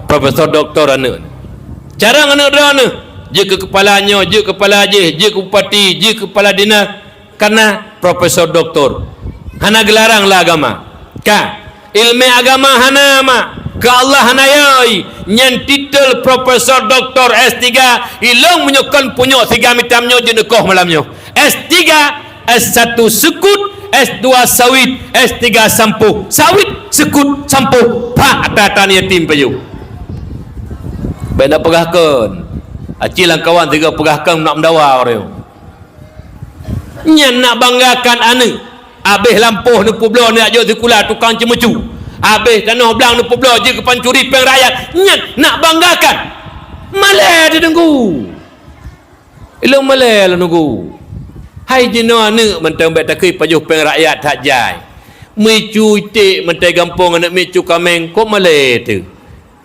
Profesor doktor anak cara anak dia anak je ke kepalanya, je kepala je ke bupati, je kepala dinas, karena profesor doktor hana gelarang lah agama ka ilmu agama hana ma ke Allah hana yai nyan titel profesor doktor S3 ilong menyokon punya 3 mitamnya je nekoh malamnya S3 S1 sekut S2 sawit S3 sampuh sawit sekut sampuh pak atatan yatim payu baik nak pegahkan acilang kawan 3 pegahkan nak mendawa orang nyan nak banggakan anak habis lampuh ni publo ni aja sekolah tukang cemecu habis tanah belang ni publo je ke pancuri peng rakyat nyan nak banggakan malah dia tunggu ilmu malah lah nunggu hai jino anak mentang baik takui pajuh peng rakyat tak jai mecu itik mentai gampung anak mecu kameng kok malah tu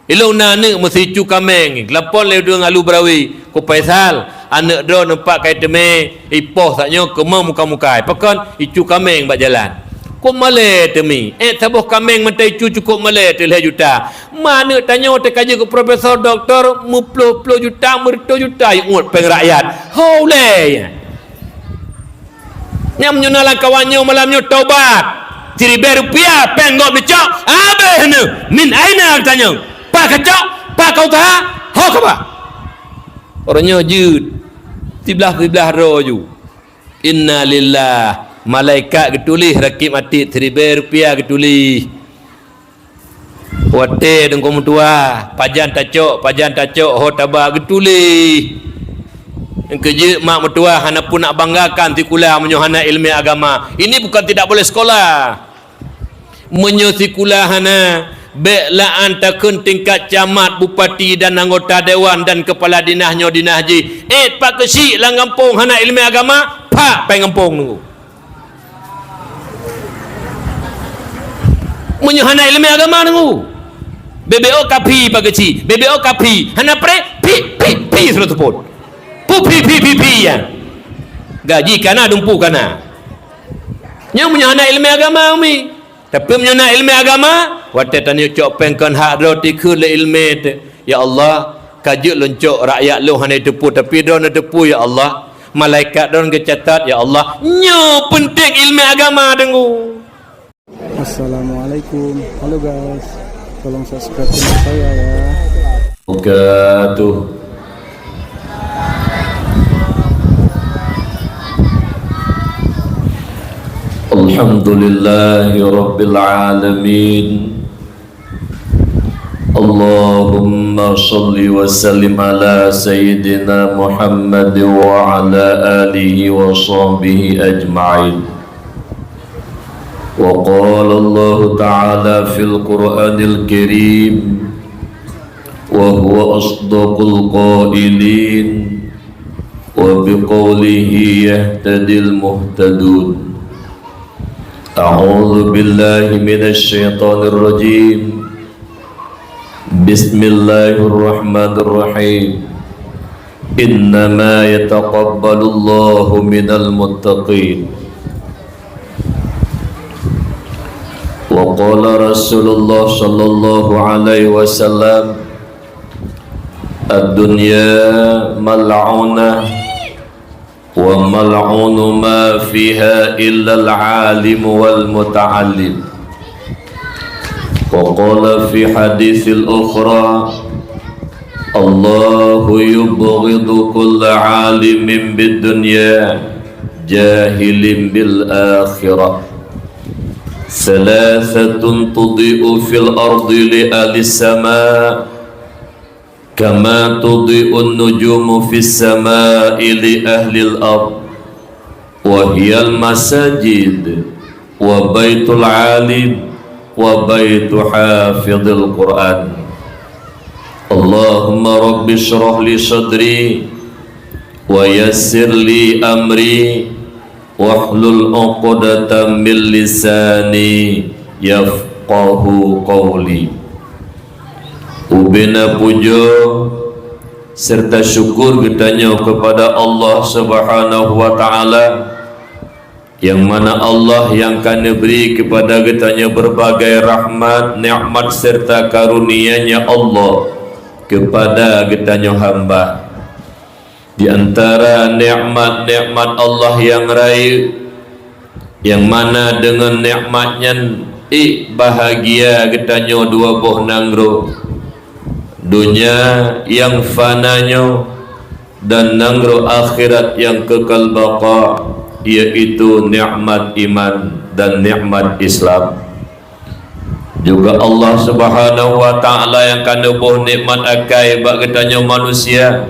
ilmu anak mesti cu kameng lapor le dia ngalu berawi ko Faisal anak dia nampak kai teme ipoh saknya kemau muka-muka pakon icu kameng bak jalan kok male temi tabuh kameng mentai icu cukup male 3 juta mana tanya te kaji ke profesor doktor mu 10 juta 100 juta ingat peng rakyat hole nyam nyunalan kawannya malamnya taubat 1,000 rupiah peng ngop dicok abeh ne min aina tanya pak kacok pak kau tahu hok apa orangnya jud tiblah roju inna lillah malaikat getulih rakib mati 1,000 rupiah getulih wate deng komu tua pajan tacok ho tabah getulih kerja mak mertua hana pun nak banggakan tikulah menyohana ilmu agama ini bukan tidak boleh sekolah menyosikulah hana belaan takun tingkat camat, bupati dan anggota dewan dan kepala dinahnya dinah ji pak kesik lah ngampung hana ilmu agama pak pai ngampung nunggu menyuhana ilmu agama nunggu BBO kapi pak kesik BBO kapi hana pre pi suruh tepun pi ya gaji kana dumpu kana nya menyuhana ilmu agama umi tapi menyuhana ilmu agama wate tanya cok pengkan hak roti ke le ilmu te ya Allah kajuk loncok rakyat lu hana tepu tapi don tepu ya Allah malaikat don kecatat ya Allah nyo penting ilmu agama dengu. Assalamualaikum, halo guys, tolong subscribe channel saya ya. Wabarakatuh. Alhamdulillahi Rabbil Alamin. Allahumma salli wa sallim ala Sayyidina Muhammad wa ala alihi wa sahbihi ajma'in. Wa qala Allah ta'ala fil Qur'anil Karim wa huwa asdaqul qailin wa biqawlihi yahtadil muhtadun. A'udzu billahi minasy syaithanir rajim. Bismillahirrahmanirrahim. Innama yataqabbalullahu minal muttaqin. Wa qala Rasulullah sallallahu alaihi wasallam ad-dunya mal'unah wa mal'unu ma fiha illa al-alim wal muta'allim. Wa qala fi haditsil ukhra Allahu yubghidu kulla alimin bid dunya jahilin bil akhirah. Salasatun tudhi'u fil ardi li ahli as-sama' kama tudhi'un nujumu fis sama'i li ahli al-ard wa hiya al-masajid wa baitul alim wa baitu hafidhil Qur'an. Allahumma rabbi shrah li sadri wa yassir li amri wahlul 'uqdatam min lisani yafqahu qawli. Ubina puja serta syukur kitanya kepada Allah Subhanahu wa taala yang mana Allah yang kana beri kepada kitanya berbagai rahmat, nikmat serta karunia-Nya Allah kepada kitanya hamba. Di antara nikmat-nikmat Allah yang raya, yang mana dengan nikmatnya bahagia kitanya dua buah nangro, dunia yang fananya dan nangro akhirat yang kekal baqa, yaitu nikmat iman dan nikmat Islam. Juga Allah Subhanahu wa taala yang kana boh nikmat akai bak kitanya manusia,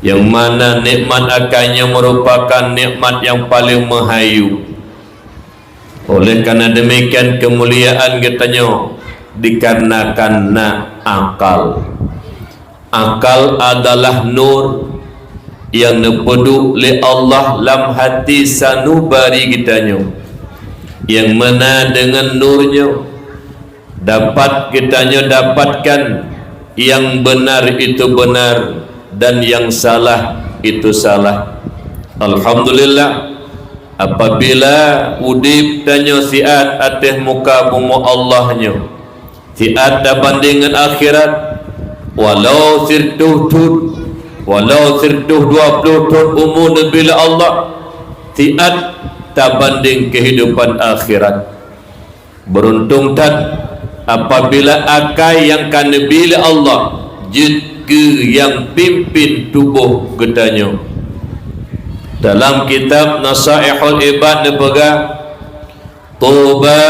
yang mana nikmat akainya merupakan nikmat yang paling mahayu. Oleh karena demikian kemuliaan kitanya dikarenakan akal. Akal adalah nur yang nepedu li Allah lam hati sanubari kitanya, yang mana dengan nurnya dapat kitanya dapatkan yang benar itu benar dan yang salah itu salah. Alhamdulillah, apabila udip tanya siat atas muka bumi Allahnya, siat dah bandingan akhirat, walau sirtuh 20 tahun umur bila Allah, siat tak banding kehidupan akhirat. Beruntung tak apabila akai yang kana bila Allah ke yang pimpin tubuh getanya. Dalam kitab Nasaihul Ibad dipegang, tuba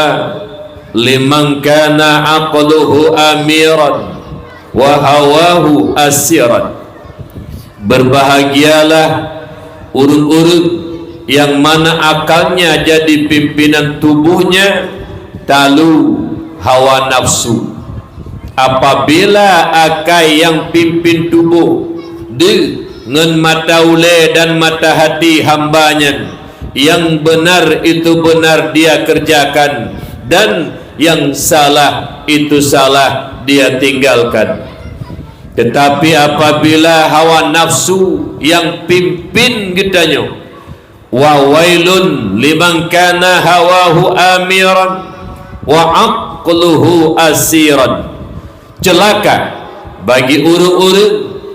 liman kana aqluhu amiran wa hawahu asiran. Berbahagialah urut-urut yang mana akalnya jadi pimpinan tubuhnya, talu hawa nafsu. Apabila akai yang pimpin tubuh dengan mata ule dan mata hati hambanya, yang benar itu benar dia kerjakan dan yang salah itu salah dia tinggalkan. Tetapi apabila hawa nafsu yang pimpin kitanya, wa wailun liman kana hawahu amiran wa aqluhu asiran. Celaka bagi urut-urut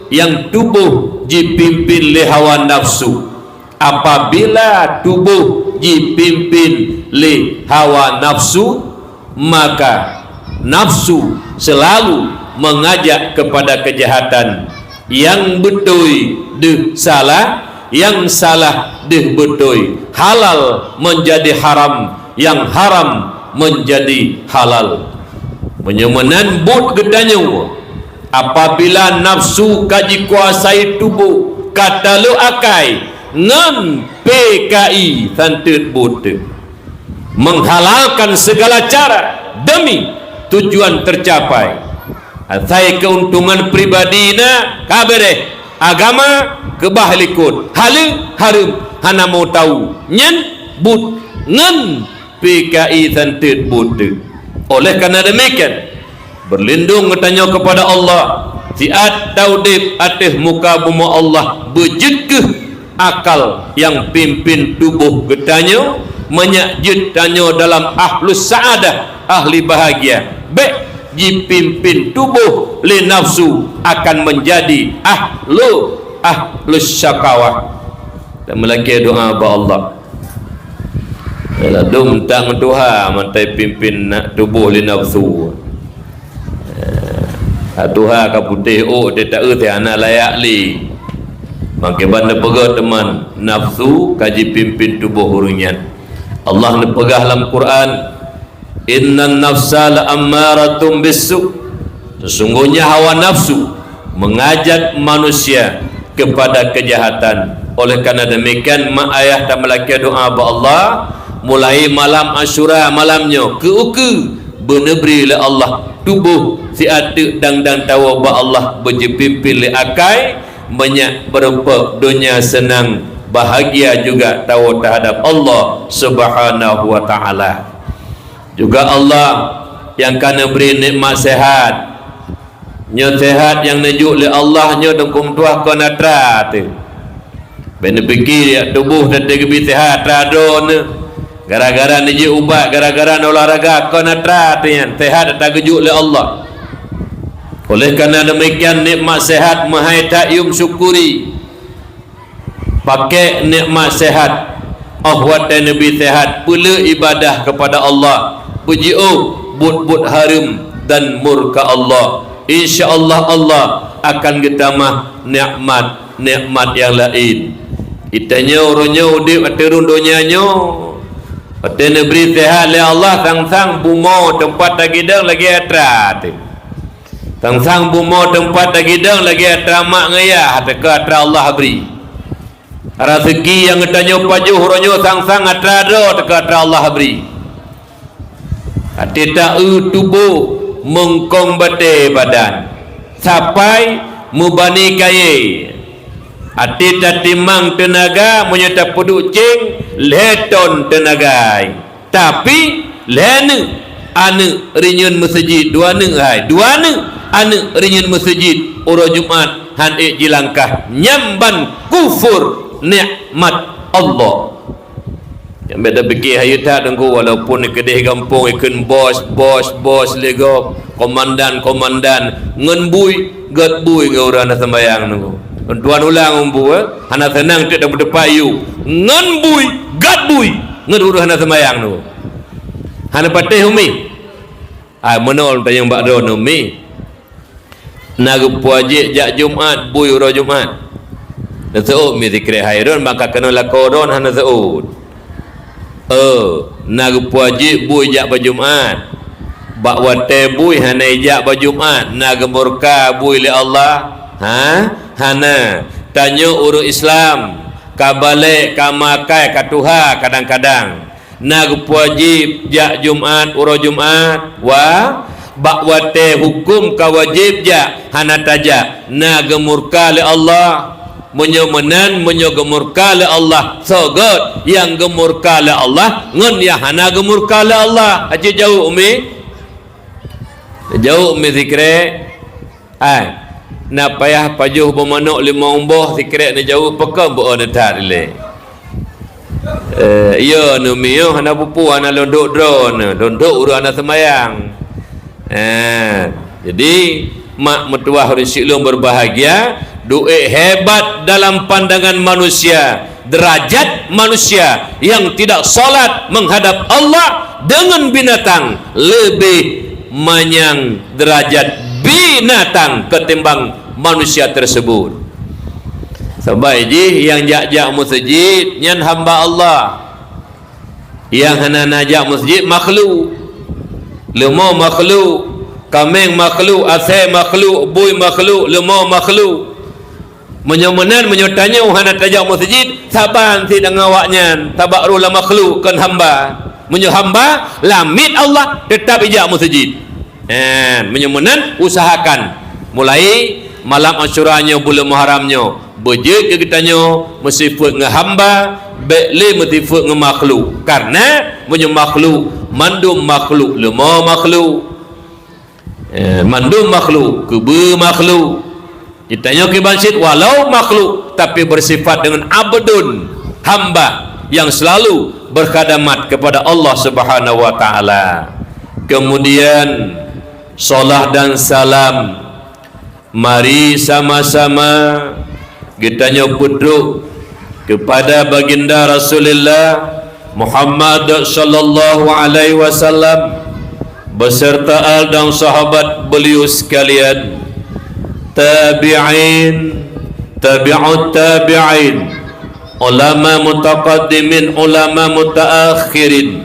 yang tubuh dipimpin oleh hawa nafsu. Apabila tubuh dipimpin oleh hawa nafsu, maka nafsu selalu mengajak kepada kejahatan. Yang betul deh salah, yang salah deh betul. Halal menjadi haram, yang haram menjadi halal. Menyemenan but gedanya apabila nafsu kaji kuasai tubuh, kata lu akai ngam PKI santet but menghalalkan segala cara demi tujuan tercapai. Atai keuntungan pribadi na kabere agama kebahlikun halu harum hana mau tahu nyen but ngan PKI santet but. Oleh karena demikian, berlindung bertanya kepada Allah, siat taudib atas muka bumi Allah, berjekeh akal yang pimpin tubuh getanya, menyajud tanya dalam ahlus sa'adah, ahli bahagia. Baik dipimpin tubuh li nafsu akan menjadi ahlus syakawah. Dan melaki doa ba Allah. Dum tang Tuhan mantai pimpin nak tubuh li nafsu. Tuhan ka putih dia tak erti anak layak li. Maka banda pegah teman nafsu kaji pimpin tubuh hurunyan. Allah nepegah dalam Quran, innan nafsa la ammaratum bisu. Sesungguhnya hawa nafsu mengajak manusia kepada kejahatan. Oleh karena demikian mak ayah tak melaki doa ba Allah, mulai malam Asyura malamnya ke benebri le Allah tubuh si atuk dang tawa ba Allah berjepimpin le akai banyak berempat dunia senang bahagia juga tawa terhadap Allah Subhanahu wa taala. Juga Allah yang kana beri nikmat sehat, nya sehat yang najuk le Allah nya dengkum tuah kona tra tu. benda fikir dia tubuh dan lebih sihat radon gara-gara ni je ubat gara-gara nak olahraga kau nak tratian sihat tak kejut oleh Allah. Oleh kerana demikian nikmat sihat mahai tak yum syukuri, pakai nikmat sihat ahwat dan lebih sihat pula ibadah kepada Allah puji'u but harum dan murka Allah. InsyaAllah Allah akan getamah nikmat yang lain. Itanya orangnya udip aturun dunianya atau beri sihat oleh Allah sang-sang bumo tempat tagidang lagi atrat sang-sang bumo tempat tagidang lagi atramak ngayah teka atra Allah beri rezeki yang getanya pajuh orangnya sang-sang atrado teka atra Allah beri hati tak tubuh mengkong bate badan sampai mubani kaya hati tak timang tenaga menyata peduk cing leton tenaga tapi lene ane rinyun masjid dua ane rinyun masjid ura Jumat han jilangkah nyamban kufur nikmat Allah. Yang beda fikir hayat tak dengku walaupun kedai kampung ikun bos lego komandan ngen bui gat bui ke orang nak sembayang nunggu tuan ulang umbu hana senang tak dapat payu ngen bui gat bui ngen orang nak sembayang nunggu hana patih umi menol tayang bak don umi nak puajik jak Jumat bui orang Jumat dan seut mi zikri hairun maka kena lakoron hana seut nak puajik bui jak berjumat bak wate bui hana jak berjumat nak murka bui li Allah hana tanya urus Islam kabalik kamakai katuha kadang-kadang nak puajib jak Jumat urus Jumat bak wate hukum kawajib jak hana tajak nak murka li Allah menyomenan gemurka le Allah sogot yang gemurka le Allah ngun ya hana gemurka le Allah aja jauh umi zikre na payah pajuh bermanuk lima umboh zikre na jauh pekam bo na tar le ya umi yo hana pupu hana londok uru hana semayang jadi mak mertua hari silum berbahagia duit hebat dalam pandangan manusia derajat manusia yang tidak solat menghadap Allah dengan binatang lebih manyang derajat binatang ketimbang manusia tersebut. Sebab yang jak masjid nyan hamba Allah yang hana najak masjid makhluk lemau makhluk kameng makhluk asai makhluk bui makhluk lemau makhluk menyomenan menyotanya uhana tajak masjid saban si dengan awaknya tabak rula makhluk kan hamba hamba lamit Allah tetap ijak masjid menyomenan usahakan mulai malam asyuranya bulan muharramnya berjek ke kitanya mesifut ngehamba bekle mesifut ngemakhluk karena makhluk mandum makhluk lemah makhluk mandum makhluk kebe makhluk ditanya ke bansit walau makhluk tapi bersifat dengan abdun hamba yang selalu berkhidmat kepada Allah Subhanahu wa taala. Kemudian salat dan salam mari sama-sama kita nyebut kepada baginda Rasulullah Muhammad sallallahu alaihi wasallam beserta al dan sahabat beliau sekalian, tabi'in, tabi'ut tabi'in, ulama mutaqaddimin, ulama mutaakhirin,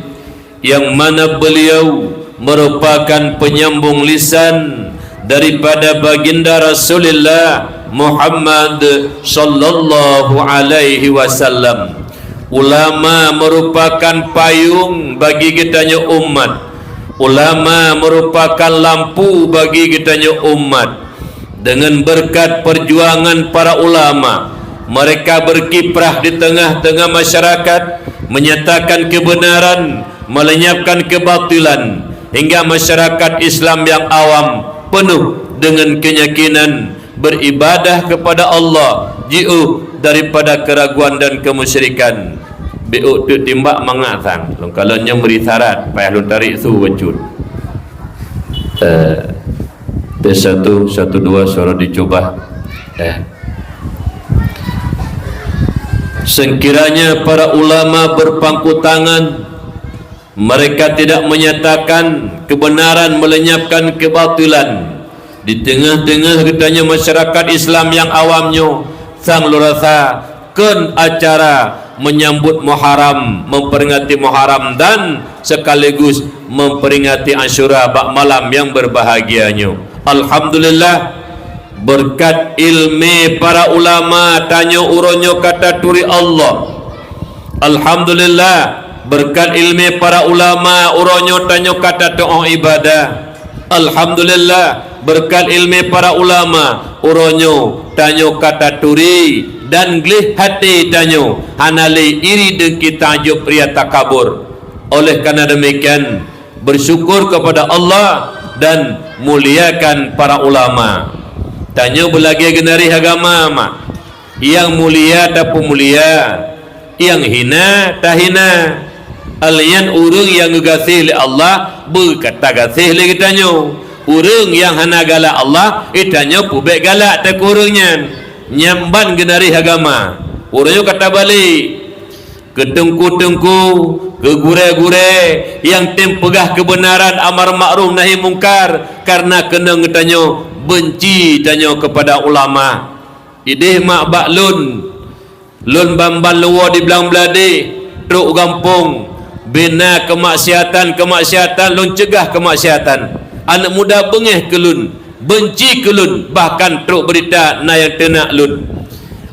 yang mana beliau merupakan penyambung lisan daripada baginda Rasulullah Muhammad sallallahu alaihi wasallam. Ulama merupakan payung bagi kitanya umat. Ulama merupakan lampu bagi kitanya umat. Dengan berkat perjuangan para ulama, mereka berkiprah di tengah-tengah masyarakat, menyatakan kebenaran, melenyapkan kebatilan, hingga masyarakat Islam yang awam penuh dengan keyakinan beribadah kepada Allah ji'u daripada keraguan dan kemusyrikan. Biuk tu timbak mangatang kalau nya beri syarat payah lu tarik su wujud. Tes 1 1 2 suara dicoba. Sekiranya para ulama berpangku tangan, mereka tidak menyatakan kebenaran, melenyapkan kebatilan di tengah-tengah katanya masyarakat Islam yang awamnya, sang lurasa ken acara menyambut Muharram, memperingati Muharram dan sekaligus memperingati Asyura bak malam yang berbahagianya. Alhamdulillah, berkat ilmi para ulama tanya uronyo kata turi Allah. Alhamdulillah, berkat ilmi para ulama uronyo tanya kata doa ibadah. Alhamdulillah, berkat ilmi para ulama uronyo tanya kata turi dan glih hati tanyo hanali iri dengki tajuk pria takabur. Oleh karena demikian, bersyukur kepada Allah dan muliakan para ulama. Tanyo belagi genari agama mak, yang mulia tak mulia, yang hina tak hina. Alian urang yang ngegasih oleh Allah berkata gasih lagi tanyo. Urang yang hana galak Allah itanyo pubek galak tak urangnya. Nyamban genari agama. Urangnya kata balik ketengku-tengku, kegure-gure yang tim pegah kebenaran, amar ma'ruf nahi mungkar karena kena ngetanyo benci tanyo kepada ulama. Idih mak bak lun bamban luar di belang beladi truk gampung bina kemaksiatan lun cegah kemaksiatan. Anak muda bengeh ke lun, benci ke lun, bahkan truk berita na yang tenak lun.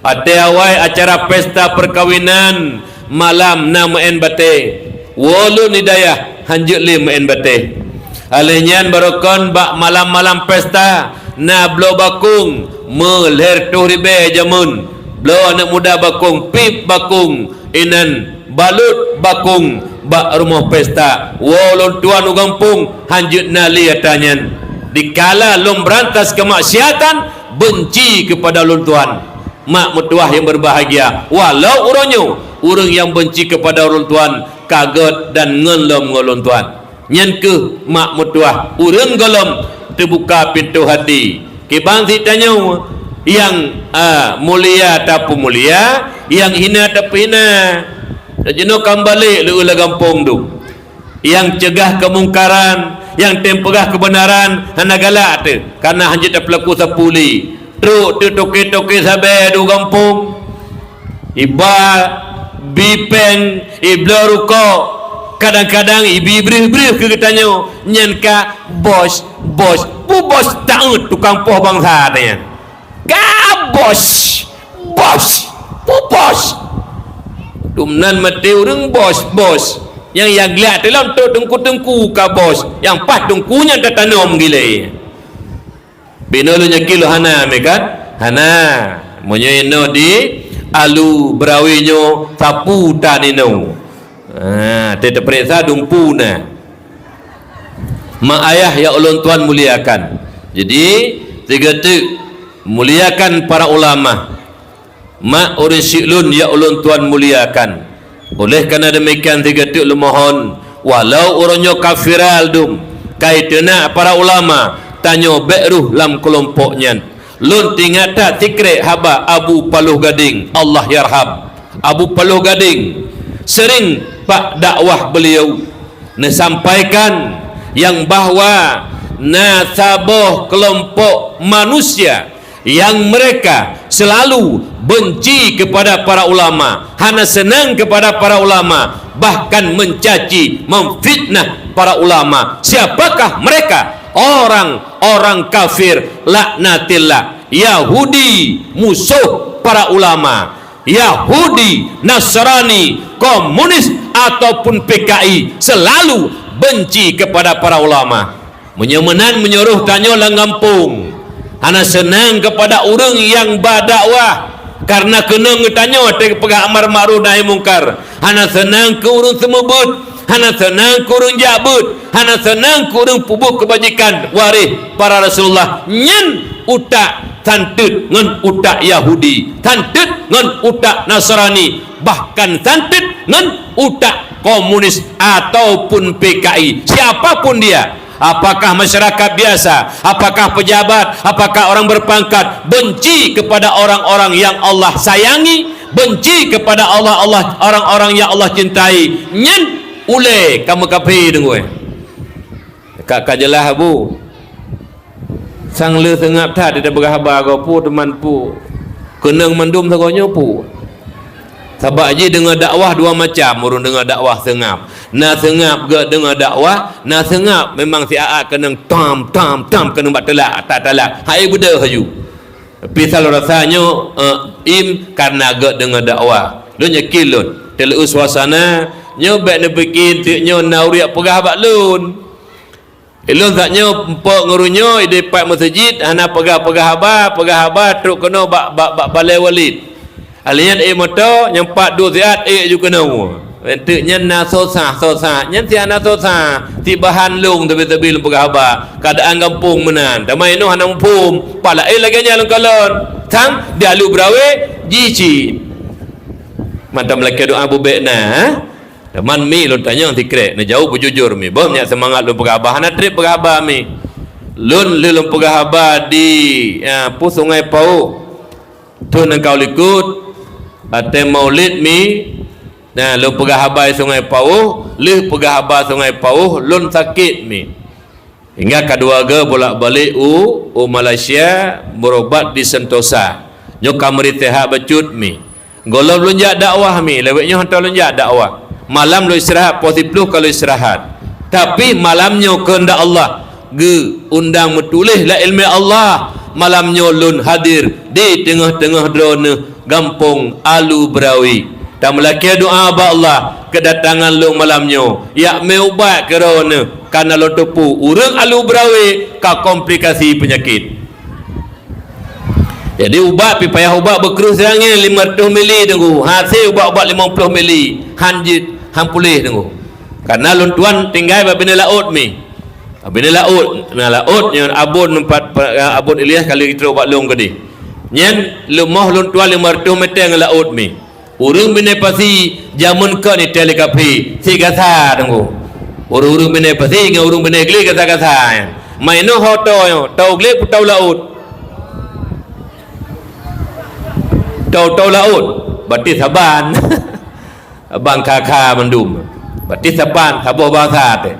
Ate awai acara pesta perkawinan malam na main bate walun hidayah hanjuk li main bate. Alenyan barokon bak malam-malam pesta na blo bakung melher tuh ribe jamun blo anak muda bakung pip bakung inan balut bakung bak rumah pesta walun tuan ugampung hanjuk nali atanyan dikala lum berantas kemaksiatan benci kepada lun tuan mak mutuah yang berbahagia walau urang yang benci kepada lun tuan kaget dan ngelom ngolun tuan nyen ke mak mutuah urang golom terbuka pintu hati kibang tanya yang mulia tapi mulia, yang hina tapi hina. Jenuh kembali lu kampung tu. Yang cegah kemungkaran, yang tempegah kebenaran, hana galak tu. Karena hanya tak pelaku sapuli. Truk tu toke-toke sabe du kampung. Iba bipen, ibla ruko. Kadang-kadang ibi brih-brih ke katanya nyanka bos bu bos taut tukang poh bangsa tanya ka bos bu bos dumnan mati urang bos yang lihat dalam tu tengku ka bos yang pas tengkunya tak tanam gile binulunya kilo hana mekat hana monyo di alu berawinyo sapu tanino tidak periksa dumpuna mak ayah ya ulun tuan muliakan. Jadi tiga tu muliakan para ulama, mak orang siklun ya ulun tuan muliakan. Oleh kerana demikian tiga tu mohon walau orangnya kafiral dum kaitana para ulama tanyo beruh lam kelompoknya lun tinggal tak tikrek haba Abu Paluh Gading Allah yarham Abu Paluh Gading sering pak dakwah beliau sampaikan yang bahwa nasabah kelompok manusia yang mereka selalu benci kepada para ulama, hanya senang kepada para ulama, bahkan mencaci, memfitnah para ulama. Siapakah mereka? Orang-orang kafir laknatillah, Yahudi musuh para ulama, Yahudi, Nasrani, komunis ataupun PKI selalu benci kepada para ulama. Menyemenan menyuruh tanya langgampung. Hana senang kepada orang yang berdakwah karena kena ngetanya pegang amar ma'ruf nahi mungkar. Hana senang ke orang semebut, hana senang kurung jabut, hana senang kurung pubuh kebajikan waris para Rasulullah. Nyen utak santut ngan utak Yahudi, santut ngan utak Nasrani, bahkan santut ngan utak komunis ataupun PKI, siapapun dia. Apakah masyarakat biasa, apakah pejabat, apakah orang berpangkat, benci kepada orang-orang yang Allah sayangi, benci kepada orang-orang yang Allah cintai, nyen ule kamu kafir dengue. Kak jelas bu. Sang le tengap tak ada berhabar kau pu teman pu. Kenang mandum sagonyo pu. Sebab je dengar dakwah dua macam, urung dengar dakwah sengap. Na sengap ke dengar dakwah, na sengap memang si aat kenang tam kenang bat telak tak telak. Hai benda haju. Tapi kalau rasanya im karena ge dengar dakwah. Lu nyekil lun. Telu suasana nyo bek ne bikin ti nyo nauriak pegah bak lun. Elon saknya empok ngurunyo ide pak masjid hana pegah haba truk kena bak balai walid. Alian motor nyempat dua ziat juga kena. Entuknya na sosa nyen ti ana sosa ti bahan lung tebi lung pegah haba keadaan kampung menan tamai no hana umpum pala lagi nya lung kalon tang dia lu brawe jici mantam laki doa bubek na teman mi lun tanya ti krek na jauh bujujur mi bom nya semangat lung pegah haba hana trip pegah haba mi lun pegah haba di Sungai Pau tu nang kau likut ate maulid mi. Nah, lu pegah habai Sungai Pau, lu pegah habai Sungai Pau, lun sakit mi. Hingga kedua ge bolak-balik Malaysia berobat di Sentosa. Nyo kamari tehat becut mi. Golong lunjak dakwah mi, leweknya hantar lunjak dakwah. Malam lu istirahat, posipluh kalau istirahat. Tapi malamnya kehendak Allah, ge undang metulis la ilmu Allah. Malamnya lun hadir di tengah-tengah drone Gampung Alu Berawi. Dan melaki doa ba Allah kedatangan lu malamnya ya meubat kerana karena lu tepu urang Alu Berawi ka komplikasi penyakit. Jadi ubat payah ubat berkerus serangnya 500 mili tunggu hasil ubat-ubat 50 mili hanjit hampulih tunggu karena lu tuan tinggal babina laut mi babina laut na laut yang abun abun Ilyas kali kita ubat long gede nyen lu moh lu tuan 500 meter dengan laut mi urung bine pasi jamun ke ni telekapi si gasa tunggu urung bine pasi dengan urung bine gli gasa maino hoto yo tau gli putau laut tau laut berarti saban bang kakak mendum berarti saban sabuh bahasa teh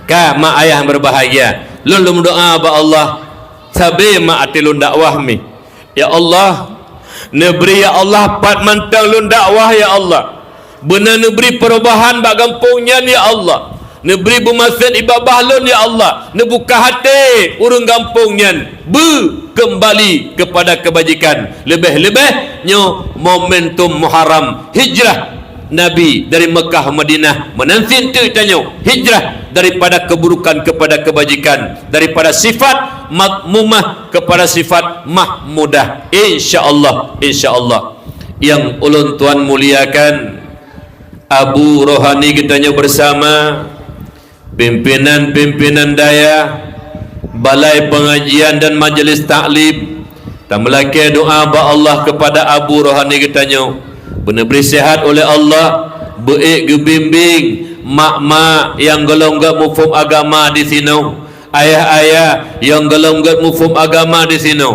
ka mak ayah berbahagia lun doa ba Allah sabe mak atilun dakwah mi ya Allah neberi ya Allah pat mantang lun dakwah ya Allah benar neberi perubahan bak kampungnya ya Allah neberi bumasan ibabah lun ya Allah nebuka hati urang kampungnya kembali kepada kebajikan lebih-lebih nyo momentum Muharram hijrah Nabi dari Mekah Madinah menansin tu tanyo hijrah daripada keburukan kepada kebajikan daripada sifat makmumah kepada sifat mahmudah insyaallah yang ulun tuan muliakan Abu Rohani kitanya bersama pimpinan daya balai pengajian dan majlis taklim dan melaki doa ba Allah kepada Abu Rohani kitanya benar-benar sihat oleh Allah baik gebimbing mak-mak yang golongan mufhum agama di sini ayah-ayah yang golongan mufhum agama di sini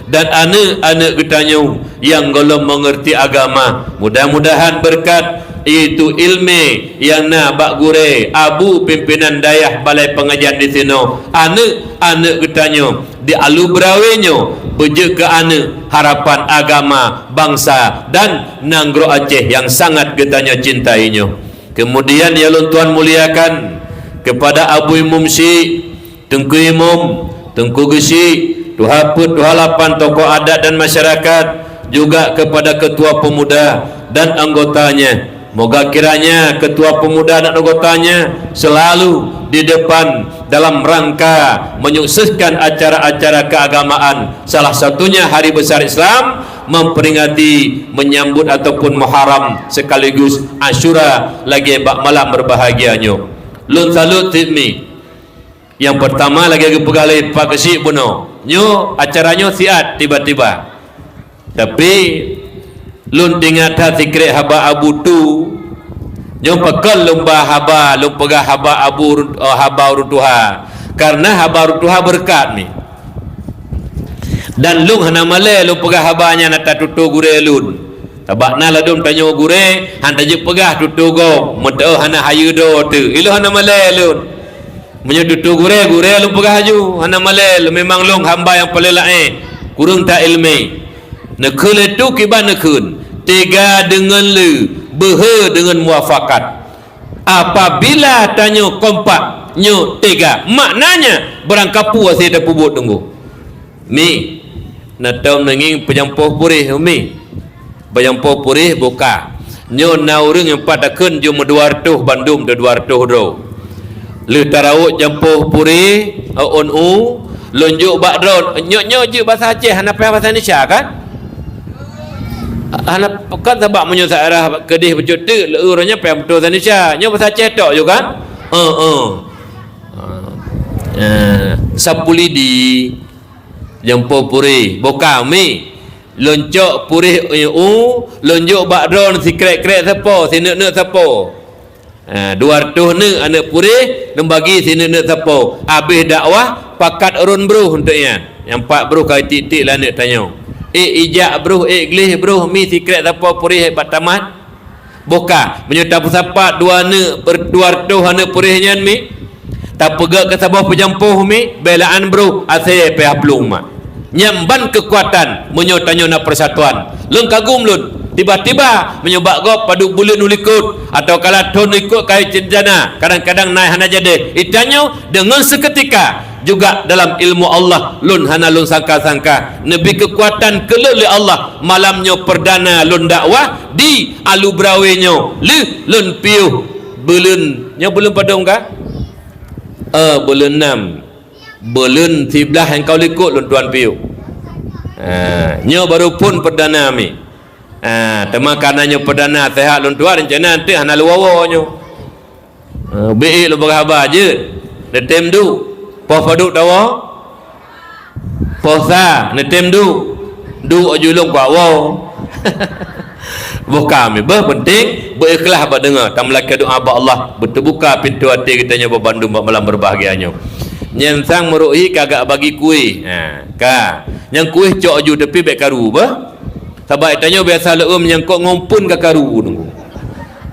dan anak-anak kitanya yang golong mengerti agama mudah-mudahan berkat itu ilmu yang nak bak gure abu pimpinan dayah balai pengajian di sini anak-anak kitanya di Alu Berawinya beje ke anak harapan agama bangsa dan Nanggro Aceh yang sangat kitanya cintainya. Kemudian ya tuan muliakan kepada Abu Imam Syekh Tengku Imam Tengku Gesi Tuhaput Tuhalapan tokoh adat dan masyarakat juga kepada ketua pemuda dan anggotanya Moga kiranya ketua pemuda dan anggotanya selalu di depan dalam rangka menyukseskan acara-acara keagamaan, salah satunya hari besar Islam, memperingati, menyambut ataupun Muharram sekaligus Asyura lagi bak malam berbahagianya. Lun salut tidmi. Yang pertama lagi pegalai Pak Kesik Buno. Nyo acaranya siat tiba-tiba. Tapi lun ingat hati krek haba abu tu. Nyo pekal lumba haba, lun pegah haba abu haba rutuha. Karena haba rutuha berkat ni. Dan lung hana male lung pegah habanya nata tutu gure lun. Tabakna ladum tanyo gure, hanta je pegah tutu go, mendeo hana hayu do tu. Ilu hana male lun. Menyo tutu gure lung pegah haju, hana male memang lung hamba yang paling lain. Kurang tak ilmi. Nekul itu kiban nekun. Tiga dengan lu, behe dengan muafakat. Apabila tanyo kompak, nyo tiga, maknanya berangkapu saya dah pubut tunggu. Mi natau nanging pejampoh purih umi pejampoh purih buka nyo naurung yang padakeun jum 200 Bandung de 200 do le tarawuk jampoh purih on lonjuk bakdron nyo je bahasa Aceh hana bahasa Indonesia kan hana kan sebab menyo arah kedih becut tu leuranya pem betul Indonesia nyo bahasa Aceh tok juga sapulidi jampo purih boka mi loncok purih lonjok bakdron si krek-krek siapa si nek-nek siapa 200 nek anak purih dan bagi si nek-nek siapa habis dakwah pakat urun bruh untuknya yang 4 bruh kali titik lah nek tanya ijak bruh glih bruh mi si krek siapa purih bat tamat boka menyuta pusapa 2 nek per 200 anak purihnya mi tak pegak ke sabah pejampuh mi belaan bro asal pihak pelung mak nyamban kekuatan menyotanya na persatuan lun kagum lun tiba-tiba menyebab gop padu bulan ulikut atau kala ton ikut kai cenjana kadang-kadang naik hana jadi itanyo dengan seketika juga dalam ilmu Allah lun hana lun sangka-sangka nabi kekuatan kelele Allah malamnya perdana lun dakwah di alubrawenyo lun piuh belun nya belum padong ka bulan 6 bulan 13 yang kau likut lun tuan piu nyo baru pun perdana mi tema kanannya perdana sehat lun tuan rencana nanti hana luawa nyo be lu berhabar je detem du pos paduk tawa posa netem du julung bawa buka mi penting berikhlas apa dengar tak melaka doa ba Allah berterbuka pintu hati kita nya berbandung malam berbahagianya nyensang meruhi kagak bagi kuih yang kuih cok ju tepi baik karu bah sabai tanya biasa leum menyangkut ngompun ke karu nunggu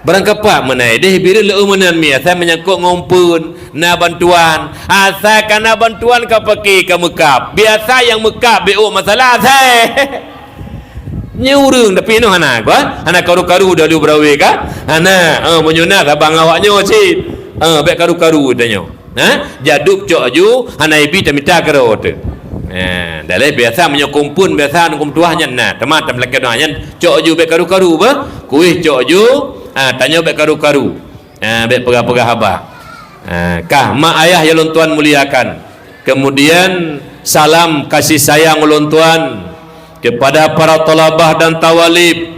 barang kapak menai deh bila leum menan mi asal menyangkut ngompun na bantuan asal kana bantuan ka pakai ke Mekap biasa yang Mekap BO masalah saya nyurung tapi no hana hana karu-karu dah lu berawe ka hana menyunat abang awaknya cip baik karu-karu danyo jaduk cok ju hana ibi minta karo tu dalai biasa menyokumpun biasa ngum tuahnya nah teman laki doanya cok ju baik karu-karu ba kuih cok ju tanya baik karu-karu baik pegah-pegah haba kah mak ayah ya lon tuan muliakan kemudian salam kasih sayang lon tuan kepada para talabah dan tawalib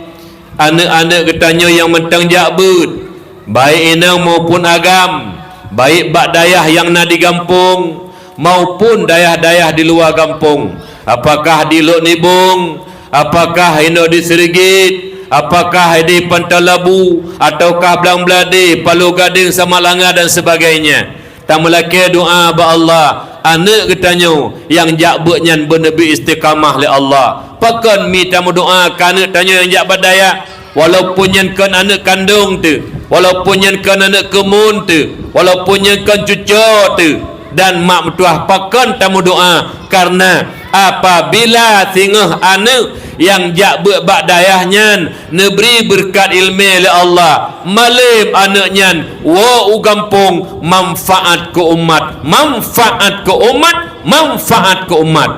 anak-anak ketanya yang mentang jakbut baik inang maupun agam baik bak dayah yang nak di kampung maupun dayah-dayah di luar kampung apakah di Lok Nibung apakah ino di Serigit apakah di Pantalabu ataukah Belang Belade Palu Gading Samalanga dan sebagainya tak melaki doa ba Allah anak ketanya yang jakbutnya bernabi istiqamah oleh Allah pakan minta doa anak tanya yang jak badaya walaupun yang kan anak kandung tu walaupun yang kan anak kemun tu walaupun yang kan cucu tu dan mak mertua pakan tamu doa karena apabila singah anak yang jak bak dayahnya neberi berkat ilmu oleh Allah malim anaknya wa ugampung manfaat ke umat manfaat ke umat manfaat ke umat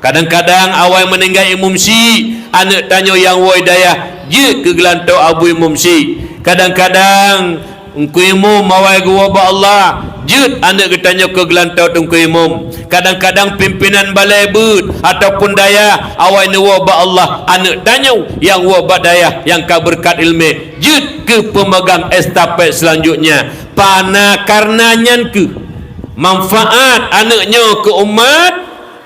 kadang-kadang awal meninggal Imam Syi anak tanya yang woi dayah je ke gelantau abu mumsi. Kadang-kadang engkau imum mawai gua ba Allah jut anak ketanya ke gelantau tungku imum. Kadang-kadang pimpinan balai but ataupun daya awai ni wa ba Allah anak tanya yang wa ba daya yang ka berkat ilmu jut ke pemegang estafet selanjutnya. Pana karenanya ke manfaat anaknya ke umat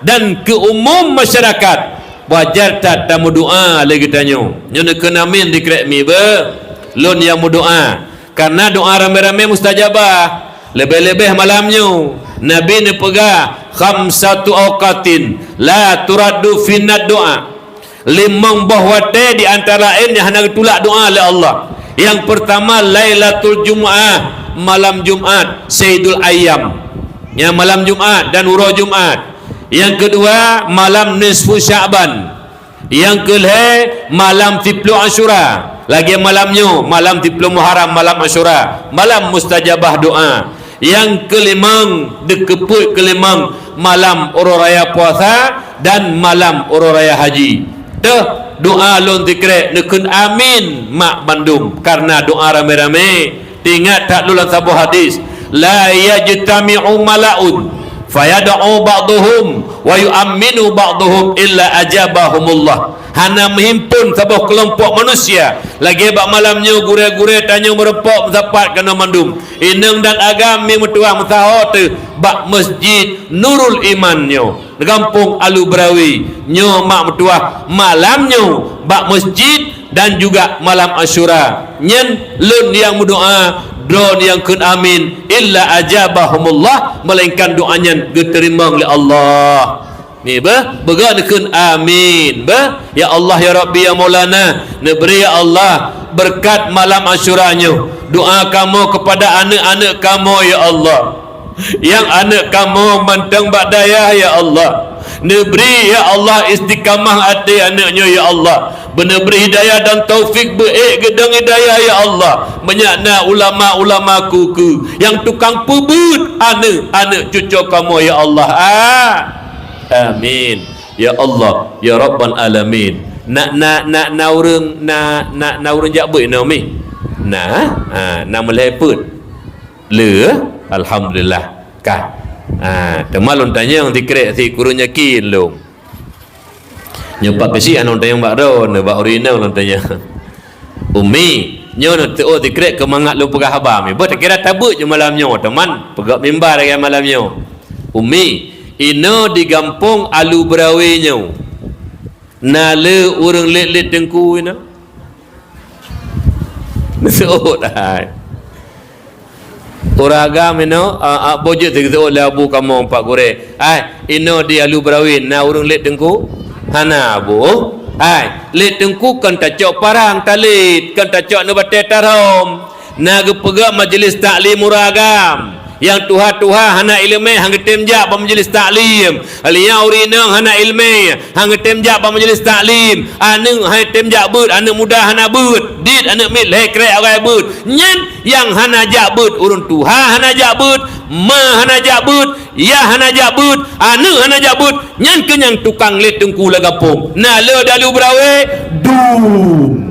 dan ke umum masyarakat. Wajar tak tamu doa lagi tanya. Nyo nak kena amin dikrek mi ba. Lon yang doa. Karena doa rame-rame mustajabah. Lebih-lebih malamnya Nabi ni pegah khamsatu awqatin la turaddu finnad doa. Limang bahwate di antara lain yang hendak tolak doa oleh Allah. Yang pertama Lailatul Jumaah, malam Jumat, Sayyidul Ayyam. Yang malam Jumat dan urah Jumat. Yang kedua malam nisfu Sya'ban. Yang kelima malam 10 Asyura. Lagi malamnya malam 10 Muharram, malam Asyura, malam mustajabah doa. Yang kelimang dekeput kelimang malam urus raya puasa dan malam urus raya haji. Teh doa lon dikrek nekun amin mak bandum karena doa rame-rame. Ingat tak lulan sabuh hadis la yajtami'u mala'un fayad'u ba'dhum wa yu'minu ba'dhum illa ajabahumullah. Hana menghimpun sebuah kelompok manusia lagi bak malamnya gure-gure tanya merepok mendapat kena mandum ineng dan agam yang metuah mentaho tu bak masjid Nurul Imannya kampung Alubrawi nyo mak metuah malamnya bak masjid dan juga malam Asyura nyen lun yang berdoa don yang kun amin illa ajabahumullah melainkan doanya diterima oleh Allah. Ni bah begadakun amin bah ya Allah ya Rabbi ya Maulana neberi ya Allah berkat malam Asyuranya doa kamu kepada anak-anak kamu ya Allah yang anak kamu mantang badaya ya Allah neberi ya Allah istiqamah hati anaknya ya Allah beri hidayah dan taufik baik gedang hidayah ya Allah menyakna ulama-ulama kuku yang tukang pubut anak-anak cucu kamu ya Allah amin ya Allah ya Rabbal alamin. Nak urang jakbut mi nak meleput le alhamdulillah kah temalon tanya dikrek si kurunya kin long nyopak kesi anon tanya mbak ron mbak urina lon tanya umi nyo tu dikrek kemangat lu pegah habam bo tak kira tabut je malamnya teman pegak mimbar lagi malamnya umi ino di kampung Alubrawi nyo nale urang let-let tengku ina nesot hai orang agam ino bojot tu labu kamu pak gore ai ino di Alubrawi na urang let tengku hana bu ai let tengku kan tacok parang talit kan tacok no bate tarom na gepega majlis taklim uragam yang tuha-tuha hana ilmu hang temjak ba majlis taklim alia urina hana ilmu hang temjak ba majlis taklim anu hai temjak but anu mudah hana but dit anu mil he krek agai but nyen yang hana jabut urun tuha hana jabut ma hana jabut ya hana jabut anu hana jabut nyen kenyang tukang let tengku lagapung na le dalu brawe dum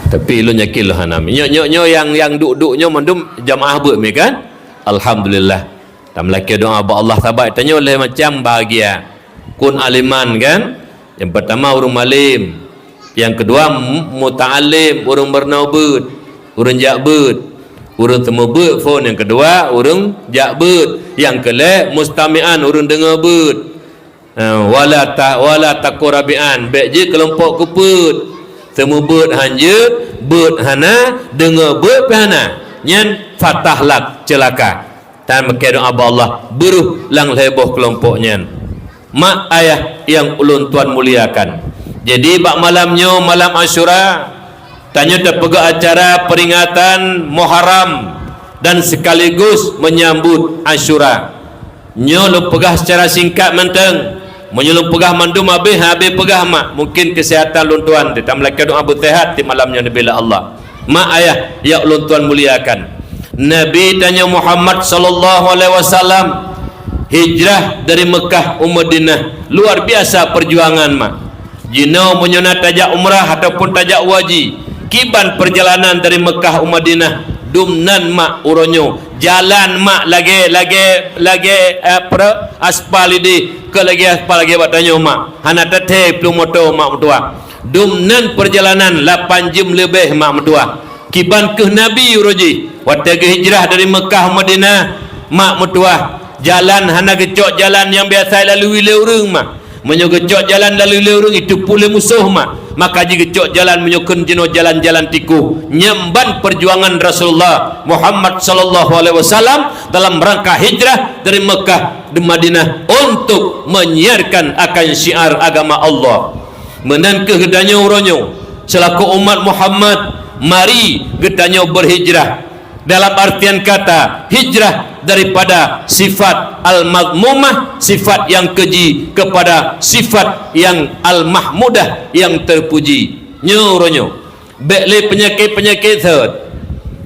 tapi lu nyakil lah hanami nyo yang duk-duknya mandum jamaah buat mi kan alhamdulillah tam laki doa ba Allah sabar tanya oleh macam bahagia kun aliman kan yang pertama urung malim yang kedua muta'alim urung bernaubut urung jakbut urung temubut phone yang kedua urung jakbut yang kelak mustami'an urung dengar but wala taqrabian baik je kelompok kuput temu but hanja but hana dengar but hana nyen fatahlak celaka dan makai doa Allah buruh lang heboh kelompoknya mak ayah yang ulun tuan muliakan. Jadi bak malamnya malam Asyura tanya terpegak acara peringatan Muharram dan sekaligus menyambut Asyura nyo lu pegah secara singkat menteng menyelum pegah mandum habis pegah mak mungkin kesihatan luntuan dia tak melaka doa bersehat di malamnya bila Allah mak ayah ya luntuan muliakan Nabi tanya Muhammad sallallahu alaihi wasallam hijrah dari Mekah Madinah luar biasa perjuangan mak. Jino menyona tajak umrah ataupun tajak waji, kiban perjalanan dari Mekah Madinah dumnan mak uronyo jalan mak lagi aspal ini ke lagi aspal lagi batanyo mak hana teteh pelung motor mak mertua dumnan perjalanan 8 jam lebih mak mertua kiban ke Nabi uroji waktu hijrah dari Mekah Madinah mak mertua jalan hana gecok jalan yang biasa lalui leurung mak menyogecok jalan lalu leurung itu pula musuh mak maka jigecok jalan menyokun jeno jalan-jalan tiku nyemban perjuangan Rasulullah Muhammad sallallahu alaihi wasallam dalam rangka hijrah dari Mekah ke Madinah untuk menyiarkan akan syiar agama Allah menan kehedanyo uronyo selaku umat Muhammad mari gedanyo berhijrah dalam artian kata hijrah daripada sifat al-madmumah, sifat yang keji kepada sifat yang al-mahmudah, yang terpuji. Nyuronyo bekle penyakit-penyakit third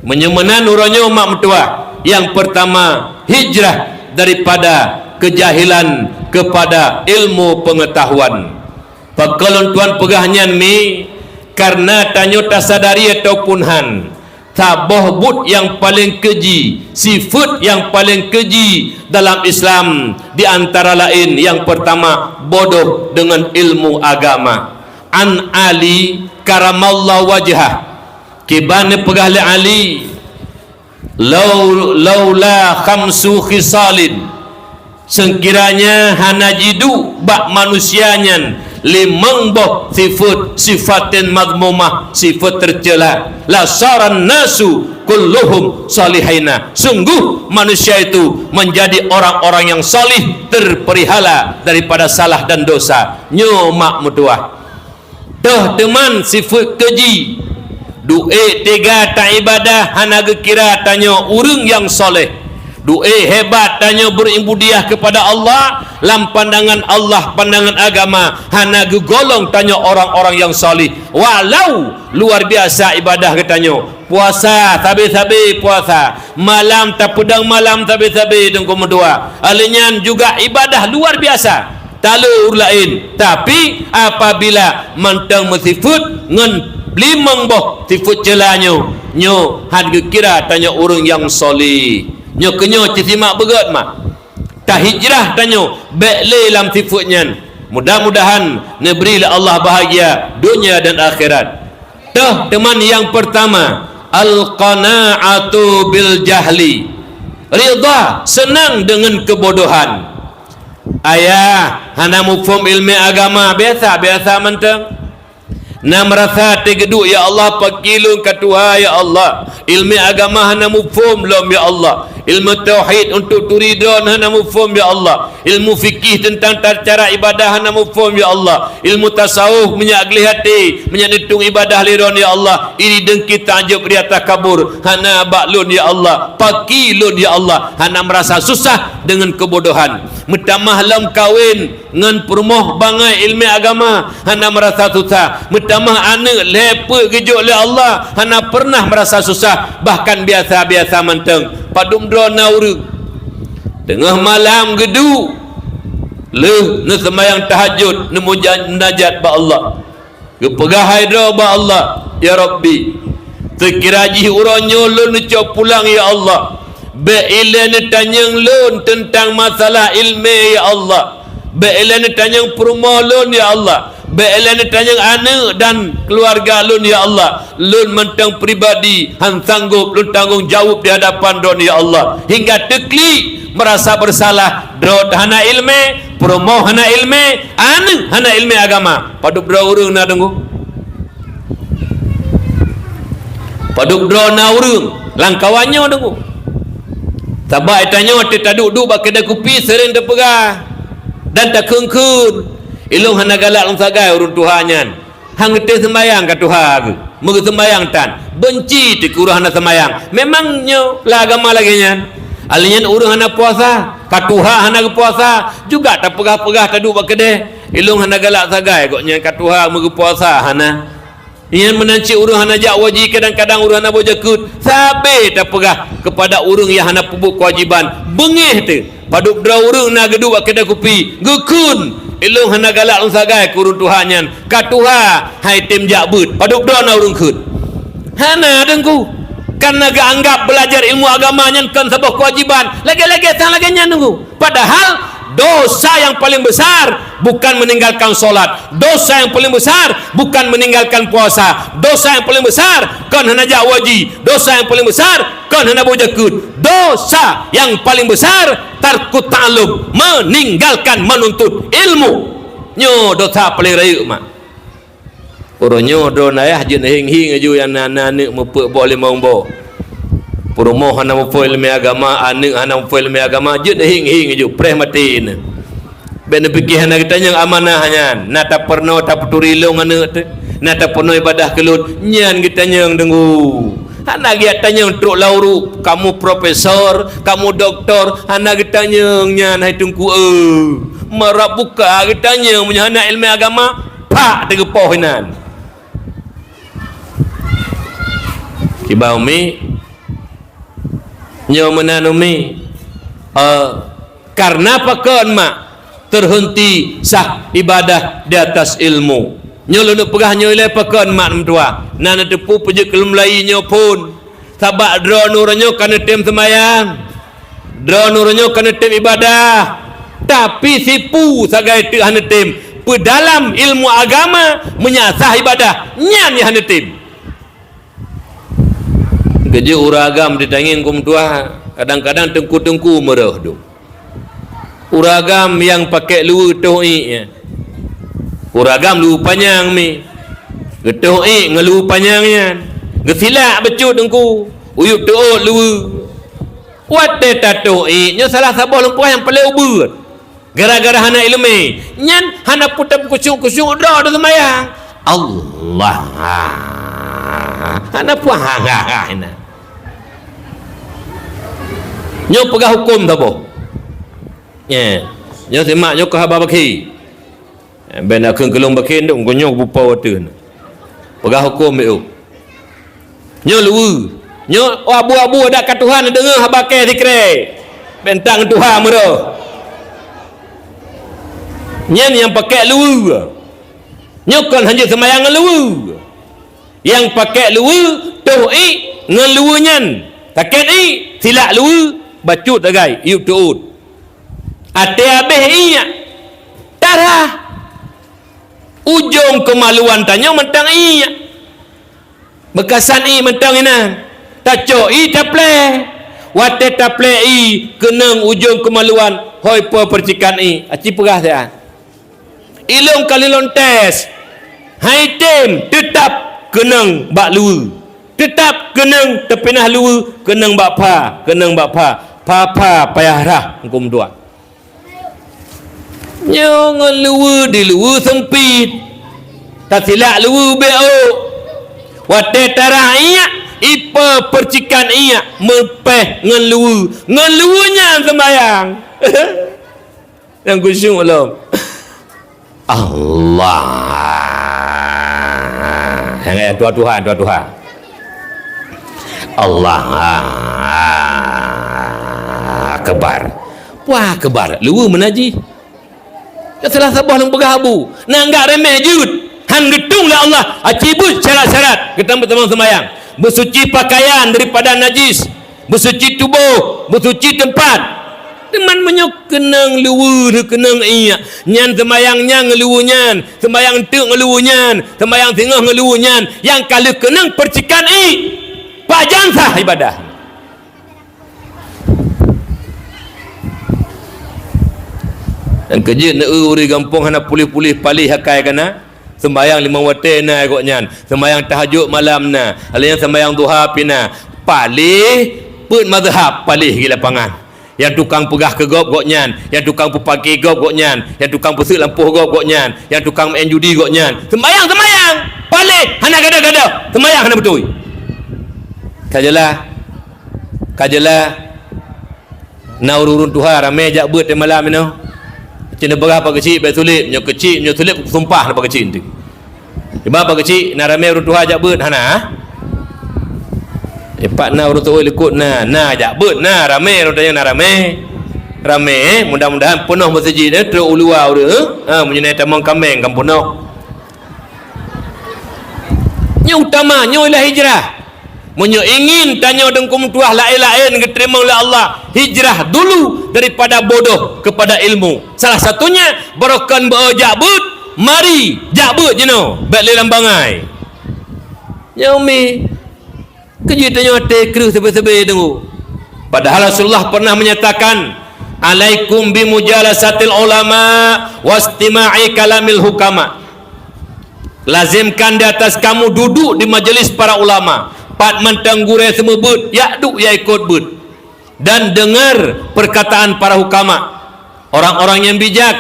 menyemenan uronyo mak mertua. Yang pertama hijrah daripada kejahilan kepada ilmu pengetahuan. Pakalon tuan pegahnya mi karena tanyo tasadari ataupun han taboh but yang paling keji, sifat yang paling keji dalam Islam di antara lain yang pertama bodoh dengan ilmu agama. An Ali karamallahu wajhah kibane pegah li Ali laula khamsu khisalin sekiranya hanajidu bak manusianya limang boh sifatin madmumah, sifat tercela la saran nasu kulluhum salihina, sungguh manusia itu menjadi orang-orang yang salih terperihala daripada salah dan dosa. Nyomak mutuah dah teman sifat keji duit tiga tak ibadah hana kira tanya urang yang soleh duit hebat tanya beribudiah kepada Allah lam pandangan Allah pandangan agama hana gegolong tanya orang-orang yang salih walau luar biasa ibadah katanya puasa tabi-tabi puasa malam tak pedang malam tabi-tabi dengku medua alinyan juga ibadah luar biasa talur lain tapi apabila mentang mesifut ngen limang boh sifut celanyo nyo harga kira tanya orang yang soleh nyo kenyo cisimak begat mak tak hijrah tanyo bekle lam sifatnya mudah-mudahan neberilah Allah bahagia dunia dan akhirat. Dah teman yang pertama al-qana'atu bil jahli, ridha senang dengan kebodohan. Ayah hana mufhum ilmu agama biasa mentang na merasa tegeduk ya Allah pakilun katuha ya Allah ilmu agama hana mufhum lom ya Allah ilmu tauhid untuk turidon hana mufhum ya Allah ilmu fikih tentang cara ibadah hana mufhum ya Allah ilmu tasawuf menyagli hati menyenetung ibadah liron ya Allah ini dengki ta'jub ria takabur hana baklun ya Allah pakilun ya Allah hana merasa susah dengan kebodohan metamah lam kawin ngan permoh bangai ilmu agama hana merasa susah metamah anak lepe gejuk oleh Allah hana pernah merasa susah bahkan biasa-biasa menteng padum drona urug tengah malam gedu leh ne sembahyang tahajud ne munajat ba Allah gepegah haidra ba Allah ya Rabbi sekira ji uronyo lun cop pulang ya Allah be ilan tanyang lun tentang masalah ilmu ya Allah be ilan tanyang perumah lun ya Allah be ilan tanyang anak dan keluarga lun ya Allah lun mentang pribadi han sanggup lun tanggung jawab di hadapan don ya Allah hingga tekli merasa bersalah drod hana ilmu promo hana ilmu anu hana ilmu agama paduk dro urang na tunggu paduk dro na urang langkawannya tunggu tabai tanya te taduk-duk bak kedai kopi sering terpegah dan tak kengkun ilung hana galak lang sagai urun tuhannya hang te sembayang ka tuhan mege sembayang tan benci te kurang hana sembayang memangnya lah agama lagi nya alian urang hana puasa ka tuhan hana puasa juga tak pegah-pegah taduk bak kedai ilung hana galak sagai koknya ka tuhan mege puasa hana Yang menancik urang hana jak wajib, kadang-kadang urang hana bojakut sabe tak pegah kepada urang yang hana pubuk kewajiban bengih tu paduk dra urang na gedu wak kedai kopi gekun elong hana galak long sagai kurun Tuhan nyan katuha hai tim jak but paduk dra na urang kut hana dengku karena gak anggap belajar ilmu agama nyan kan sebuah kewajiban lagi-lagi sang lagi nyan dengku padahal dosa yang paling besar bukan meninggalkan solat, dosa yang paling besar bukan meninggalkan puasa, dosa yang paling besar kan hana jak wajib, dosa yang paling besar kan hana bojakut, dosa yang paling besar tarkut ta'allum, meninggalkan menuntut ilmu. Nyo dosa paling raya mak puronyo do na ya jin hing-hing aju yang anak mepek boleh mau Purumoh hana mufo ilmu agama, anak hana mufo ilmu agama, jut hing-hing je, preh mati ni. Ben fikih hana kita yang amanah nyan, nata perno tak peturi long anak tu, nata perno ibadah kelut, nyan kita yang dengu. Hana kita tanya untuk lauru, kamu profesor, kamu doktor, hana kita yang nyan hai tungku marah buka kita yang punya anak ilmu agama, pak tergepoh nan. Kibau mi nyo menanumi karena pakon mak terhenti sah ibadah di atas ilmu nyo lu pegah nyo le pakon mak mentua nana tepu peje kelum lai nyo pun sabak dro nurnyo kana tem semayang dro nurnyo kana tem ibadah tapi sipu sagai tu hana tem pedalam ilmu agama menyasah ibadah nyan ya hana tem kerja uragam ditangin kum tua kadang-kadang tengku-tengku merah tu uragam yang pakai lu to'i uragam lu panjang mi geto'i ngelu panjangnya gesilak becut tengku uyuk to'ot lu wate tato'i nya salah sabah lumpuh yang paling ubur gara-gara hana ilmu nyan hana putar kusyuk-kusyuk dah ada semayang Allah hana puah hana nyo pegah hukum tak boh nyo semak nyo ke haba baki ben akun kelong baki nduk nyo bupa watu pegah hukum itu nyo luwe nyo abu-abu dak kat Tuhan dengar haba ke zikre bentang Tuhan mero nyen yang pakai luwe nyo kan hanya semayang luwe yang pakai luwe to'i ngeluwe nyen taket i silak luwe bacut agai yuk tuut ate abeh iya darah ujung kemaluan tanya mentang iya bekasan i mentang ina taco i taple wate taple i kenang ujung kemaluan hoi po percikan i aci pegah dia ilung kalilon tes hai tem tetap kenang bak luwe tetap kenang tepinah luwe kenang bak pa papa payah hukum dua nyo ngeluwe di luwe sempit tak silak luwe beo wate taraiya ipa percikan iya mepeh ngeluwe nya sembayang yang kusyuk belum Allah yang Tuhan Allah kebar wah kebar luwe menaji salah sabah lang bergabu nak enggak remeh jud han getung lah Allah acibut syarat-syarat kita berteman semayang bersuci pakaian daripada najis bersuci tubuh bersuci tempat teman menyok kenang luwe kenang iya nyan semayangnya ngeluwe nyan semayang tu ngeluwe nyan semayang tengah ngeluwe nyan yang kalau kenang percikan pajan sah ibadah dan kerja nak uri gampung hana pulih-pulih palih hakai kana sembayang 5 waktu na kok nyan sembayang tahajud malam na alanya sembayang duha pina palih pun mazhab palih di lapangan yang tukang pegah ke gop kok nyan yang tukang pepaki gop kok nyan yang tukang pesuk lampuh gop kok nyan yang tukang main judi kok nyan sembayang palih hana gada-gada sembayang hana betul kajalah na urun Tuhan ramai jak beut malam ni cina berapa kecil bet sulit nyo kecil nyo sulit sumpah lepas kecil tu Sebab apa kecil nak ramai urut tuha ajak ber hana. Pak na urut tuha ikut na ajak ber na ramai urut tanya na ramai mudah-mudahan penuh masjid terus ulua udah menyenai tamang kameng kam penuh. Nya utama nya ialah hijrah. Menyo ingin tanya dengkum tuah lain-lain diterima oleh Allah, hijrah dulu daripada bodoh kepada ilmu. Salah satunya barokan beojak but mari jak but jeno bak le lambangai. Ya umi kejitannya ate kru sebe-sebe tunggu. Padahal Rasulullah pernah menyatakan alaikum bimujalasatil ulama wastima'i kalamil hukama. Lazimkan di atas kamu duduk di majelis para ulama, pat mentang gure semua but ya duk ya ikut but, dan dengar perkataan para hukama, orang-orang yang bijak,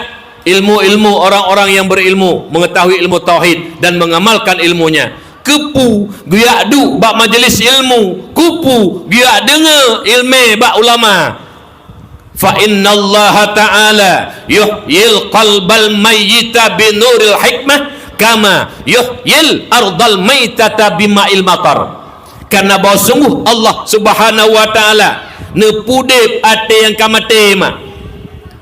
ilmu-ilmu orang-orang yang berilmu, mengetahui ilmu tauhid dan mengamalkan ilmunya. Kepu gua duk bak majelis ilmu, kupu gua dengar ilmu bak ulama. Fa innallaha ta'ala yuhyil qalbal mayyita binuril hikmah kama yuhyil ardal maitata bima'il matar. Karena bahawa sungguh Allah subhanahu wa ta'ala nepudip ate yang kamate ma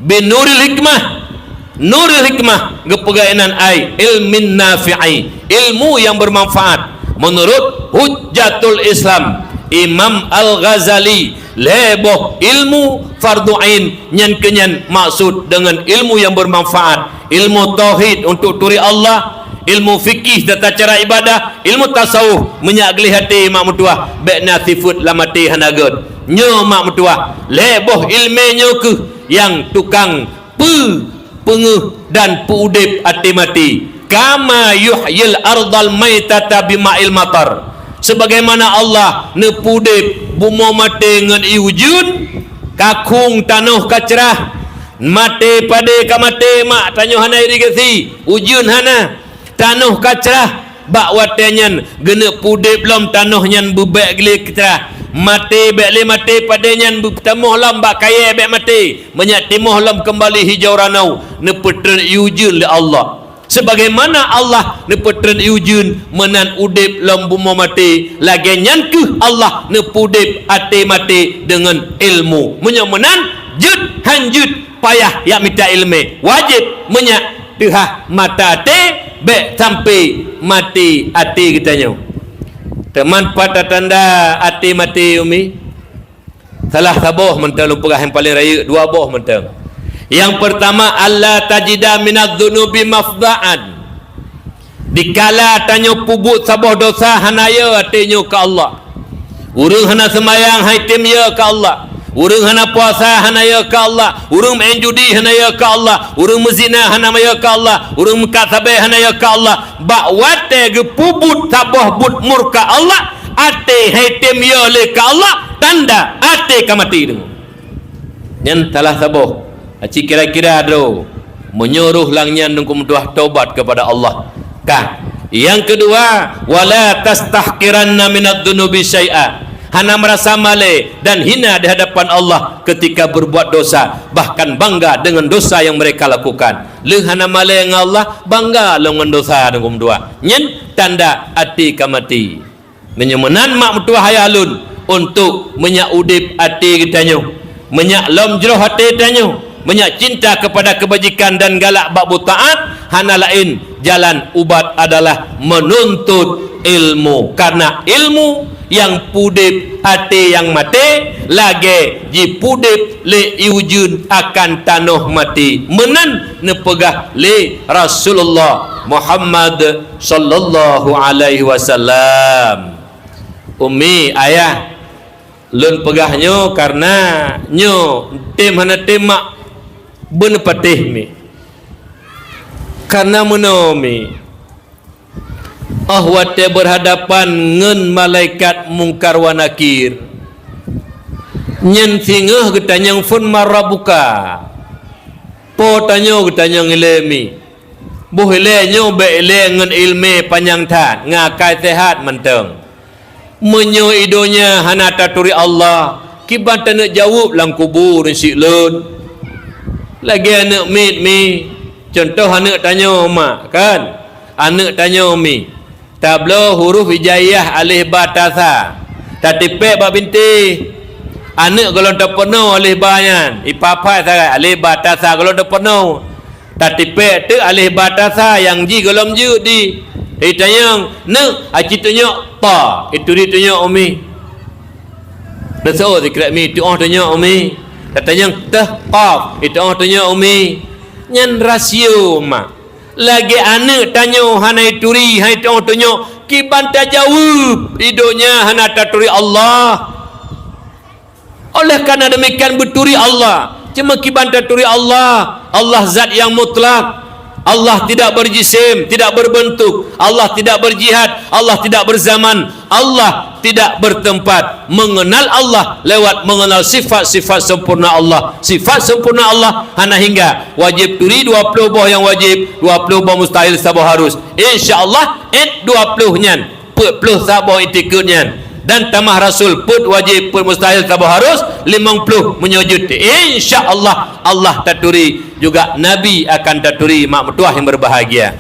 binuril hikmah, nuril hikmah gepegainan ai ilmin nafi'i, ilmu yang bermanfaat. Menurut Hujjatul Islam Imam Al-Ghazali, leboh ilmu fardu ain nyan kenyan maksud dengan ilmu yang bermanfaat, ilmu tauhid untuk turi Allah, ilmu fikih tata cara ibadah, ilmu tasawuf menyagli hati mak mutuah bek nasifut lamati hanagot nyo mak mutuah leboh ilmenyo ke yang tukang penguh dan puudip ati mati. Kama yuhyil ardal maitata bima'il matar, sebagaimana Allah nepudip bumo mati dengan iujun kakung tanuh kacerah mati pada kamate mak tanyo hana irigasi ujun hana tanuh kacerah bak watenyan genep pudip lom tanuh nyan bebek geli kecerah mati bek le mati padenyan bertemuh lam bak kaya bek mati menyak timuh lam kembali hijau ranau nepetren iujun le Allah. Sebagaimana Allah nepetren iujun menan udip lam bumo mati lagi nyan ke Allah nepudip ate mati dengan ilmu menyak menan jud hanjut payah yak minta ilmu wajib menyak tehah mata ate bek sampai mati ati kitanya. Teman pada tanda ati mati umi salah saboh mentang lupa yang paling raya dua boh mentang. Yang pertama Allah tajida minadz dzunubi mafda'an, dikala tanyo pubut saboh dosa hanaya atinyo ke Allah. Urang hana semayang haitim ya ke Allah, urang hana puasa hana ya ke Allah, urang main judi hana ya ke Allah, urang mezina hana ya ke Allah, urang mengkasabe hana ya ke Allah. Bak wate ge pubut saboh but murka Allah ate haitim ya le ke Allah, tanda ate kamati dengu. Nyan salah saboh aci kira-kira do menyuruh langnya nungkum doa taubat kepada Allah. Kah yang kedua wala tastahqiranna minadz dzunubi syai'a, hana merasa male dan hina di hadapan Allah ketika berbuat dosa, bahkan bangga dengan dosa yang mereka lakukan. Leng hana male dengan Allah, bangga dengan dosa nungkum doa. Nyen tanda ati kamati. Menyemenan mak mutua hayalun untuk menyak udip ati kitanyo, menyak lom jroh hati tanyo, menyak cinta kepada kebajikan dan galak bab taat. Hana lain jalan ubat adalah menuntut ilmu, karena ilmu yang pudip ate yang mati lagi ji pudip le iujun akan tanuh mati menan nepegah le Rasulullah Muhammad sallallahu alaihi wasallam. Umi ayah lun pegahnya karena nyo tim hana temak benepatih mi karena menomi wate berhadapan ngen malaikat mungkar wa nakir nyen singeh getanyang fun marabuka po tanyo getanyang ilmi bohile nyo be ile ngen ilmi panjang tat ngakai sehat menteng menyo idonya hana taturi Allah kibat nak jawab lang kubur si lun lagi anak mit mi contoh anak tanya mak kan anak tanya umi tablo huruf hijaiyah alif ba ta sa tatipek ba binti anak kalau tak penuh alif ba nyan ipapa sangat alif ba ta sa kalau tak penuh tatipek tu alif ba ta sa yang ji kalau ju di tanya ne aci tanya ta itu dia tanya umi nasa zikrat mi tu tanya umi katanya tah qaf itu tanya umi nyan rasio mak lagi anak tanya hanai turi hai tanya kiban tajawab hidupnya hana taturi Allah oleh karena demikian berturi Allah cuma kiban taturi Allah Allah zat yang mutlak Allah tidak berjisim, tidak berbentuk, Allah tidak berjihad, Allah tidak berzaman, Allah tidak bertempat. Mengenal Allah lewat mengenal sifat-sifat sempurna Allah. Sifat sempurna Allah hana hingga wajib turi 20 boh yang wajib, 20 boh mustahil sabah harus. Insya-Allah 20 nyan, 40 sabah itikut nyan. Dan tamah Rasul put wajib put mustahil sabah harus 50 menyujud. Insya-Allah Allah taturi juga Nabi akan taturi mak mertua yang berbahagia.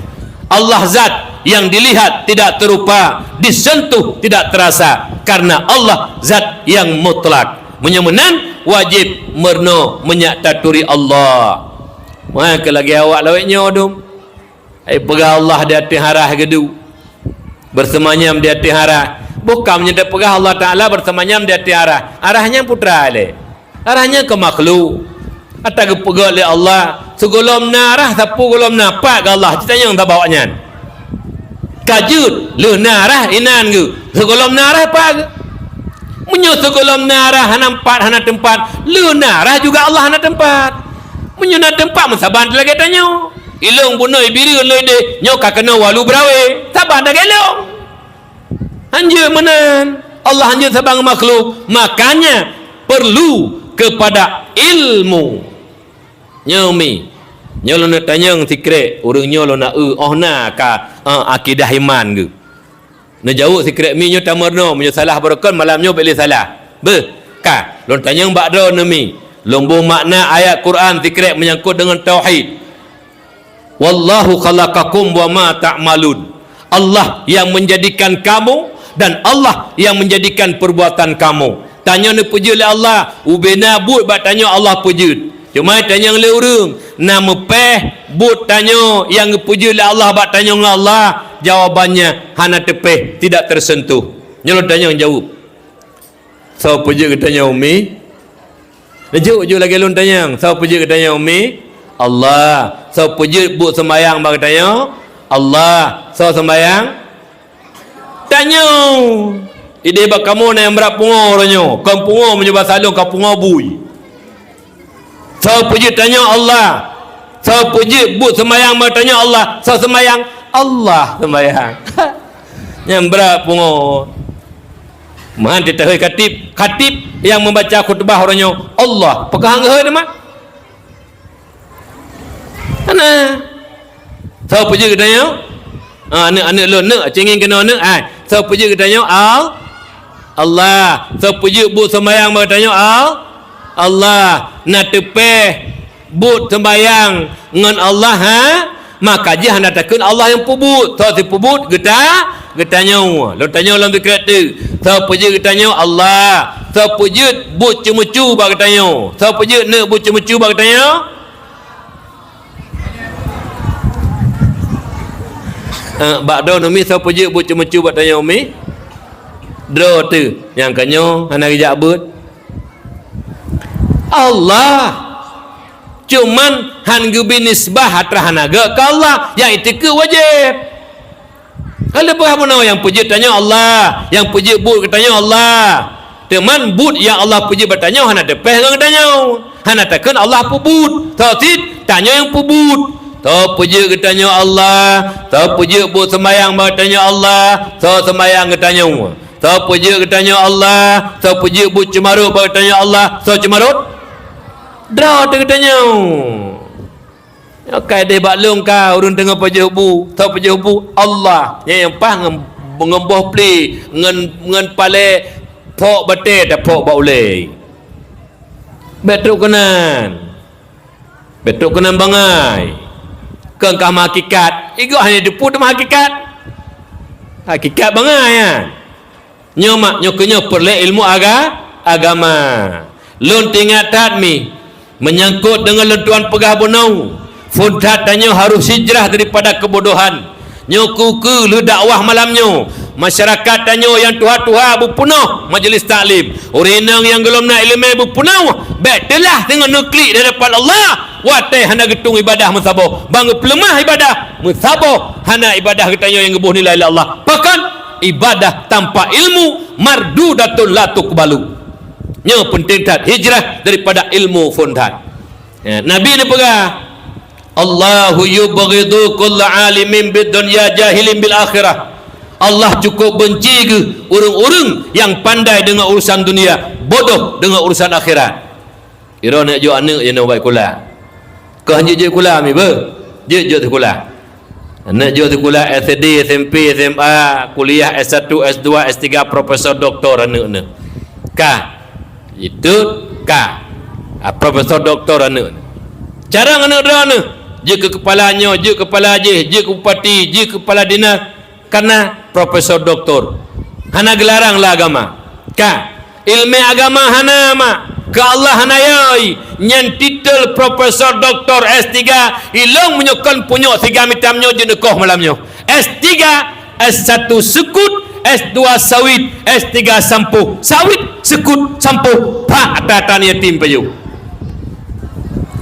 Allah zat yang dilihat tidak terupa, disentuh tidak terasa karena Allah zat yang mutlak. Menyemenan wajib merno menyak taturi Allah. Maka lagi awak laweknya dum. Ai pegah Allah di hati harah gedu. Bersemanyam di hati harah. Bukan menyedap pegah Allah Ta'ala bersamanya di hati arah. Arahnya putra le. Arahnya ke makhluk. Atau ke pegah oleh Allah. Segolom narah sapu golom napak ke Allah. Citanya yang tak bawanya. Kajut. Lu narah inan ke. Segolom narah apa ke. Menyo segolom narah nampak hana tempat. Lu narah juga Allah hana tempat. Menyo na tempat mensaban lagi tanya. Ilung bunuh ibiri oleh dia. Nyoka kena walu berawe. Saban dah gelong. Hanya menan Allah hanya sabang makhluk, makanya perlu kepada ilmu. Nyomi nyolo nak tanya sikret urang nyolo nak na ka akidah iman ke na jauh sikret mi nyo tamarno menyo salah berkon malam nyo boleh salah be ka lon tanya bakdo nami lombo makna ayat Quran sikret menyangkut dengan tauhid. Wallahu khalaqakum wa ma ta'malun. Allah yang menjadikan kamu dan Allah yang menjadikan perbuatan kamu. Tanya ni puji oleh Allah, ubena but bak tanya Allah puji. Cuma tanya oleh urang, nama peh but tanya yang puji oleh Allah bak tanya oleh Allah, jawabannya hana tepeh, tidak tersentuh. Nyolong tanya yang jawab. So puji ke tanya umi? Lejuk je lagi lon tanya. So puji ke tanya umi? Allah. So puji but sembayang bak tanya Allah. So sembayang tanya ide bak kamu na yang berat pungo orangnya kan pungo mencoba salung kan pungo bui so puji tanya Allah so puji but sembayang bertanya Allah so sembayang Allah sembayang yang berat pungo man kita khatib yang membaca khutbah orangnya Allah pegang he mak ana so puji tanya anak lo nak cengeng kena nak so puji katanya Allah so puji but sembayang bertanya Allah nak tepeh but sembayang dengan Allah maka je hendak takun Allah yang pubut so si pubut getanya lo tanya dalam fikir tu so puji katanya Allah so puji but cemucu bak katanya so puji nak but cemucu bak katanya bakdo umi so puji bu cemucu buat tanya umi dro tu yang kanyo hana rijak but Allah cuman han gubi nisbah hatra hanaga ke Allah yang itu ke wajib kalau berapa yang puji tanya Allah yang puji but tanya Allah teman but yang Allah puji bertanya hana depeh dengan tanya hana takkan Allah pubut tauhid tanya yang pubut so puji ketanya Allah so puji buat sembayang bertanya Allah so sembayang ketanya so puji ketanya Allah so puji buat cemarut bertanya Allah so cemarut draw tu ketanya okay deh baklung kau urun tengah puji bu so puji bu Allah yang pah ngembah pli ngen pale pok bete dak pok baulei betul kenan bangai kengkah hakikat Igak hanya depu dalam hakikat. Hakikat bangai ya. Nyomak nyoknya perle ilmu agama. Lun tingkat tatmi menyangkut dengan lentuan pegah bonau. Funtat tanya harus hijrah daripada kebodohan. Nyoku ke lu dakwah malamnya. Masyarakat tanya yang tuha-tuha berpunah majlis taklim. Orang yang gelom nak ilmu berpunah. Betulah dengan nuklik daripada Allah. Watai hana getung ibadah musabah. Bangga pelemah ibadah musabah. Hana ibadah katanya yang gebuh nilai Allah. Bahkan ibadah tanpa ilmu mardudatun la tuqbalu. Nya penting tat hijrah daripada ilmu fundat. Ya, Nabi ni pegah Allahu yubghidu kull alimin bid dunya jahilin bil akhirah. Allah cukup benci ke orang-orang yang pandai dengan urusan dunia, bodoh dengan urusan akhirat. Ira nak jo anak je nak baik kula. Kau hanya je kula mi be. Je kula. Anak jo kula SD, SMP, SMA, kuliah S1, S2, S3, profesor doktor anak-anak. Itu profesor doktor anak. Cara anak dia anak. Je ke kepalanya, je kepala je ke bupati, je kepala dinas karena profesor doktor. Hana gelarang lah agama. Ilmu agama hana ma. Ke Allah hana yai. Nyan titel profesor doktor S3 ilong menyokon punya 3 mitamnya je nekoh malamnya. S3, S1 sekut, S2 sawit, S3 sampuh. Sawit, sekut, sampuh. Pak atatan yatim payu.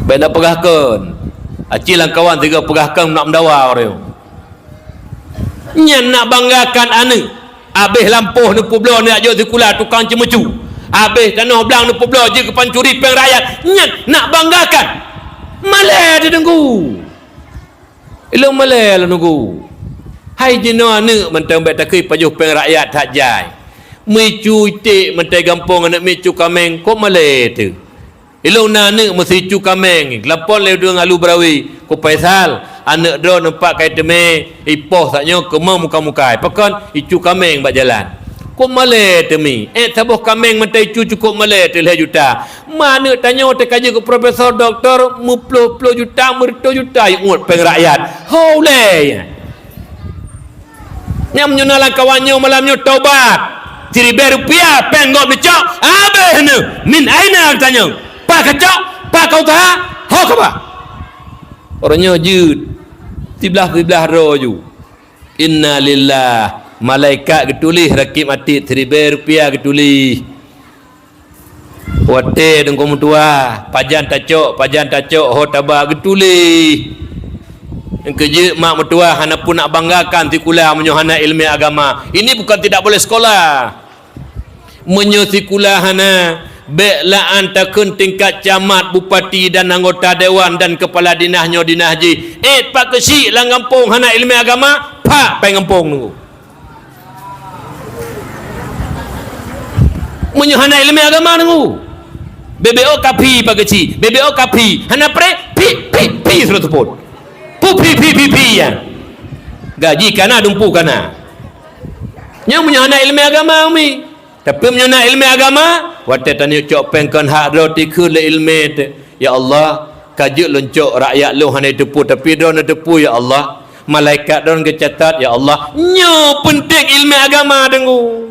Benda pegahkan. Acilang kawan tiga pegahkan nak mendawa orang. Nyan nak banggakan ane. Habis lampuh ni publo ni aja dikula tukang cemecu. Habis tanah belang ni publo je ke pancuri peng rakyat. Nyan nak banggakan. Malai dia tunggu. Ilung malai lah tunggu. Hai jino ane mentang baik takui pajuh peng rakyat tak jai. Mecu itik mentai gampang anak mecu kameng kok malai tu. Ilung nane mesti cu kameng. Lapon le dua ngalu berawi. Ko Faisal anak do nampak kai teme ipoh saknya kemau muka-muka. Pakon icu kameng bak jalan. Ko malai temi. Tabuh kameng mentai cu cukup malai 3 juta. Mana tanya te kaji ke profesor doktor mu 10 juta, 100 juta ingat peng rakyat. Hole. Nyam nyunalan kawannya malamnya taubat. 3 rupiah penggok becok. Habis ni. Min aina tanya. Pak kacau, pak kau tahu, hok apa? Orangnya jud, tiblah roju. Inna lillah, malaikat ketulih rakib mati 3 rupiah ketulih. Wate dengan kamu tua, pajan tacok, ho tabah ketulih. Yang kerja mak mertua, hana pun nak banggakan tikulah menyohana ilmu agama. Ini bukan tidak boleh sekolah. Menyosikulah hana. Baiklah antakun tingkat camat, bupati dan anggota dewan dan kepala dinahnya dinahji. Pak kesik lah ngampung hana ilmu agama, pak pai ngampung nunggu. Menyuhana ilmu agama nunggu. BBO kapi pak kesik, BBO kapi. Hana pre pi suruh tepun. Pi ya. Gaji kana dumpu kana. Yang menyuhana ilmu agama umi. Tapi menyana ilmu agama, waktu tanya cok pengkan hak roti ke le ilmu tu. Ya Allah, kajuk loncok rakyat lu hanya depu tapi dia nak depu ya Allah. Malaikat dia kecatat ya Allah. Nyo penting ilmu agama dengu.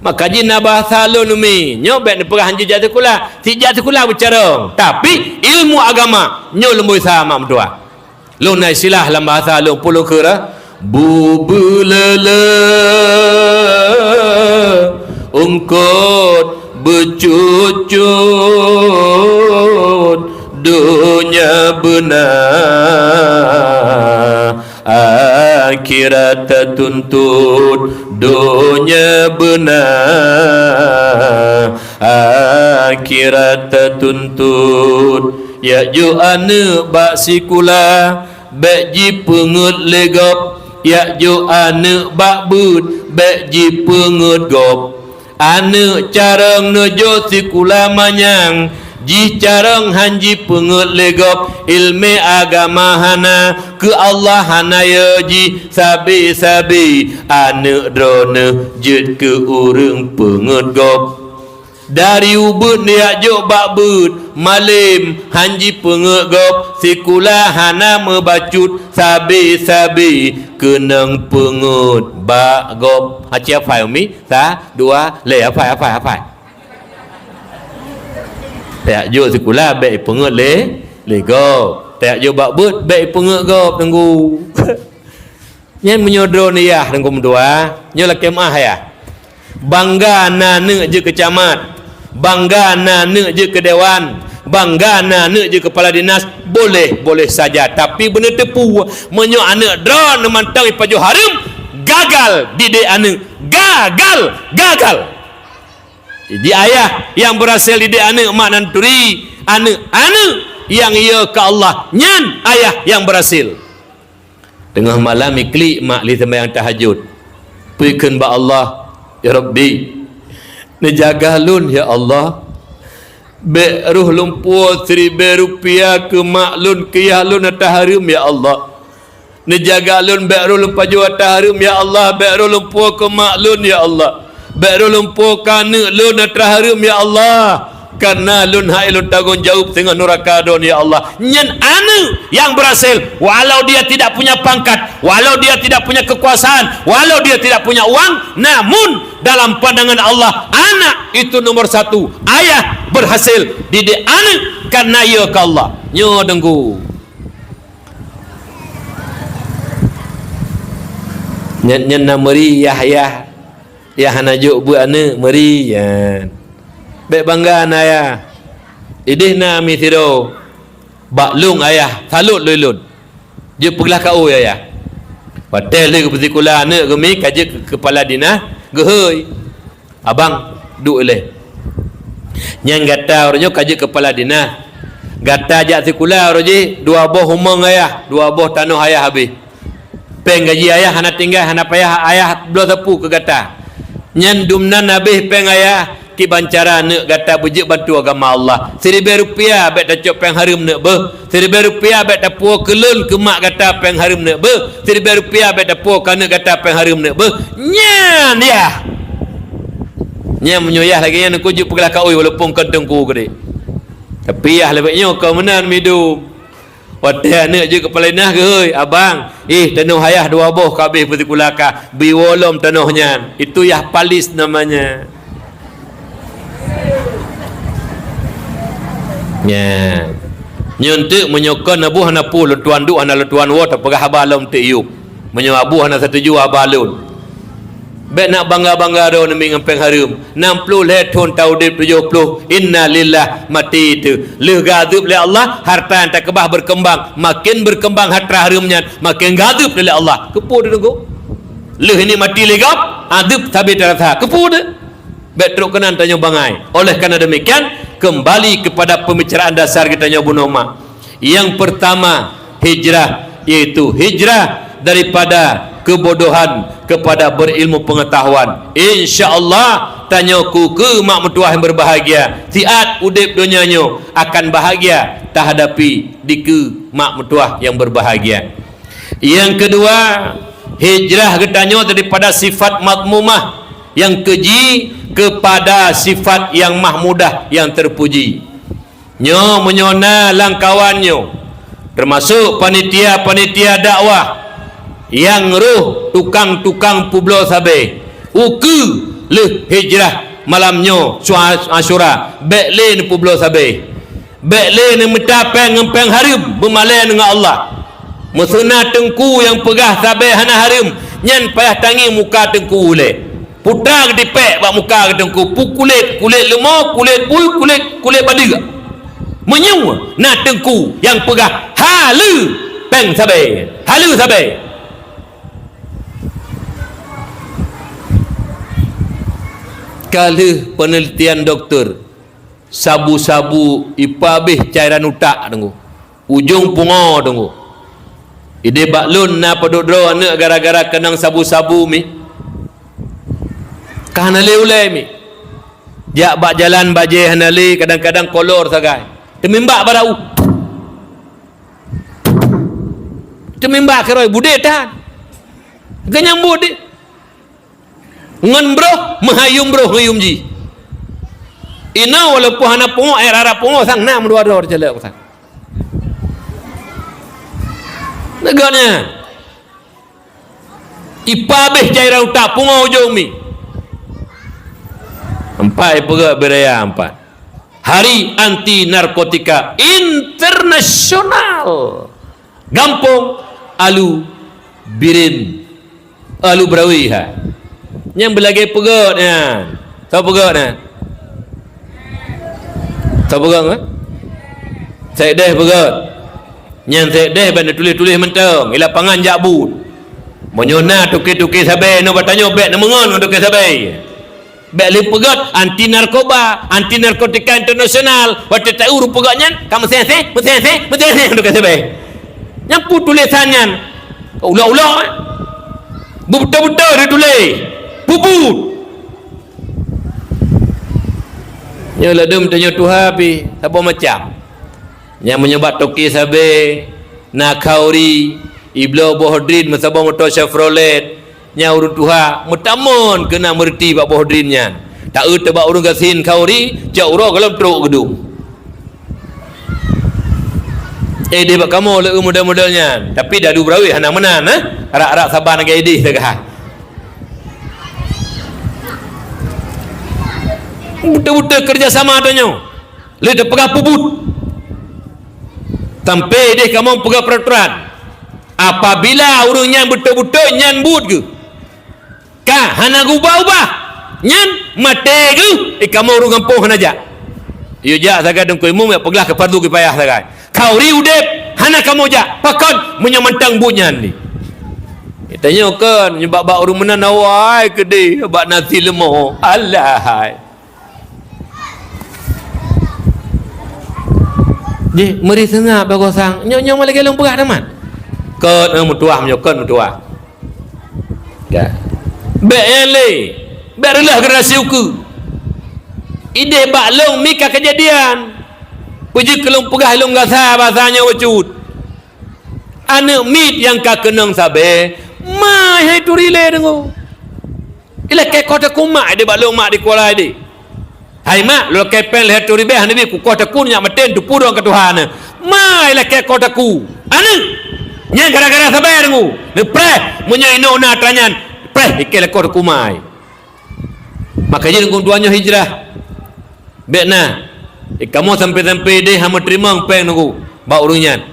Maka jina bahasa lu numi. Nyo baik ni perah hanja jatuh kula. Si jatuh kula bicara. Tapi ilmu agama nyo lembu sama mdua. Lu na silah dalam bahasa lu puluh kira. Bubulala ungkot bercucut dunia benar akhirat tuntut dunia benar akhirat tuntut ya ju ane bak sikula bak ji pengut legop ya ju ane bak bud bak ji pengut gop ane carang nojo sikula manyang ji carang hanji pengut legop ilmu agama hana ke Allah hana ya ji sabi ane drone jid ke urang pengut gop dari ubud dia jo bak bud malim hanji pengegop sikula hana mebacut sabi kenang pengut bagop hacia fai mi sa dua le apa tak jo sikula be pengut le go tak jo bak but be pengut gop tunggu nyen menyodro ni ya tunggu mdua nyola kemah ya bangga nane je kecamat, bangga nane je ke dewan, bangga nane je kepala dinas, boleh saja. Tapi benda tepu menyo anak drone mantau paju harum gagal didik anak, gagal. Jadi ayah yang berhasil didik anak mak nanturi, anak yang ia ke Allah, nyan ayah yang berhasil. Tengah malam iklik mak li sembahyang tahajud. Puikeun ba Allah ya Rabbi, nejaga lun ya Allah, be ruh lumpur Rp1,000 ke maklun ke ya lun ataharum ya Allah, nejaga lun be ruh lumpur jua ataharum ya Allah, be ruh lumpur ke maklun ya Allah, be ruh lumpur kana lun ataharum ya Allah, karena lun hailun tanggung jawab dengan neraka don ya Allah. Nyen anu yang berhasil, walau dia tidak punya pangkat, walau dia tidak punya kekuasaan, walau dia tidak punya uang, namun dalam pandangan Allah anak itu nomor satu. Ayah berhasil didik anak karena ia ke Allah. Nyo dengku nyen nameri Yahya ya hanajuk bu anak meri ya baik bangga ayah idih na mitiro baklung ayah salut lulun je pergilah kau ayah patel dia ke persikula anak gemi kaje kepala dinah gehoi abang duk leh nyang gata orangnya kaje kepala dinah gata ajak sikula orangnya dua boh humang ayah, dua boh tanah ayah habis peng gaji ayah hana tinggal hana payah ayah belum tepu ke gata nyan dumnan habis peng ayah ki bancara nak gata bujik bantu agama Allah Rp1,000 bet tacok peng harum nak be Rp1,000 bet tapu kelun ke mak gata peng harum nak be Rp1,000 bet tapu kana gata peng harum nak be nyan dia nyan menyoyah lagi yang kujuk pergelah kau walaupun kentengku gede tapi ya lebihnya kau menan midu wadah nak je kepala nah ke hoi abang tanah hayah dua boh kabeh pertikulaka biwolom tanahnya itu yah palis namanya nya nyuntuk menyokon abu hana pu lutuan du hana lutuan wo tak pegah balom te yup menyo abu hana setuju abalun bet nak bangga-bangga do nemi ngempeng harum 60 tahun taudib 70 inna lillah mati itu leh gadub le Allah harta tak kebah berkembang makin berkembang harta harumnya makin gadub le Allah kepu de go leh ini mati legap adub tabi terasa kepu de bet truk kanan tanya bangai oleh karena demikian kembali kepada pembicaraan dasar kita nyobu noma yang pertama hijrah yaitu hijrah daripada kebodohan kepada berilmu pengetahuan insyaallah tanyaku ke mak mentuah yang berbahagia tiat udip dunianyo akan bahagia tak hadapi di ke mak mentuah yang berbahagia yang kedua hijrah ketanyo daripada sifat madmumah yang keji kepada sifat yang mahmudah yang terpuji nyo menyona langkawannya termasuk panitia-panitia dakwah yang roh tukang-tukang publo sabe uku le hijrah malamnyo Asyura bekle ni publo sabe bekle ni metapeng ngempeng harum bermalai dengan Allah musuna tengku yang pegah sabe hana harum nyen payah tangi muka tengku le putar dipek bak muka tengku kulit lemah kulit bul kulit badiga menyu na tengku yang pegah halu peng sabe halu sabe kali penelitian doktor sabu-sabu ipabih cairan utak tunggu ujung pungo tunggu ide baklun na pedodro anak gara-gara kenang sabu-sabu mi kahanale ulai mi jak bak jalan baje hanale kadang-kadang kolor sagai temimbak barau temimbak keroi bude tan ganyang bude ngan bro mahayum bro ngayum ji ina walaupun hana pungo air harap pungo sang nam dua-dua celak sang neganya ipabeh cairan utak pungo ujung mi empat perak beraya empat hari anti narkotika internasional gampung alu birin alu brawiha yang berlagi pegatnya tahu pegatnya tahu pegat saya deh pegat yang saya deh benda tulis-tulis mentang ila pangan jakbut menyona tuki-tuki sabai no bertanya bek no mengon tuki sabai bek li pegat anti narkoba anti narkotika internasional waktu tak uru pegatnya kamu senseh tuki sabai yang pun tulisannya ulah-ulah betul-betul dia tulis bubut nya lah dia bertanya Tuhan api apa macam yang menyebab toki sabe nak kauri iblo bohdrin masabah motor Chevrolet nya urun Tuhan mutamun kena merti bak bohdrinnya tak tebak urun gasin kauri cak urang kalau teruk gedung dia bak kamu le model-modelnya tapi dah du berawi hana menan arak-arak sabar nak idih dah buta-buta kerjasama adanya le dah pegang pubut sampai dia kamu pegang peraturan apabila urungnya betul-betul nyan but ke kah hana ubah-ubah nyan mate ke kamu urung kampung hana jak yo jak sagai dengkoi mum ya peglah ke fardu kifayah sagai kauri udep hana kamu jak pakon menyamantang bunyan ni tanya kan nyebab bak urung menan awai ke de bak nasi lemah alahai je meri sengah bagosang nyo malah gelong perah daman ken mutuah menyokan mutuah ya bek ele barulah generasi uku ide bak long mika kejadian puji kelong perah long gasa bahasanya wacut anak mit yang ka kenang sabe mai hai tu rile dengo ila ke kota kumak de bak long mak di kuala de hai mak lo kepen leher turi beh nabi ku kota ku nya meten tu purong ke Tuhan mai la ke kota ku anu nya gara-gara sabar dengu ne pre munya ino na tanyan pre ikela kota ku mai makanya dengu duanya hijrah bekna kamu sampai-sampai deh hama terima peng nunggu ba urunyan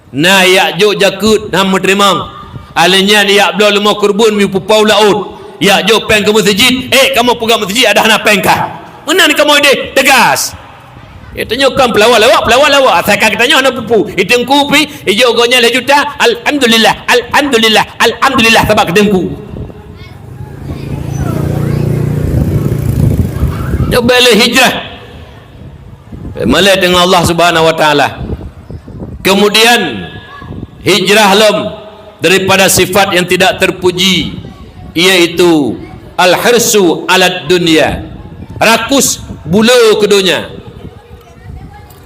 na ya jo jakut hama terima alenya ya blo lemo kurbun mi pupau laut ya jo peng ke masjid kamu pegang masjid ada hana peng kah mana ni kamu ide tegas tanya kan pelawak saya kata tanya hana pupu itengku pi ijo gonya le juta alhamdulillah sebab ketengku coba le hijrah malai dengan Allah Subhanahu wa taala kemudian hijrah lom daripada sifat yang tidak terpuji iaitu al-hirsu alad dunya rakus bulu ke dunia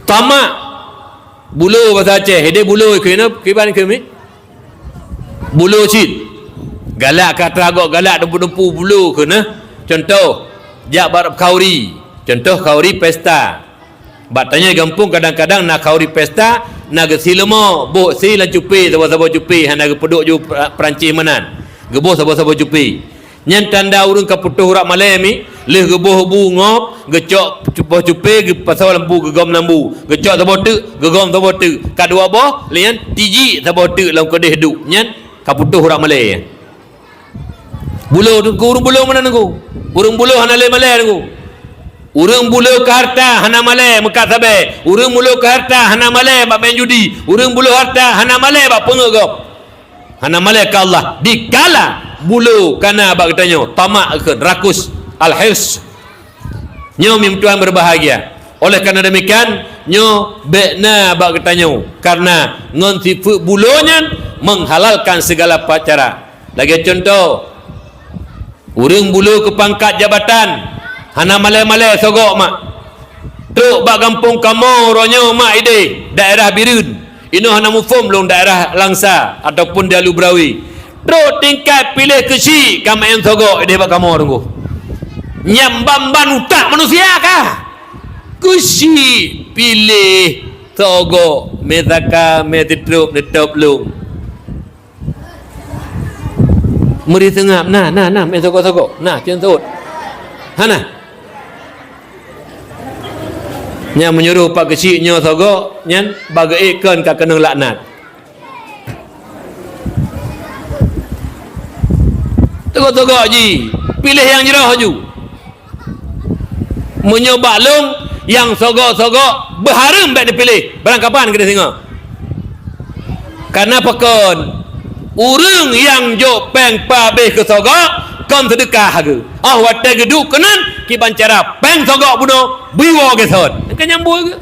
tamak bulu bahasa Aceh dia bulu kena kiban kami bulu cid galak kata agak galak dempu-dempu bulu kena contoh jak barab kauri contoh kauri pesta batanya gampung kadang-kadang nak kauri pesta nak silemo bo sila cupi sabo-sabo cupi hana peduk ju Perancis menan geboh sabo-sabo cupi nyen tanda urang kaputuh urak malemi leh geboh bungop gecok cupoh cupe ge pasal lembu gegom lembu gecok sabote gegom sabote kadua boh lian tiji sabote lam kedeh duk nyen kaputuh urak malai bulu tu urang bulu mana nunggu urang bulu hana le malai nunggu urang bulu ke harta hana malai mekat sabe urang bulu ke harta hana malai bab main judi urang bulu harta hana malai bab pengegop hana malai ke Allah dikala bulu kana bak katanya tamak ke rakus al-hirs nyo mim tuan berbahagia oleh kerana demikian nyo bekna bak katanya karena ngon sifat bulunya menghalalkan segala cara lagi contoh urang bulu ke pangkat jabatan hana malai-malai sogok mak truk bak kampung kamu ronyo mak ide daerah Birun ino hana mufum long daerah Langsa ataupun Dalu Brawi terus tingkat pilih kesi kamu yang sogok dia bak kamu tunggu nyambamban utak manusia kah Kusi pilih togo metaka metitrup netop lung. Muri tengah nah metoko nah contoh. Hana. Nya menyuruh pak kecil nyo togo nyan bagai ikan ka kena laknat. Togo ji, pilih yang jerah ju. Menyoba lung yang sogok berharum baik dipilih. Barang kapan kita tengok? Karena pakon urang yang jo peng pabeh ke sogok kon sedekah ke. Wate geduk kenan ki bancara peng sogok buno biwa ke sot. Kan nyambul ke?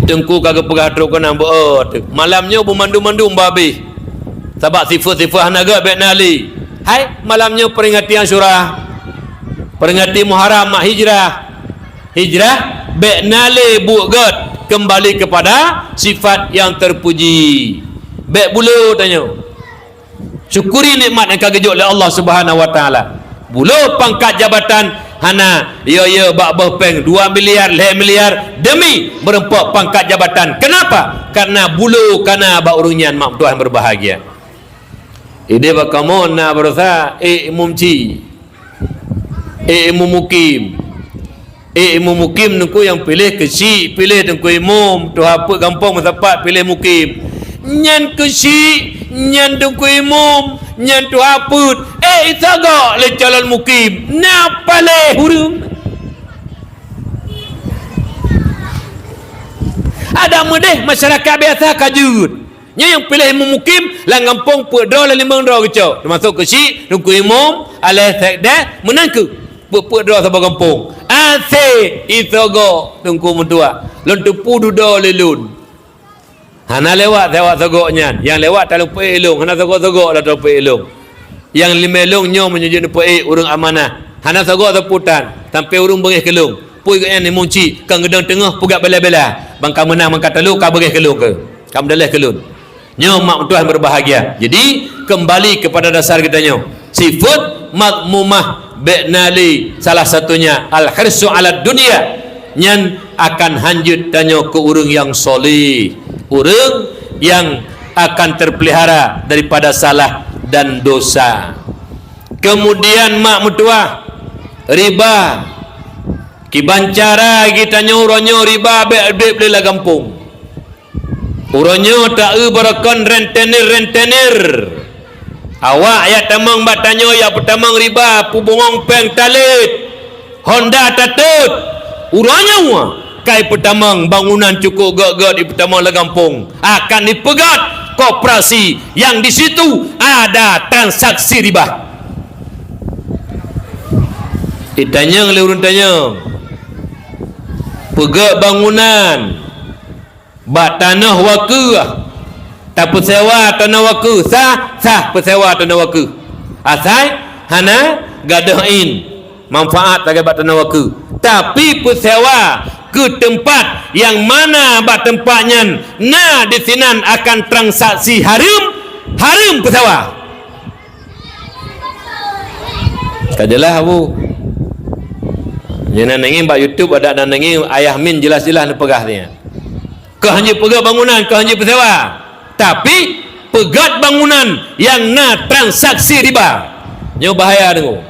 Itengku kagak pegadro kan ambot. Malamnya bumandu-mandu babe. Sebab sifat-sifat naga baik nali. Hai, malamnya peringati Asyura. Peringati Muharram mak hijrah baik nali buat kembali kepada sifat yang terpuji. Baik bulu tanya. Syukuri nikmat yang kagejut oleh Allah Subhanahu wa taala. Bulu pangkat jabatan hana ya bak peng 2 miliar 5 miliar demi merempok pangkat jabatan. Kenapa? Karena bulu kana bak urunyan mak Tuhan berbahagia. Ide bakamon na berusaha mumci mukim nungku yang pilih kesi pilih nungku imum tu apa gampang mendapat pilih mukim nyan kesi nyan nungku imum nyan tu apa itagak le calon mukim na pale hurung ada mudeh masyarakat biasa kajut yang pilih memukim lang kampung pedro la 5 dro kecok termasuk kesi nungku imum aleh sekda menangku pedro sabah kampung ase itogo nungku mentua lon tepu dudo lelun hana lewat sogoknya yang lewat tak lupa elong hana sogok la lupa elong yang 5 elong nyo menyujud lupa urang amanah hana sogok seputan sampai urang bengih kelung pui ke ni munci kang gedang tengah pugat bela-bela bang ka menang mangkat telu ka bengih kelung ke kam daleh kelun nyo mak Tuhan berbahagia. Jadi kembali kepada dasar kita nyo. Sifat makmumah be'nali salah satunya al-hirsu ala dunia. Nyan akan hanjut tanyo ke urang yang soleh. Urang yang akan terpelihara daripada salah dan dosa. Kemudian mak mutuah riba. Kibancara kita nyo riba be bela kampung. Uronyo tak berakon rentenir awak ya tamang batanyo ya pertamang riba pubungong peng talit Honda tatut uronyo kai pertamang bangunan cukup gak di pertamang lagampung akan dipegat koperasi yang di situ ada transaksi riba. Ditanya oleh urun tanya pegat bangunan bak tanah waka tak persewa tanah waka sah persewa tanah waka asal hana gadahin manfaat bagi bak tanah waka tapi persewa ke tempat yang mana bak tempatnya nah di sinan akan transaksi haram persewa kajalah abu jangan nangin bak YouTube ada nangin ayah min jelas-jelas nak pegah dia ke hanya pegat bangunan, ke hanya persewa. Tapi pegat bangunan yang na transaksi riba. Nyo bahaya dengo.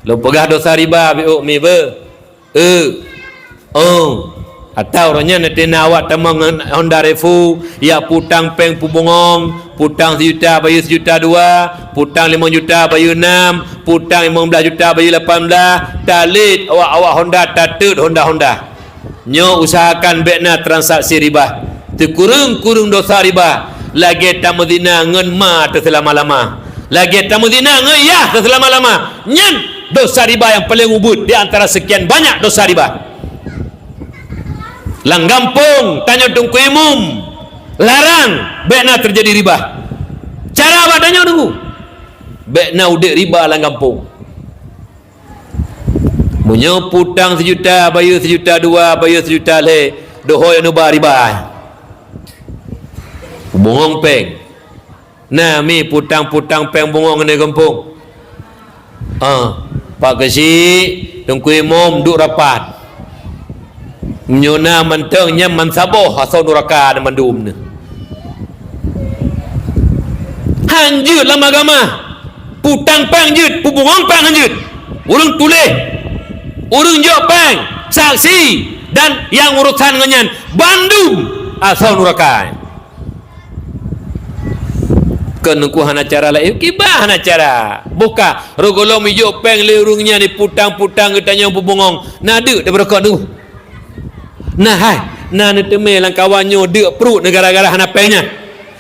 Lo pegah dosa riba biuk mi be. Atau orangnya nanti nawat tamang Honda Revo ya putang peng pubongong, putang 1 juta bayu 1 juta 2, putang 5 juta bayu 6, putang 15 juta bayu 18, talit awak Honda tatut Honda. Nyo usahakan bekna transaksi riba. Kurung dosa riba. Lagi tamudina ngen ma terselama-lama. Lagi tamudina ngen ya terselama-lama. Nyen dosa riba yang paling ubud di antara sekian banyak dosa riba. Langgampung tanya tungku imum larang bekna terjadi riba. Cara apa tanya tunggu? Bekna udik riba langgampung. Munyo putang 1 juta, bayu 1 juta 2, bayu 1 juta le, dohoi nuba riba. Bungong peng. Nah, mi putang peng bungong ni kampung. Pak kesi Tengku imam duk rapat menyona mentengnya mensaboh asal neraka dan mandum ni hanjut dalam agama putang pang jut pubungong pang hanjut urang tulis urang jok pang saksi dan yang urusan ngenyan bandum asal neraka kenengku hana cara lain kibah hana cara buka rogolom hijau peng lerungnya ni putang-putang ketanya pubungong nada daripada kau tu nah hai nah ni temel lang kawannya dek perut negara-gara hana pengnya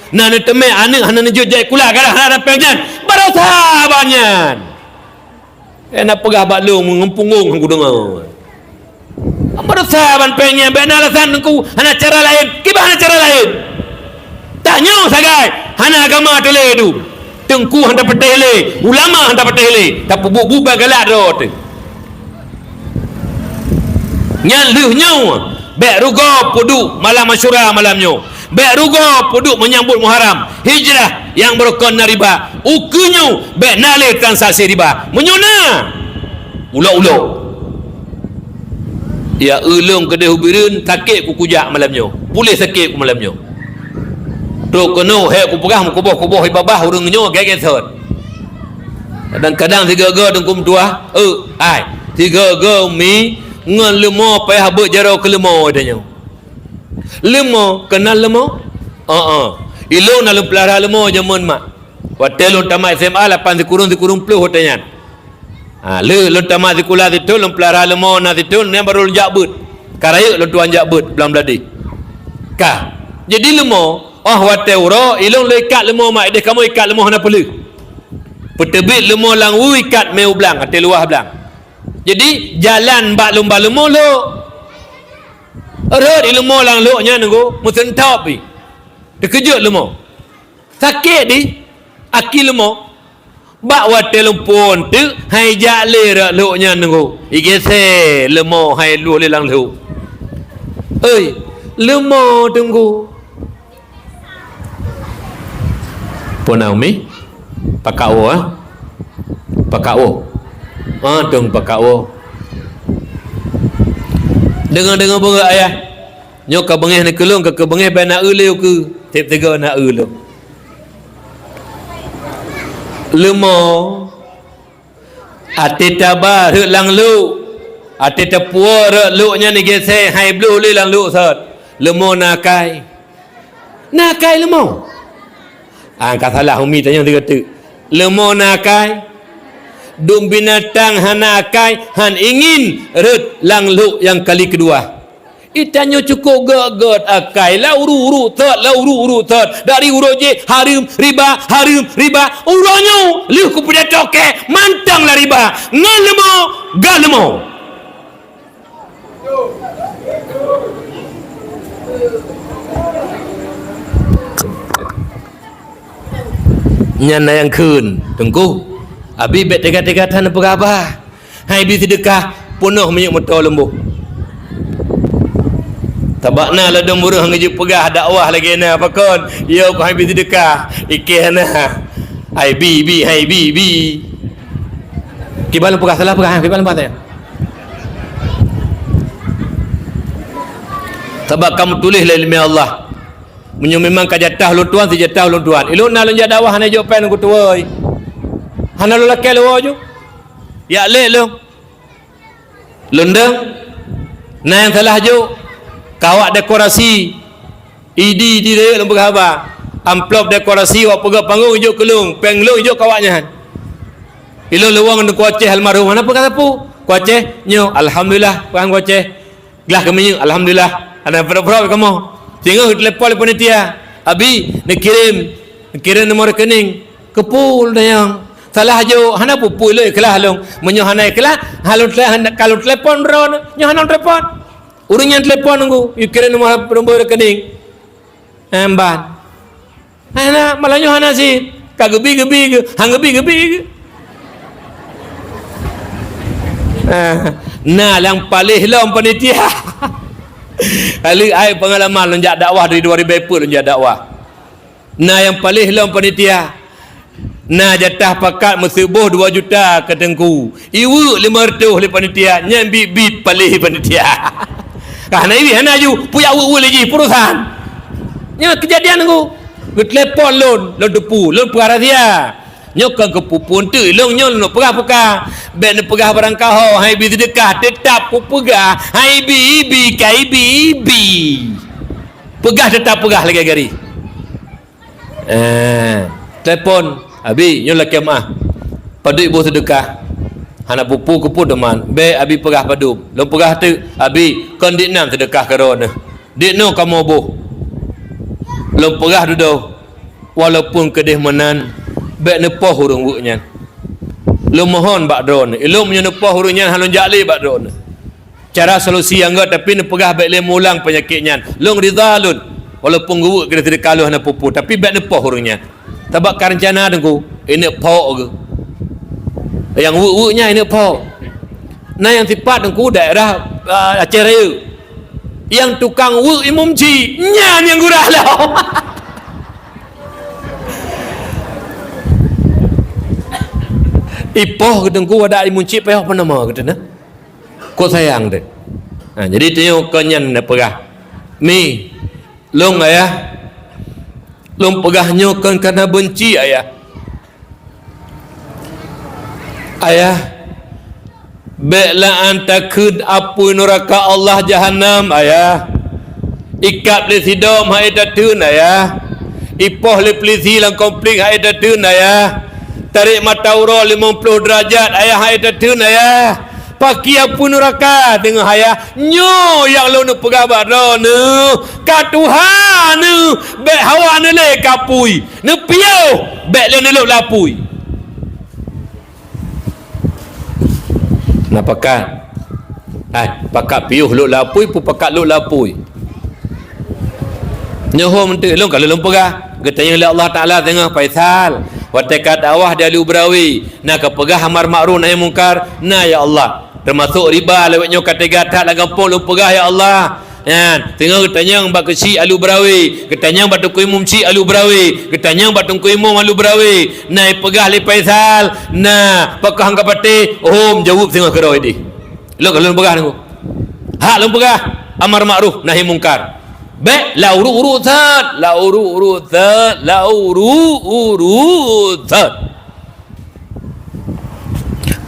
nah ni temel anak hana nejut jai kula gara hana pengnya barasa banyak nak pegah baklung mengempunggung aku dengar barasa ban pengnya ben alasan aku hana cara lain kibah hana cara lain tanya sagai hana agama tele tu tengku handa petele ulama handa petele tapi bubu bagalat rot nyan leuh nyau bek rugo puduk malam Asyura malamnyo bek rugo puduk menyambut Muharram hijrah yang berkon riba ukunyo bek nale transaksi riba menyona ulo-ulo ya ulung kedai hubirin sakit ku kujak malamnyo boleh sakit ku malamnyo tu kena hek ku pegah kuboh-kuboh ibabah urangnya gegesot kadang-kadang tiga-tiga dengkum tua ai tiga-tiga mi ngan lemo payah habut jaro ke lemo adanya lemo kenal lemo ilo na pelara lemo jaman mak hotel tamat SMA 8 dikurung puluh hotelnya le tamat sekolah itu lem pelara lemo na itu ni baru jakbut karaya lu tuan jakbut belam beladi ka jadi lemo hotel ro ilo le ikat lemo mak dia kamu ikat lemo hana perlu petebit lemo lang ikat meu belang hotel luah belang jadi jalan bak lumba lemo lo erot lemo lang lo nya nunggu musen top pi terkejut lemo sakit di aki lemo bak wate lumpun tu hai jale rak lo nya nunggu igese lemo hai lu le lang lo oi lemo tunggu punau mi pakao pakao dong pakao dengar bunga ayah nyok ka bengeh nak kelung ka bengeh ba nak uleu ke tip tega nak uleu lemo ate tabar lang lu ate tapuar lu nya ni gese hai blue le lang lu sat lemo nakai lemo angkat salah umi tanya dia kata lemo nakai dum binatang hanakai han ingin ret lang lu yang kali kedua itanyo cukup geget akai la uru tat dari uroje harim riba uronyo liu ku pada toke mantang la riba ngalemo galemo nyana yang kun tengku abi bet tega-tega tan berabah hai bi sedekah penuh minyak motor lembu tabakna la dom burung ngaji pegah dakwah lagi na pakon yo ko hai bi sedekah ikeh na hai bi kibal pegah salah pegah kibal empat ya sebab kamu tulis la ilmi Allah menyo memang kajatah lu tuan sejatah lu tuan ilun na lu dakwah na jo pen ku tuoi hana lu lakai lu ju ya le lu lundang na yang salah ju kawak dekorasi idi di dia lembu haba amplop dekorasi wak pegak panggung hijau kelung penglung hijau kawaknya ilu luang untuk kuaceh almarhum mana pegak tapu kuaceh nyo alhamdulillah pang kuaceh gelah kami alhamdulillah ada berapa kamu sehingga telepon panitia abi nak kirim nomor rekening kepul dayang salah jo hana pupu le kelah long menyo hana kelah halon kalau telepon bro nyo hana telepon urang yang telepon nunggu kirim nombor rekening emban hana malah nyo hana si kagebi hang gebi nah yang paling long panitia kali ai pengalaman lonjak dakwah dari 2000 lonjak dakwah nah yang paling long panitia na jatah pakat mesubuh 2 juta ke tengku iwu 500 le panitia nyan bib palih panitia karena ini hana ju puya wu lagi perusahaan nya kejadian aku telepon lon depu lon perasia nyokang ke pupun tu long nyol no pegah ben pegah barang kau hai bi sedekah tetap ku pegah hai bi kai bi pegah tetap pegah lagi gari telepon abi nyol kemah padu ibu sedekah hana pupu ku pun deman be abi pegah padu long pegah tu abi kon dik nam sedekah karon dik no kamu bu long pegah duduk walaupun kedih menan bek nepoh hurung wuknya lu mohon bak drone lu menyenepoh hurungnya halun jali bak drone cara solusi yang gak tapi nepegah bek le mulang penyakitnya lu ridha lun walaupun gua kena tidak kaluh na pupu tapi bek nepoh hurungnya tabak karencana dengku ini pok ke yang wuknya ini pok nah yang tipat dengku daerah Aceh Raya yang tukang wuk imum ci nyan yang gurah lah ipoh ketengku ada imunci payah apa nama kata na kau sayang deh jadi tengok kenyan na pegah mi long ayah long pegahnya kan karena benci ayah beklah antakud apu neraka Allah jahannam ayah ikat le sidom hai datun ayah ipoh le pelisi lang komplik hai datun ayah tarik mata ura 50 derajat ayah hai datun ayah pakai apa neraka dengan ayah nyo yang lo nak pegah badro ne ka Tuhan ne bek hawa ne le kapui ne piau bek le ne lo lapui na pakat pakat piuh lo lapui pu pakat lo lapui nyoho mentu lo kalau lo pegah getanya oleh Allah Taala tengah Faisal watakat awah dia Brawi nak pegah amar makruf nahi mungkar nah ya Allah termasuk riba lewatnya kata gatat lah gampang lu pegah ya Allah kan tengah ketanya bak kesi alu Brawi ketanya batu kuimum ci alu Brawi ketanya batu kuimum alu Brawi naik pegah li Faisal nah pakah angkat pati jawab tengah kerau ini lo kalau lu pegah aku hak lu pegah amar makruf nahi mungkar baik la uruthat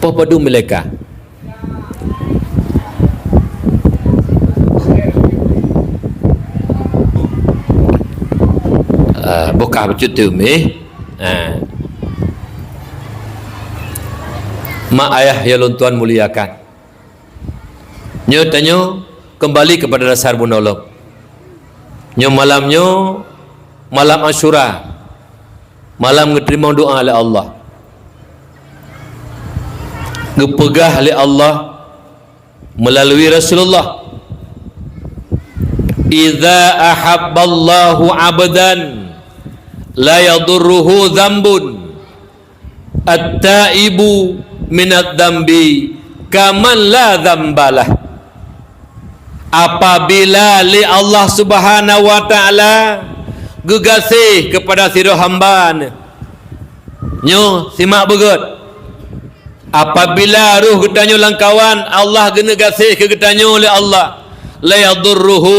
padu mereka buka becut tu mak ayah ya tuan muliakan nyo tanyo kembali kepada dasar menolong nyo malam Asyura malam diterima doa oleh Allah gepegah oleh Allah melalui Rasulullah idza ahabballahu abdan la yadurruhu dzambun at-taibu minadz dzambi kaman la dzambalah apabila li Allah Subhanahu wa taala gegasih kepada sira hamba nyo simak begut apabila ruh getanyo langkawan Allah gena gasih ke getanyo oleh Allah la yadurruhu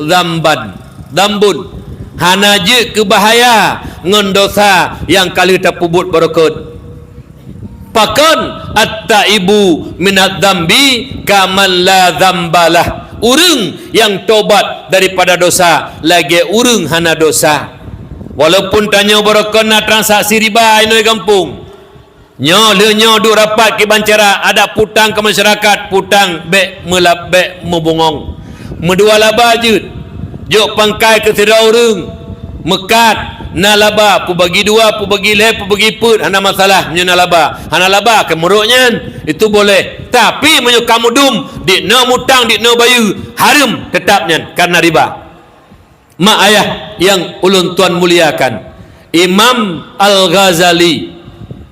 dzambun hana je kebahaya ngon dosa yang kali terpubut berikut pakon at-taibu minadz dzambi kaman la dzambalah urang yang tobat daripada dosa lagi urang hana dosa walaupun tanya berkena transaksi riba ini kampung nyo duk rapat ke bancara ada putang ke masyarakat putang bek melap bek membongong medua laba je jok pangkai ke sira urang mekat na laba pu bagi dua pu bagi leh pu bagi put hana masalah menyo na laba ke meruknya itu boleh tapi menyo kamu dum dik no mutang dik no bayu haram tetapnya karena riba mak ayah yang ulun tuan muliakan Imam Al-Ghazali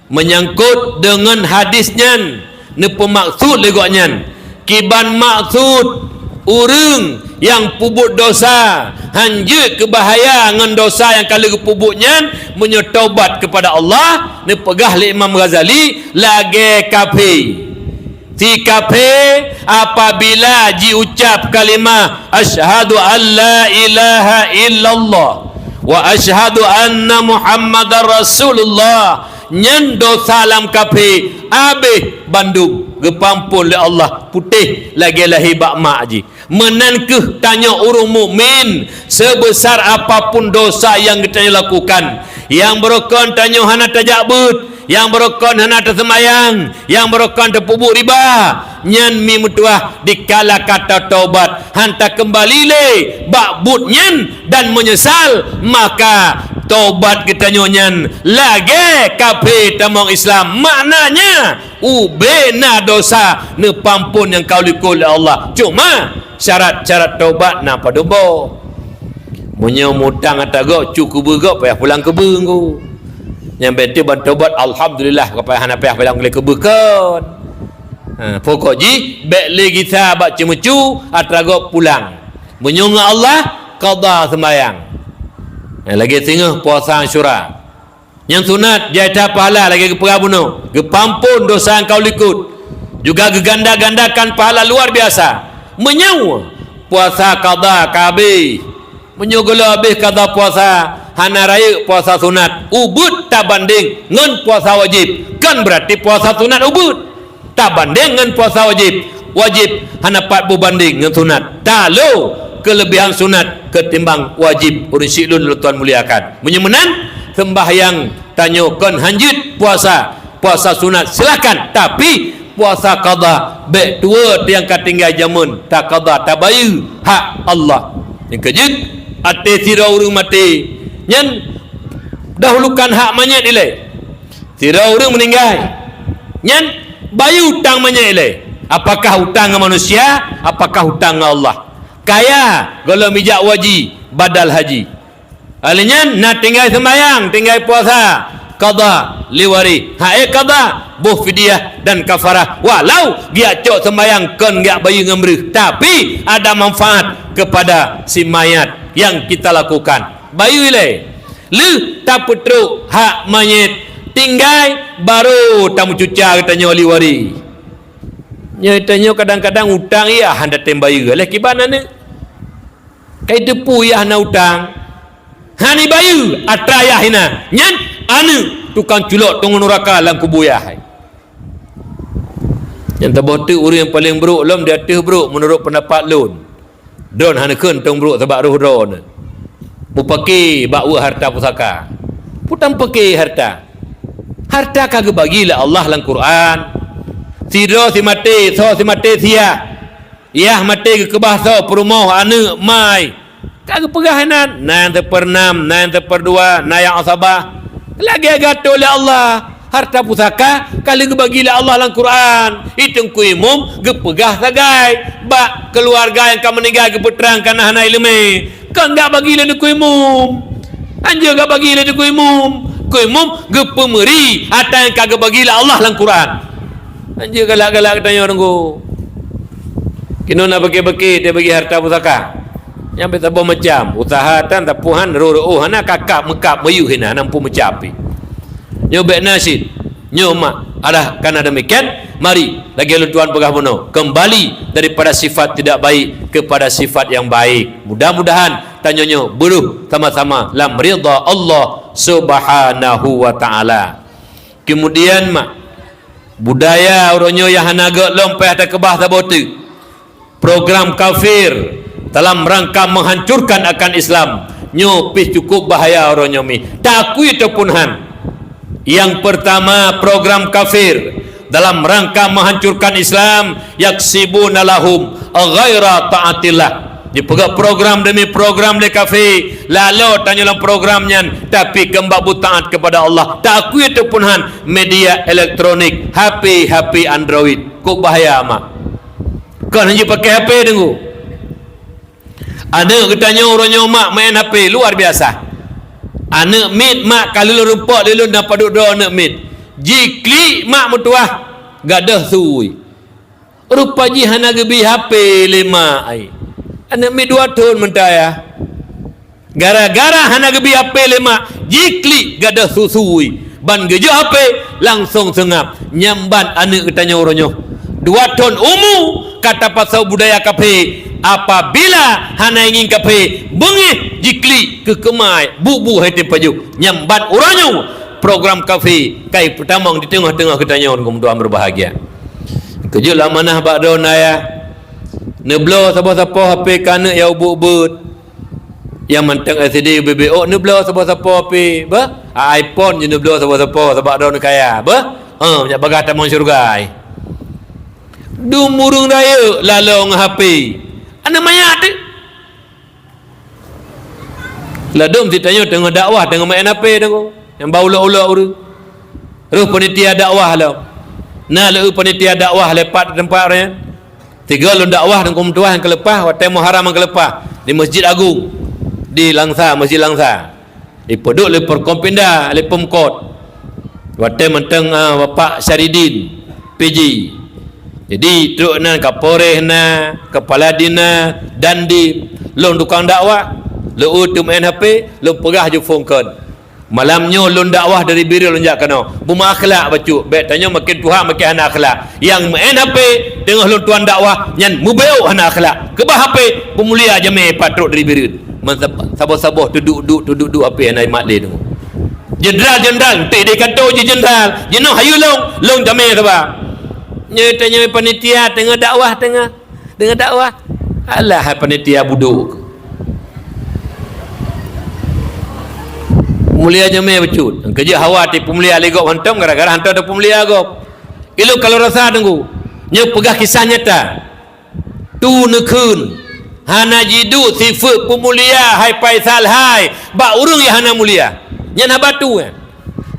menyangkut dengan hadisnya ne pemaksud legoknya kiban maksud urang yang pubut dosa hanjut ke bahaya dengan dosa yang kalau pubutnya menyetobat kepada Allah ni pegah li Imam Ghazali lagi kafir. Ti kafir apabila ji ucap kalimah asyhadu an la ilaha illallah wa asyhadu anna Muhammadar Rasulullah nyen dosa lam kafir habis bandung gepampun oleh Allah putih lagi lahir bak mak ji. Menankah tanya orang mukmin sebesar apapun dosa yang kita lakukan, yang berokon tanya hana tajabut, yang berokon hana tersemayang, yang berokon terpubuk riba, nyan mi mutuah dikala kata taubat hantar kembali le bak but nyan dan menyesal, maka taubat kita nyonya lagi kafir tamang Islam. Maknanya ubena dosa ne pampun yang kau likul Allah. Cuma syarat-syarat taubat na pada bo munyo mutang atago cukup bergo payah pulang ke bengku yang bete ban taubat alhamdulillah kapayah hana payah pulang ke bekon. Pokok ji bek lagi sahabat cemucu atago pulang munyo Allah qada sembayang. Lagi tengah puasa Asyura yang sunat jaya pahala lagi ke perabuno gepampun dosa yang kau likut juga geganda-gandakan pahala luar biasa. Menyawa puasa qada kabeh menyogolo habis qada puasa hana raya puasa sunat ubud tak banding ngan puasa wajib, kan berarti puasa sunat ubud tak banding ngan puasa wajib. Wajib hana 4 banding ngan sunat tak lo kelebihan sunat ketimbang wajib. Urang silun tuan muliakan menyemenan sembahyang tanyakan hanjit puasa sunat silakan, tapi puasa qada bek tua yang katinggal jamun tak qada tak bayu hak Allah. Yang kejut ate sira urang mati nyen dahulukan hak manyet ilai. Sira urang meninggal nyen bayu hutang manyet ilai. Apakah hutang dengan manusia, apakah hutang dengan Allah? Kaya kalau mijak wajib badal haji alinya nak tinggal sembahyang tinggal puasa qada liwari hae qada buh fidyah dan kafarah walau dia cok sembahyang kan gak bayu ngemrih tapi ada manfaat kepada si mayat yang kita lakukan bayu ile lu tak putruk hak mayit tinggal baru tamu cuca katanya liwari nyatanya kadang-kadang hutang ya hendak tembayu leh kibana ni kai depu ya hana hutang hani bayu atraya hina nyan anu tukang culok tunggu neraka lang kubuyah yang terbotak orang yang paling buruk lom dia teh buruk menurut pendapat lun don hana keun tong buruk sebab roh don mupaki bakwa harta pusaka putam pakai harta kagak bagilah Allah lang Quran siro si mati so si mati sia yah mati ke bahasa perumoh anu mai kagak pegahanan nan tepernam nan teperdua na yang asabah lagi gato oleh Allah harta pusaka kali gebagilah Allah dalam Quran itu kuimum gepegah sagai bak keluarga yang kamu meninggal gepeterang karena hana ilmu kan enggak bagilah di kuimum anja enggak bagilah di kuimum gepemeri harta yang kagak bagilah Allah dalam Quran anja galak-galak tanya orang go kino nak bagi-bagi dia bagi harta pusaka yang betul macam usaha tan tapuhan ro hana kakak mekap mayu hina nampu mencapai nyobek nasid nyoma alah karena demikian mari lagi tuan pegah bono kembali daripada sifat tidak baik kepada sifat yang baik. Mudah-mudahan tanyanya beruh sama-sama lam ridha Allah subhanahu wa ta'ala. Kemudian budaya orangnya yang hanaga lompeh tak kebah tabotu program kafir dalam rangka menghancurkan akan Islam nyopis cukup bahaya orangnya mi takui ataupun han. Yang pertama program kafir dalam rangka menghancurkan Islam yaksibuna lahum ghaira ta'atillah dipegak program demi program le kafir lalu tanya dalam programnya tapi kembak taat kepada Allah takui ataupun han media elektronik HP Android kok bahaya mak kan hanya pakai HP tunggu ada ketanya orangnya mak main HP luar biasa anak mit mak kalau rumput dia nak paduk doa anak mit jikli mak mutuah gadah suwi rupa ji hana gebi HP lima ai Anak mi 2 tahun mentaya. Gara-gara hana gebi ape lemak jikli gada susui. Ban gejo ape langsung sengap. Nyamban anak ketanya oronyo. 2 tahun umur kata pasal budaya kafe. Apabila hana ingin kafe bengih jikli ke kemai bubu hati paju nyamban oronyo program kafe kai pertama di tengah-tengah ketanya orang tuan berbahagia. Kejelah manah bak daun ayah neblo siapa-siapa HP kana ya ubut-ubut yang mentang LCD BBO neblo siapa-siapa HP ba iPhone je neblo siapa-siapa sebab daun kaya ba banyak bagah taman syurga dumurung daya lalong HP ana mayat tu ladum ditanya tengah dakwah tengah main HP tengok yang bau ulak-ulak tu ruh panitia dakwah lah nah lu panitia dakwah lepat tempat orang 3 lun dakwah dan kumtuah yang kelepah waktu Muharram yang kelepah di Masjid Agung di Langsa, Masjid Langsa dipodok le Perkompinda le Pemkot waktu menteng Bapak Syaridin PJ jadi teruk nan Kapolres na Kepala Dina Dandi lun tukang dakwah lu utum NHP lu pegah je phone call malamnya lun dakwah dari Biril lonjak kena buma akhlak bacu baik tanya makin Tuhan makin anak akhlak yang main HP tengah lun tuan dakwah nyan mubeu anak akhlak kebah HP pemulia jame patrok dari Biril sabar-sabar duduk apa yang naik makli tu jenderal tak dia kata je jenderal jenah hayu long jame sabar tanya panitia tengah dakwah alah panitia buduk pemulia jame becut kerja hawati pemulia legok hantam gara-gara hantam ada pemulia gop ilu kalau rasa tunggu nya pegah kisah nyata tu nekun hana jidu sifat pemulia hai Faisal hai ba urang ya hana mulia nya na batu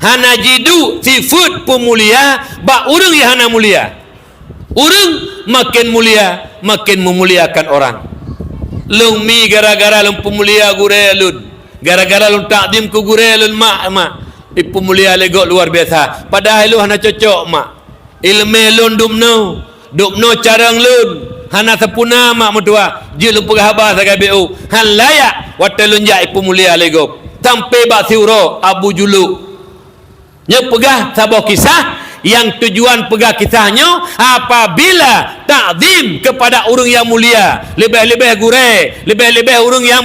hana jidu sifat pemulia ba urang ya hana mulia urang makin mulia makin memuliakan orang lung mi gara-gara lung pemulia gure lun gara-gara lu takdim ku gure lun mak ipu mulia legok luar biasa padahal lu hana cocok mak ilmu lun dupno carang lun hana sepuna mak mutua je lu pegah habah sagai BU han layak waktu lun ja ipu mulia legok sampai bak siuro Abu Juluk nya pegah sabah kisah yang tujuan pegah kisahnya apabila takzim kepada orang yang mulia lebih-lebih gure lebih-lebih orang yang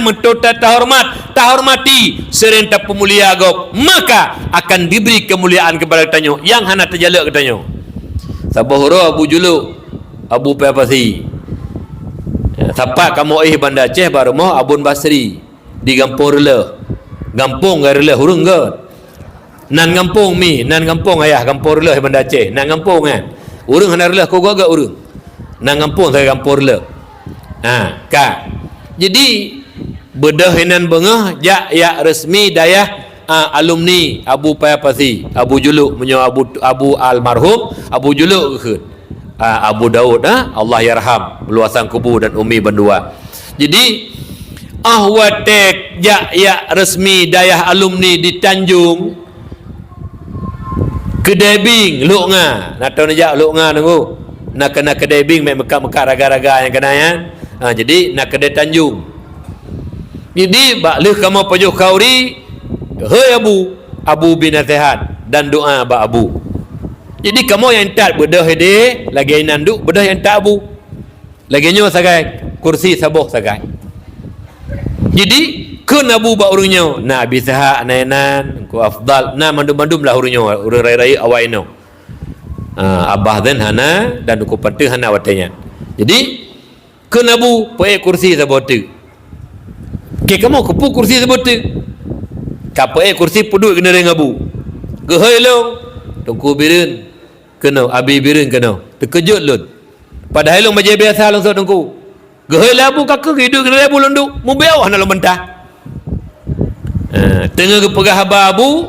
terhormati serentap pemulia agok maka akan diberi kemuliaan kepada tanyo yang hana terjalak katanya sabahura Abu Juluk Abu Pepasi sapak kamu Bandar Aceh baru mau Abun Basri di Gampung Rela Gampung Rela hurung ke nan kampung ayah Gampung Rela Bandar Aceh nan kampung kan urang hana rela kau agak urang nan kampung saya Gampung Rela kak jadi bedah hinan bengah ya resmi dayah alumni Abu Payapasi Abu Juluk menyo Abu almarhum Abu Juluk ke Abu Daud Allah yarham luasan kubur dan umi berdua jadi ahwatek ya resmi dayah alumni di Tanjung kedai bing luk nga nak tahu najak luk nga tunggu nak kena kedai bing mek mekak raga-raga yang kena ya jadi nak kedai Tanjung jadi bak leh kamu pajuh kauri hei Abu bin Nasihat dan doa bak Abu jadi kamu yang tak bedah hede lagi nanduk bedah yang tak Abu lagi nyo sagai kursi sabuh sagai jadi kun Abu bak urungnya na Abi Sahak nainan ku afdal na mandum-mandum lah urungnya urung rai-rai awaino abah dan hana dan ku panteh hana watanya jadi kun Abu pae kursi sabote ke kamu kepu kursi sabote kapae kursi puduk kena dengan Abu gehoi long tungku bireun kena abi bireun kena terkejut lun padahal long baje biasa long so tungku gehoi lah Abu kakak hidup kena Abu lunduk mubeau hana long mentah tengah ke pegah Abu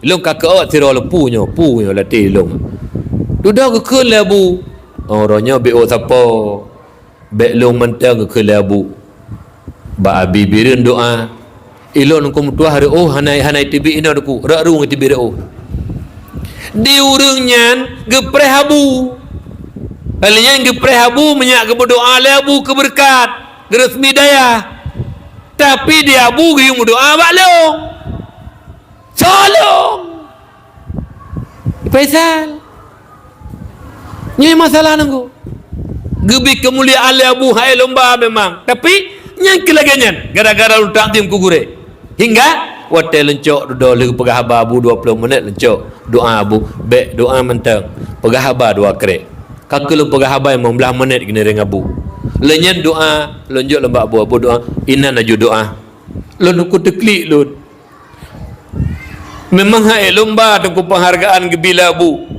long kakak awak tira lepunya latih long dudah ke lah Abu orangnya BO siapa bek long mentang ke lah Abu ba abi bireun doa ilon kum tuah hari hanai TV ina ku rak rung TV rak di urungnya gepreh Abu alinya gepreh Abu menyak ke berdoa le Abu keberkat resmi daya. Tapi dia buri doa baklong. Tolong. Faisal. Ni masalah nunggu. Gebi kemuliaan le Abu hai lomba memang. Tapi yang kelaganyan gara-gara lu takdim ku gure. Hingga wate lencok do le pegah haba Abu 20 minit lencok doa Abu be doa mentang pegah haba dua krek. Kakelu pegah haba memang belah menit kena dengan Abu. Lenyan doa lonjok lembak Abu doa inna naju doa. Lon ku teklik lon. Memang hai lomba tu penghargaan gebila Abu.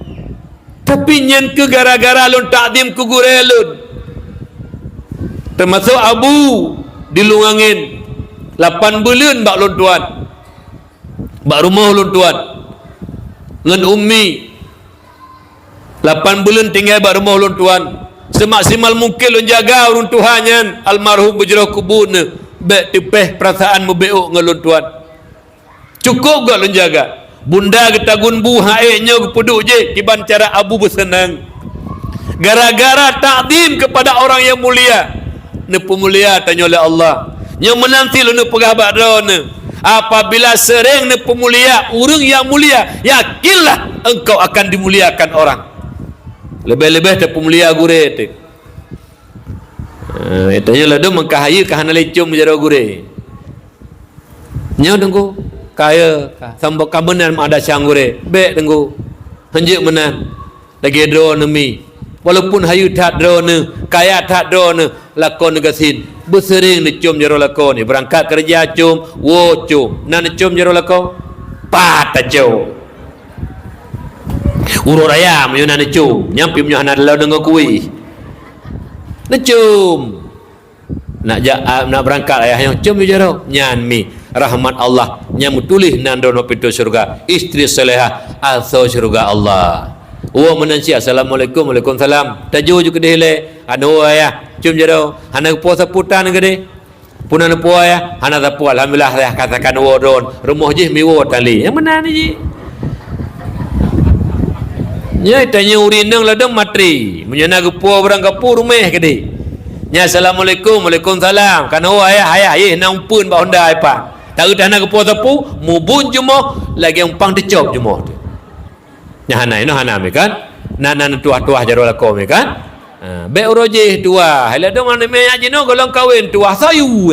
Tapi nyen ke gara-gara lon takdim ku gure lon. Termasuk Abu dilungangin 8 bulan bak lon tuan. Bak rumah lon tuan. Ngan ummi 8 bulan tinggal bak rumah lon tuan. Semaksimal mungkin lon jaga urun Tuhannya almarhum berjerah kubur bek tepeh perasaan mubeuk ngelon tuan. Cukup gak lon jaga. Bunda ketagun bu haeknya kepeduk je kiban cara Abu bersenang. Gara-gara takdim kepada orang yang mulia. Ne pemulia tanya oleh Allah. Yang menanti lu ne pegabat drone. Apabila sering ne pemulia orang yang mulia, yakinlah engkau akan dimuliakan orang. Lebih-lebih te pemulia gure te. Tanya lah do mengkahaya kahana lecum jaro gure. Nya dengku kaya sambo kabenan ada siang gure. Bek dengku. Hanjik menan. Lagi drone mi. Walaupun hayu tak drone, kaya tak drone, lakon negasin. Bersering ni cium jaro lakon ni. Berangkat kerja cium, wo cium. Nan cium jaro lakon, pat cium. Urut ayam yo nan cium. Nyampi menyo hana dalau dengo kui. Ni cium. Nak berangkat ayah yang cium jaro. Nyan mi rahmat Allah. Nyam tulis nan dono pintu syurga. Istri salehah asal syurga Allah. Oh menansi assalamualaikum waalaikumsalam tajo ju kedeh le anu ayah cium jero hana puasa putan gede punan puasa ya hana tapu alhamdulillah ya katakan wodon rumah je mi wod tali yang mana ni ji nya tanya urinang ladang matri menyana gepo barang gepo rumah gede nya assalamualaikum waalaikumsalam kan ayah nang pun ba honda apa tak hana gepo tapu mubun jumo lagi yang pang decop jumo nya hana ino hana me kan nanan tuah-tuah jaro lako me kan be uroje tua hala dong ane me ajino golong kawin tuah sayu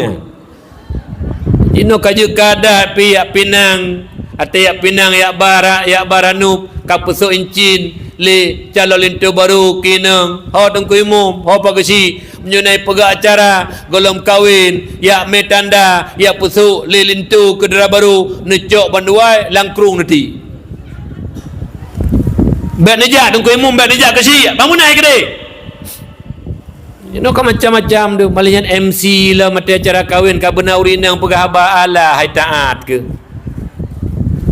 ino kaju kada piak pinang atiak pinang yak baranu kapuso incin le calo lintu baru kineng ho tengku imum ho pagasi menyunai pega acara golong kawin yak me tanda yak pusu le lintu kedera baru necok banduai langkrung nanti bek nejak tungku imum bek nejak ke si bangun naik ke dek you know kan macam-macam tu malihan MC lah mati acara kahwin ka benar urinang pegah haba ala hai taat ke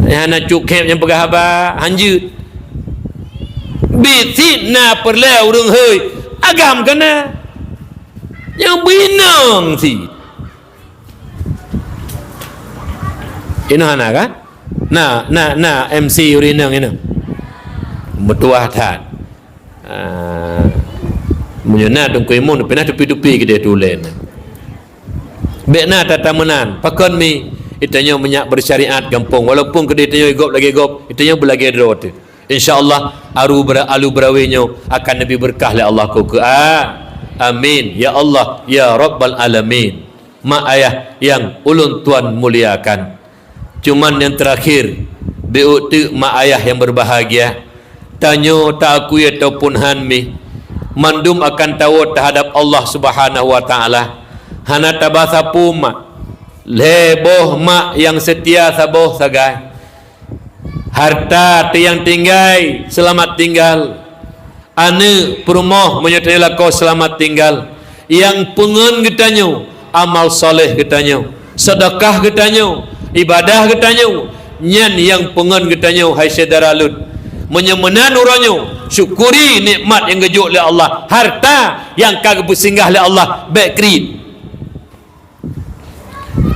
hana cukep yang pegah haba hanjut bitin na perle urung hei agam kena yang binang si ini hana kan na MC urinang ini metuah tan menyena tungku imun pernah tupi-tupi ke dia tulen bekna tatamenan pakon mi itanya menyak bersyariat gampung walaupun ke dia tanya gop lagi gop itanya belagi drot insyaallah alu berawinyo akan lebih berkah le Allah ku amin ya Allah ya rabbal alamin mak ayah yang ulun tuan muliakan cuman yang terakhir biutu mak ayah yang berbahagia tanyo tak akui ataupun hanmi mandum akan tahu terhadap Allah Subhanahu wa taala hana tabasa puma leboh mak yang setia saboh sagai harta tiang tinggai selamat tinggal ane perumoh menyertai kau selamat tinggal yang pengen getanyo amal soleh getanyo sedekah getanyo ibadah getanyo nyan yang pengen getanyo hai saudara lut menyemenan uranyo syukuri nikmat yang gejuk oleh Allah harta yang kagak bersinggah oleh Allah baik krit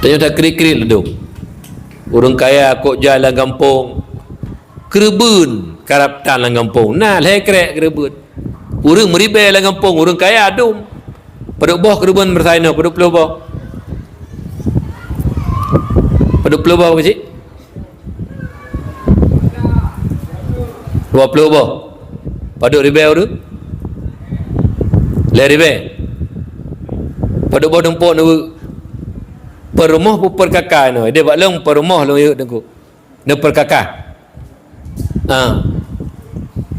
tanya tak krit leduk orang kaya kok jalan kampung kerebun karaptan lang kampung nah leh krek kerebun orang meribel lang kampung orang kaya adum Paduk boh kerubun bersaino, paduk puluh boh. Paduk puluh boh apa sih? 20 boh. Paduk ribe tu. Le ribe. Paduk boh dempuk nu perumah pu perkakak no. Dia buat long perumah long yuk dengku. Ne perkakak.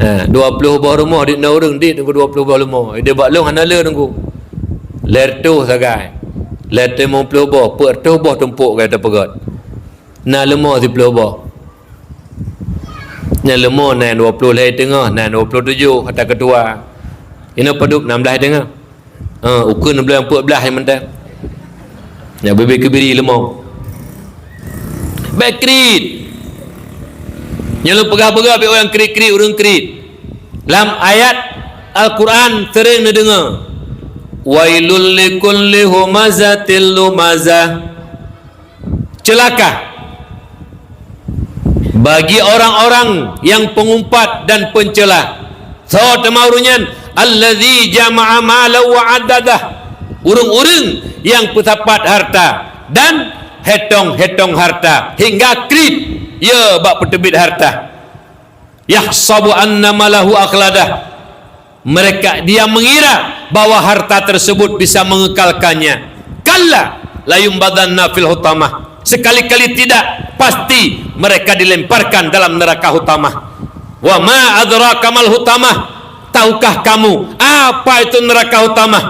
20 boh rumah di no urang di dengku 20 boh rumah. Dia buat long hanala dengku. Lertu sagai. Lertu 50 boh, pertu boh tumpuk kata pegat. Na lemah 10 boh. Nya lemah na 20 lai tengah, na 27 kata ketua. Ini paduk 16 tengah. Ukur 16 14 yang mentah. Ya bebek kebiri lemah. Bakrit. Nya lu pegah-pegah be orang krik-krik urang krik. Dalam ayat Al-Quran sering dengar. Wailul likulli humazatil lumazah. Celaka bagi orang-orang yang pengumpat dan pencela. So temaurunya allazi jama'a mala wa addadah. Urang-urang yang pesapat harta dan hetong-hetong harta hingga krit ya bak petebit harta. Yahsabu anna malahu akhladah. Mereka dia mengira bahwa harta tersebut bisa mengekalkannya. Kalla la yumbadanna fil hutamah. Sekali-kali tidak, pasti mereka dilemparkan dalam neraka hutamah. Wa ma adraka mal hutamah. Tahukah kamu apa itu neraka hutamah?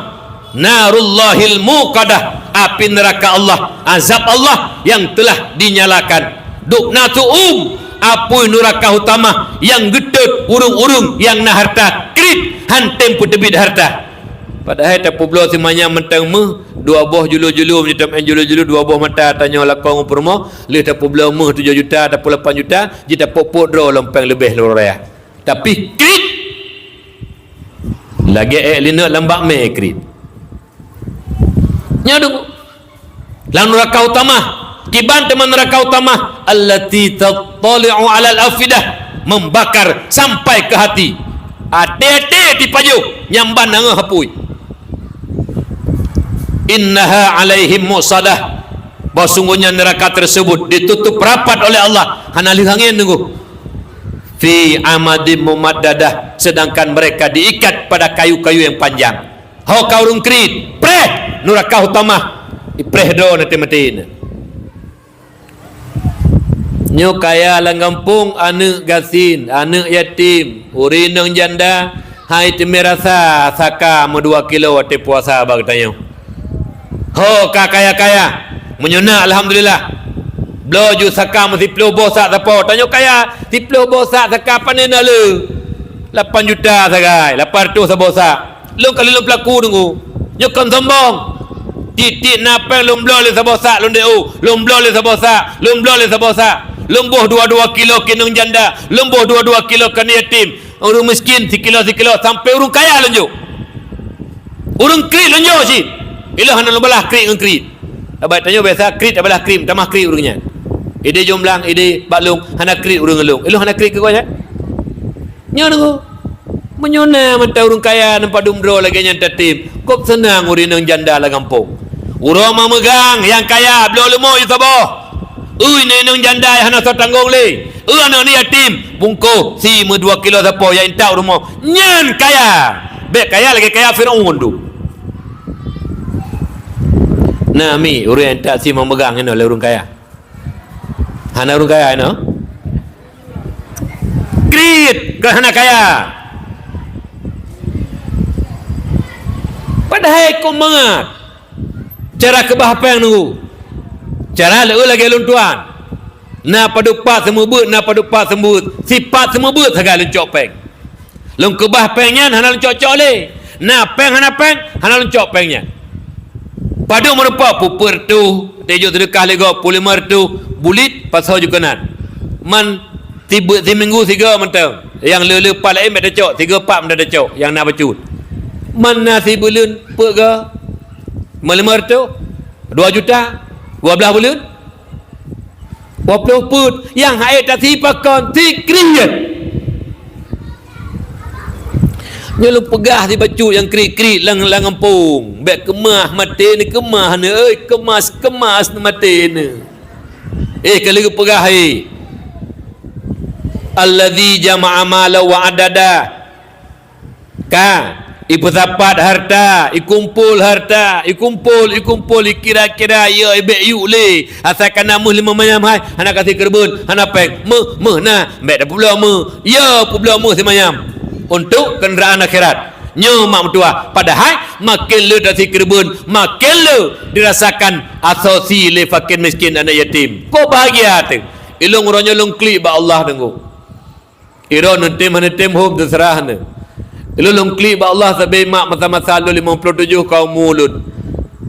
Narullahil muqadah, api neraka Allah, azab Allah yang telah dinyalakan. Duknatu api neraka hutamah yang gedut urung-urung yang nah harta krit hantem putebit harta. Padahal tak publo semuanya mentang dua buah julu-julu menyetap julu-julu dua buah mata tanya lakon permo le tak publo 7 juta tak 8 juta jita popok draw lompeng lebih luar raya. Tapi krit lagi lina lambak me krit. Nyadu lan neraka utama kiban teman neraka utama allati tattali'u 'ala al-afidah, membakar sampai ke hati. Ate-ate dipaju nyamban nang hapui. Innaha alaihim musadah, bahwa sungguhnya neraka tersebut ditutup rapat oleh Allah. Hanali angin tunggu fi amadim mumaddadah, sedangkan mereka diikat pada kayu-kayu yang panjang. Hau kaurung krit preh neraka utama ipreh do nanti matiin. Nyo kaya lang kampung anak gasin, anak yatim, urinang janda, hai temerasa saka mo 2 kilo ate puasa bag tanyo. Ho kaya menyuna alhamdulillah. Bloju saka mesti plo bosak tapo. Tanyo kaya ti plo bosak saka panena le. 8 juta sagai, 800 sabosak. Lu kali lu pelaku tunggu. Nyokon sombong. Titik napang lumblo le sabosak lun deu. Lumblo le sabosak, lumblo le sabosak. Lumbuh 22 kilo kinung janda, lumbuh 22 kilo kan yatim. Urang miskin 1 kilo sampai urang kaya lunjuk. Urang krit lunjuk sih. Ilah hana belah krik dengan krik. Abang tanya biasa krik belah krim, tambah krik urangnya. Ide jomlang, ide baklung, hana krik urang ngelung. Ilah hana krik ke kau ya? Nya nunggu. Menyona mentah urang kaya nampak dumdro lagi nyanta tim. Kop senang urinang janda lah kampung. Urang mah megang yang kaya belum lemo you sabah. Nenong janda hana so tanggung le. Anak ni yatim bungko si 2 kilo sapo yang entah rumah. Nyan kaya. Bek kaya lagi kaya Firaun tu. Nah mi orang yang tak si memegang ini oleh orang kaya. Hana orang kaya ini. Krit ke hana kaya. Padahal kau mengat cara kebahapang nunggu. Cara leu lagi lun tuan. Na padupat semua but, na padupat semua sifat semua but segala lencok peng. Lung kebah pengnya hana lencok le. Na peng hana peng, hana lencok pengnya. Padu merupa pupur tu tejo sedekah lego polimer tu bulit pasal juga nan. Man tiba seminggu 3 mentang. Yang lele pal lain mek decok, 3 4 mendah decok yang nak bacut. Man nasi bulan pega. Polimer tu 2 juta 12 bulan 20 put yang haid tak sipakan tikriyat Nyo lu pegah di baju yang krik-krik lang kampung. Bek kemah mati ni kemah ni kemas mati ni. Kalau lu pegah alladzi jama'a mala wa adada. Kan ipesapat harta, ikumpul harta, ikumpul, kira-kira ya ibek yu le. Asalkan nama lima mayam hai, hana kasih kerbun, hana peng, nah, mek dah pula ya pula si mayam. Untuk kenderaan akhirat. Nyo mak mentua. Padahal makin le kasih kerbun, makin le dirasakan asosi le fakir miskin anak yatim. Kau bahagia tu. Ilung orangnya long klik ba Allah tengok. Iro nentem hom terserah ne. Lu longkli ba Allah sabai mak masa-masa lu 57 kaum mulut.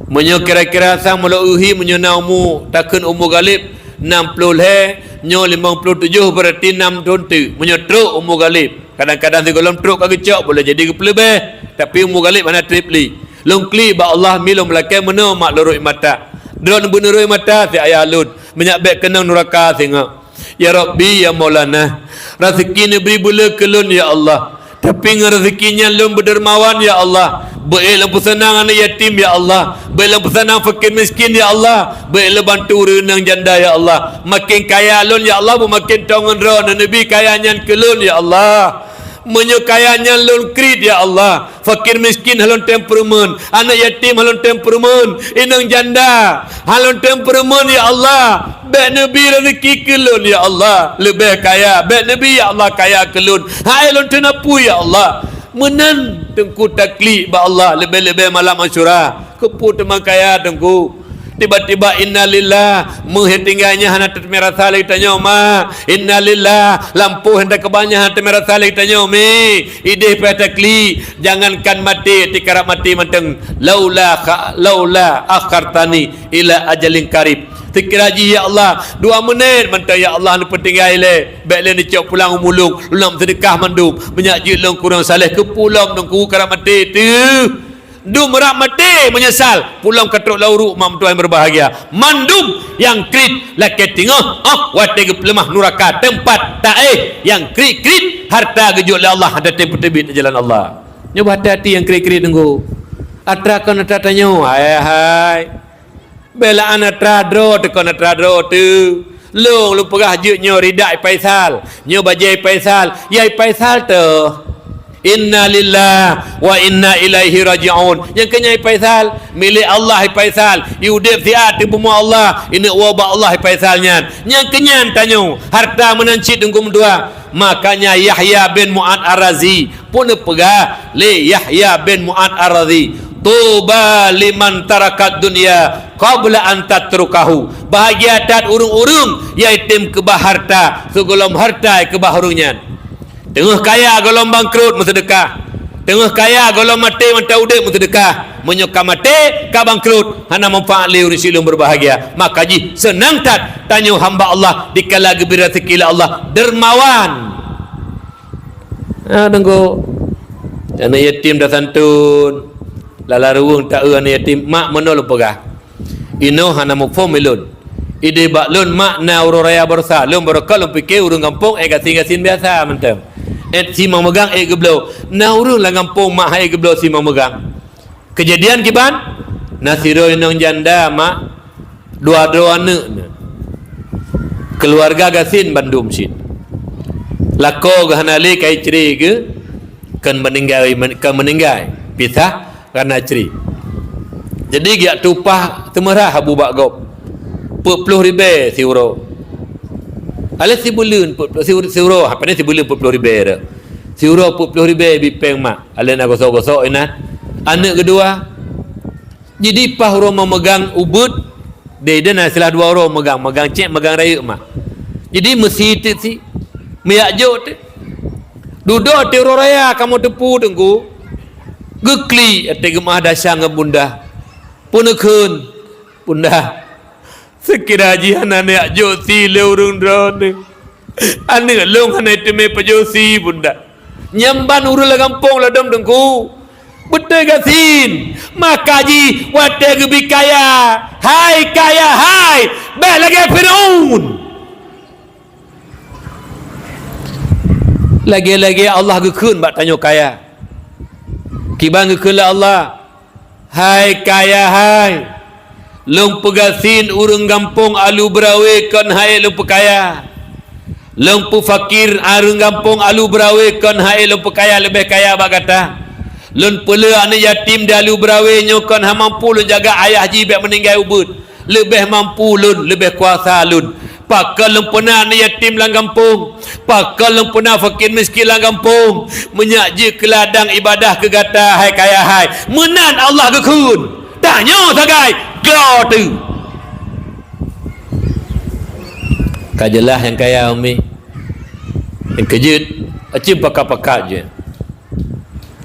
Menyo kira-kira sang mula uhi menyo naumu takun umur galib 60 he nyo 57 berarti 6 tontu. Menyo truk umur galib. Kadang-kadang si golong truk kaki cok boleh jadi kepelebeh. Tapi umur galib mana tripli. Longkli ba Allah milum lakai meno mak loroi mata. Drone bunuroi mata si ayah lud. Menyak bek kenang neraka singa. Ya Rabbi ya Maulana. Rezeki ni beri bula kelun ya Allah. Tapi rezekinya lum berdermawan ya Allah. Baiklah pesanang anak yatim ya Allah. Baiklah pesanang fakir miskin ya Allah. Baiklah bantu renang janda ya Allah. Makin kaya lun ya Allah, makin tongan ron Nabi kayanya kelun ya Allah. Menyukainya lun krit ya Allah. Fakir miskin halon temperamen, anak yatim halon temperamen, inang janda halon temperamen ya Allah. Baik Nabi rezeki kelun ya Allah, lebih kaya. Baik Nabi ya Allah kaya kelun. Hai lon tenapu ya Allah. Menan tengku takli ba Allah lebih-lebih malam Asyura. Kepu teman kaya tengku. Tiba-tiba innalillah menghitinganya hana termerah salih tanya ma innalillah lampu hendak kebanyakan termerah salih tanya mi idih petakli jangankan mati tikara mati manteng laula akhartani ila ajalin karib tikiraji ya Allah 2 menit manteng ya Allah ni pentinggai le baik le ni cok pulang umulung ulam sedekah mandum banyak jilong kurang salih ke pulang nunggu kara mati tu Dum merak mati menyesal pulang ke truk lauru mak mentua yang berbahagia mandum yang krit laki tengah wate lemah nuraka tempat taih yang krit harta gejut oleh Allah ada tebit jalan Allah nyoba hati-hati yang krit tunggu atrakan tanya hai belaan atradro tekon atradro tu lu pegah jutnya ridak Faisal nyo bajai Faisal yai Faisal tu Inna lillah wa inna ilaihi raji'un. Yang kenyai Faisal milik Allah Faisal. Yudip siat di bumi Allah. Ini wabak Allah Faisalnya. Yang kenyan tanyo harta menancit dengkum dua. Makanya Yahya bin Mu'ad Ar-Razi pun pegah li Yahya bin Mu'ad Ar-Razi. Tuba liman tarakat dunia qabla an tatrukahu. Bahagia tat urung-urung yaitim kebah harta segolom harta kebah urungnya. Tengah kaya golong bangkrut bersedekah. Tengah kaya golong mati mata udik bersedekah. Menyuka mati ka bangkrut hana manfaat li urus ilmu berbahagia. Maka ji senang tak tanya hamba Allah dikala gembira rezeki Allah dermawan. Tunggu. Anak yatim dah santun. Lala ruang tak anak yatim mak menol pegah. Ino hana mufhum milun. Ide bak lun mak na uru raya bersa lun berkal lun fikir urung kampung gasin biasa mentem. Si mang megang geblo na urung lah kampung mak hai geblo si mang megang. Kejadian kiban nasiro nang janda mak dua anak keluarga gasin bandum sin. Lako gahanali kai ceri ke kan meninggal pisah karena ceri. Jadi giat tupah temerah habu bak gop. 40 ribu si euro. Alas si bulan si euro, apa ni si bulan 40 ribu dah. Si euro 40 ribu bipeng mak. Alas nak gosok-gosok ina. Anak kedua. Jadi pah euro memegang ubud, dia nak salah 2 euro megang cek megang raya mak. Jadi mesti tu si miak jok tu. Duduk di euro raya kamu tepu tengku. Gekli ate gemah dasang bunda. Punekun bunda. Sekira jihan anak josi le urung drone. Anak long anak teme pajosi bunda. Nyamban urul kampung la dom dengku. Betul gasin. Maka ji wate gebi kaya. Hai kaya hai. Bel lagi Firaun. Lagi-lagi Allah gekun bak tanya kaya. Kibang kela Allah. Hai kaya hai. Long pegasin urang gampung alu berawe kon hai lu pekaya. Long pu fakir arung gampung alu berawe kon hai lu pekaya lebih kaya bak kata. Lun pula anak yatim dalu berawe nyokon ha mampu lun jaga ayah jibek meninggal ubud. Lebih mampu lun, lebih kuasa lun. Pakal lun pernah anak yatim lang kampung. Pakal lun pernah fakir miskin lang kampung. Menyaji ke ladang ibadah ke gata hai kaya hai. Menan Allah ke kun. Tanya sagai. Kau tu. Kajalah yang kaya umi. Yang kejut. Acim pakat-pakat je.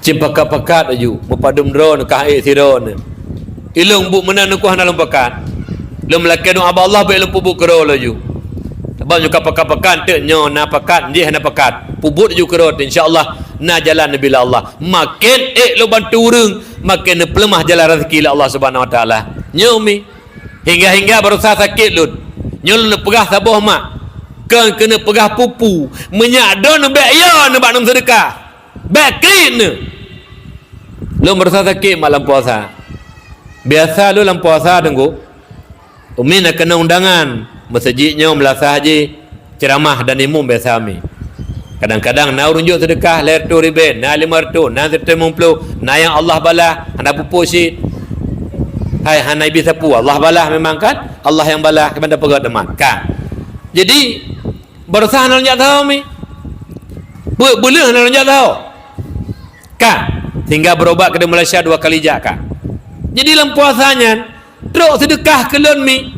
Cim pakat-pakat aju. Mupadum drone kah siron. Ilung bu menan ku hana pakat. Lum lakan abah Allah be lum pubuk kero laju. Sebab juga pakat-pakat te nyo na pakat dia hana pakat. Pubuk ju kero insyaallah na jalan nabi Allah. Makin lo bantu urang, makin pelemah jalan rezeki Allah Subhanahu wa taala. Nyomi hingga baru sakit lun. Nyol pegah sabah mak. Kan kena pegah pupu. Menyak don be ya na bak nom sedekah. Bakin lu merasa sakit malam puasa. Biasa lu dalam puasa tenggu umi nak kena undangan masjidnya melasah haji ceramah dan imum biasa umi. Kadang-kadang na urunjuk sedekah ler tu riben na 500 na 150 na yang Allah balah hana pupu syit. Hai hana ibi sapu Allah balah memang kan Allah yang balah kepada pegat demat kan. Jadi berusaha nak tahu umi. Boleh nak tahu. Kan sehingga berobat ke Malaysia 2 kali jak kan. Jadi dalam puasanya teruk sedekah ke lun mi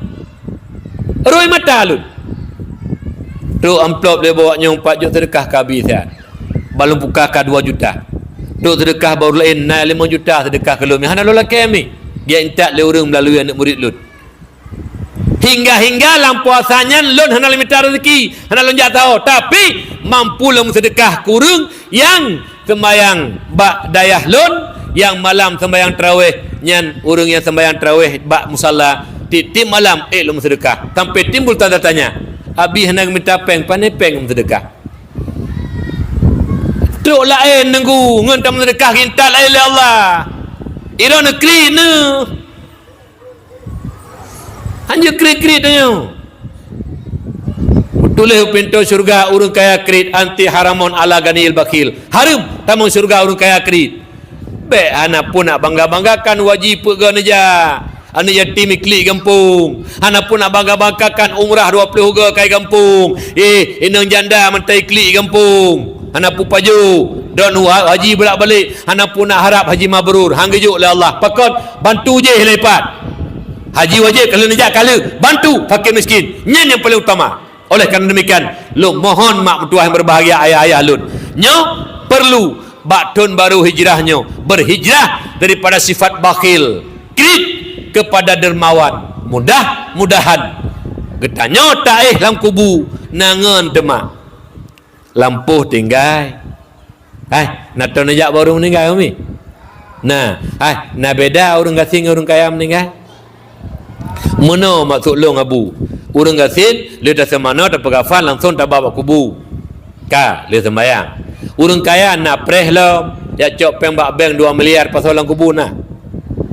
roi mata lun teruk amplop dia bawa nyong 4 juta sedekah ke habis ya. Balum buka ke 2 juta teruk sedekah baru lain naik 5 juta sedekah ke lun mi hana lola kami dia intak le urang melalui anak murid lun hingga dalam puasanya lun hana limita rezeki hana lun jak tahu tapi mampu lun sedekah kurang yang sembayang bak dayah lun yang malam sembayang tarawih nyan urang yang sembayang tarawih bak musalla tim malam lum sedekah sampai timbul tanda tanya abi hendak minta peng pandai peng sedekah truk lain nunggu ngan tam sedekah kintal lain Allah ira negeri ne hanya krit-krit tanya tulis pintu syurga urang kaya krit anti haramun ala ganil bakil haram tamu syurga urang kaya krit be anak pun nak bangga-banggakan wajib pegan aja anak yatim ikli kampung anak pun nak bangga-banggakan umrah 20 harga kai kampung inang janda mentai ikli kampung anak pun paju dan haji balik anak pun nak harap haji mabrur hang gejuk oleh Allah pakon bantu je lepat haji wajib kalau najak kala bantu fakir miskin nyan yang paling utama. Oleh kerana demikian lu mohon mak mentua yang berbahagia ayah-ayah lun nyo perlu baktun baru hijrahnya berhijrah daripada sifat bakhil kredit kepada dermawan mudah-mudahan getanyo taih lam kubu nangan demak lampuh tinggal nak tahu najak baru meninggal umi nah beda orang gasing orang kaya meninggal mana maksud long abu urang gasin le dah semana tak pegafan langsung tak bawa kubu ka le sembayang urang kaya nak preh lo ya cok peng bak bank 2 miliar pasal lang kubu na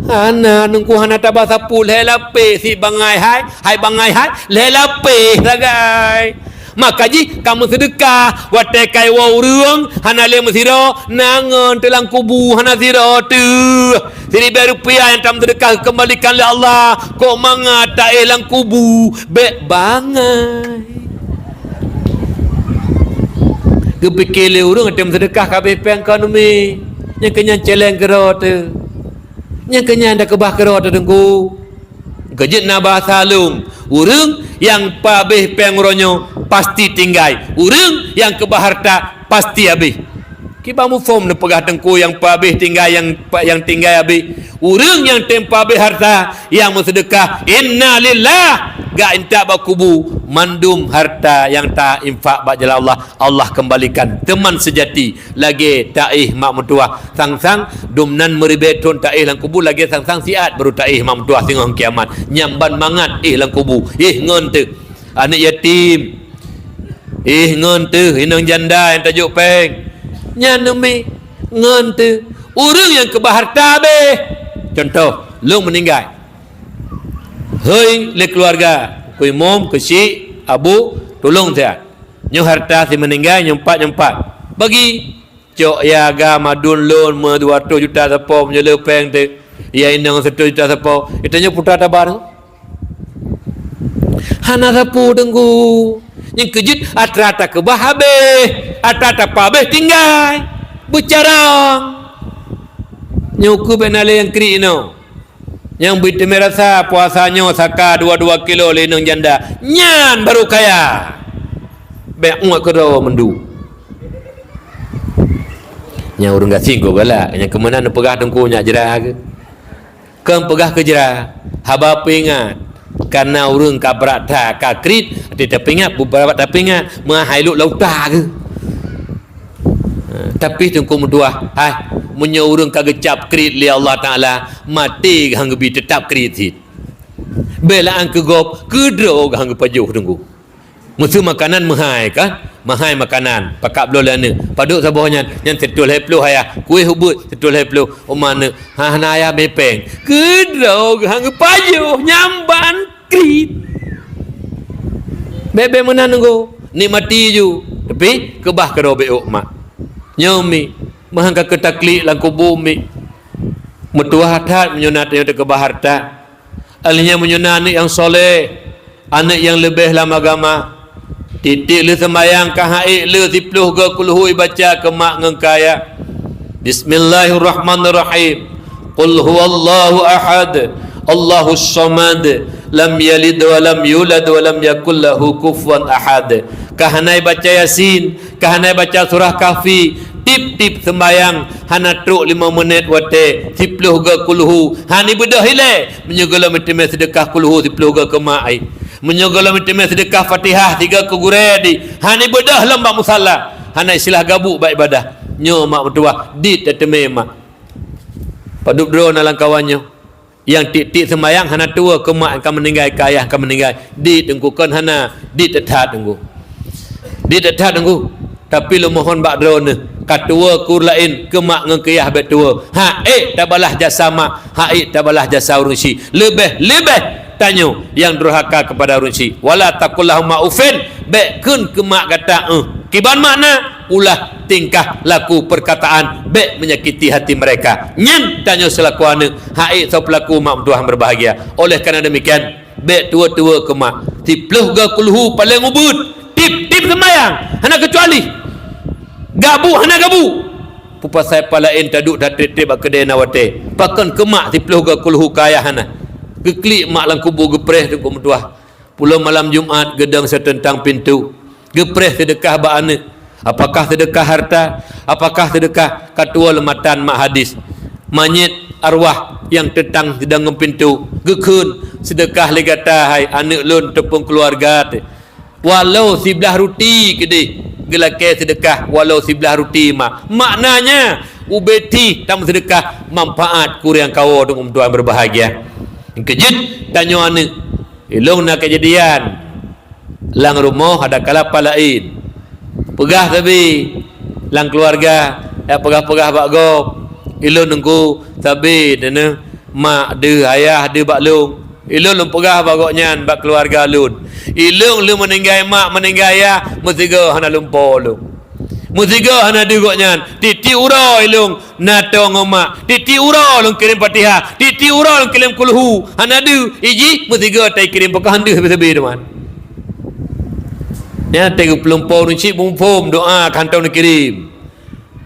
ana nungku hana tak sapu le lape si bangai hai bangai hai le lape sagai maka ji kamu sedekah watai kai wa urang hana le mesiro nangon telang kubu hana siro tu RM1,000 yang tam sedekah kembalikan oleh Allah kok manga tak elang kubu bek bangai kepikir le urang tem sedekah kabeh peng ekonomi yang kenyang celeng kero tu yang kenyang dah kebah kero tu tengku kejit na bahasa lung urang yang pabeh peng ronyo pasti tinggal urang yang kebah harta pasti habis kiba mu form ne pegah tengku yang pabeh tinggal yang tinggal habis urang yang tempa habis harta yang bersedekah innalillah gak intak bak kubu mandum harta yang tak infak bak jalan Allah kembalikan teman sejati lagi taih mak mentua sang-sang dumnan meribetun taih lang kubu lagi sang-sang siat baru taih mak mentua tengok kiamat nyamban mangat lang kubu ngon tu anak yatim ngon tu inang janda yang tajuk peng nyan umi ngon tu Orang yang kebaharta be. Contoh, lu meninggal. Hei, le keluarga, ku imam, ku syik, abu, tolong saya. Nyo harta si meninggal, nyempat. Bagi. Cok ya agama dun loan 200 juta siapa punya lepeng tu. Ya inang 1 juta siapa. Itanya putar tabar. Hana sapu dengku. Yang kejut atra-atra kebah habis. Atra-atra habis tinggal. Bercarang. Nyuku benale yang kiri no. Yang beri merasa puasanya saka 2 kilo lenong janda. Nyan baru kaya. Baik umat kedua mendu. Yang orang gak singgung galak. Yang kemana nak pegah dengku nyak jerah ke. Kan pegah ke jerah. Haba ingat. Karena orang kabrak tak kakrit. Tidak ingat. Beberapa tak ingat. Menghailut lauta ke. Tapi tengku mendua. Hai. Punya orang kagecap krit li Allah Ta'ala. Mati hang bi tetap krit hit. Belaan ke gop. Kedro hang pajuh tengku. Musuh makanan mahai kan? Mahai makanan. Pakak belola ni. Paduk sabahnya. Yang setul heplu hayah. Kuih hubut. Setul heplu. Mana? Hana ayah bepeng. Kedau. Hang pajuh. Nyamban. Krit. Bebe mana nunggu? Ni mati ju. Tapi. Kebah kedau beuk mak. Nyomi. Mahangka ketaklik langku bumi. Metua hatat menyunat yang kebah harta. Alihnya menyunat anak yang soleh. Anak yang lebih lama agama. Titik le sembayang kahai le 10 ke kulhui baca ke mak ngengkaya. Bismillahirrahmanirrahim. Qul huwallahu ahad. Allahus samad. Lam yalid wa lam yulad wa lam yakul lahu kufuwan ahad. Kahanai baca Yasin, kahanai baca surah Kahfi. Tip-tip sembayang hana truk 5 minit wate 10 ke kulhu. Hani bedah ile menyegala metemeh sedekah kulhu 10 ke mai. Menyogala metemeh sedekah Fatihah 3 ke guredi. Hani bedah lembak musalla. Hana istilah gabuk baik ibadah. Nyo mak mertua dit tetemeh mak. Paduk drone dalam kawannya. Yang tik-tik sembayang hana tua ke mak akan meninggal ke ayah akan meninggal. Dit tengkukan hana dit tethat tengku. Dit tethat tengku. Tapi lu mohon bak drone katua kur lain ke mak ngan kiyah bet tua. Tak balah jasa mak. Tak balah jasa urunsi. Lebih tanyo yang durhaka kepada urunsi. Wala taqullahumma ufin. Bek kun ke mak kata kiban makna ulah tingkah laku perkataan bek menyakiti hati mereka. Nyen tanyo selaku anak. So pelaku mak Tuhan berbahagia. Oleh kerana demikian bek tua-tua ke mak. Tipluh ga kulhu paling ubud. Tip sembayang. Hana kecuali gabu hana gabu. Pupa saya palain taduk dah titip kedai nawate. Pakan kemak 10 ke kulhu kaya hana. Geklik mak lang kubur gepreh tu kumtuah. Pulau malam Jumaat gedang setentang pintu. Gepreh sedekah ba anak. Apakah sedekah harta? Apakah sedekah katua lematan mak hadis? Manyit arwah yang tetang sedang pintu. Gekun sedekah legata hai anak lun tepung keluarga te. Walau 11 ruti kedai gelake sedekah walau 11 ruti mak. Maknanya ubeti tam sedekah manfaat kurang kawo dengan Tuhan berbahagia. Kejut tanya anak. Ilong nak kejadian. Lang rumah ada kalapa lain. Pegah tapi lang keluarga pegah-pegah bak gop. Ilong nunggu tapi dana mak de ayah de bak long. Ilong lum pegah bak goknyan bak keluarga lun. Ilung lu meninggal mak meninggal ayah musiga hana lumpur lu. Musiga hana dugoknya. Titi ura ilung nato ngomak. Titi ura lu kirim Fatihah. Titi ura lu kirim kulhu. Hana du iji musiga tai kirim pakah handu sebi teman. Ya tegu pelumpur nuci bumpum doa kantong nak kirim.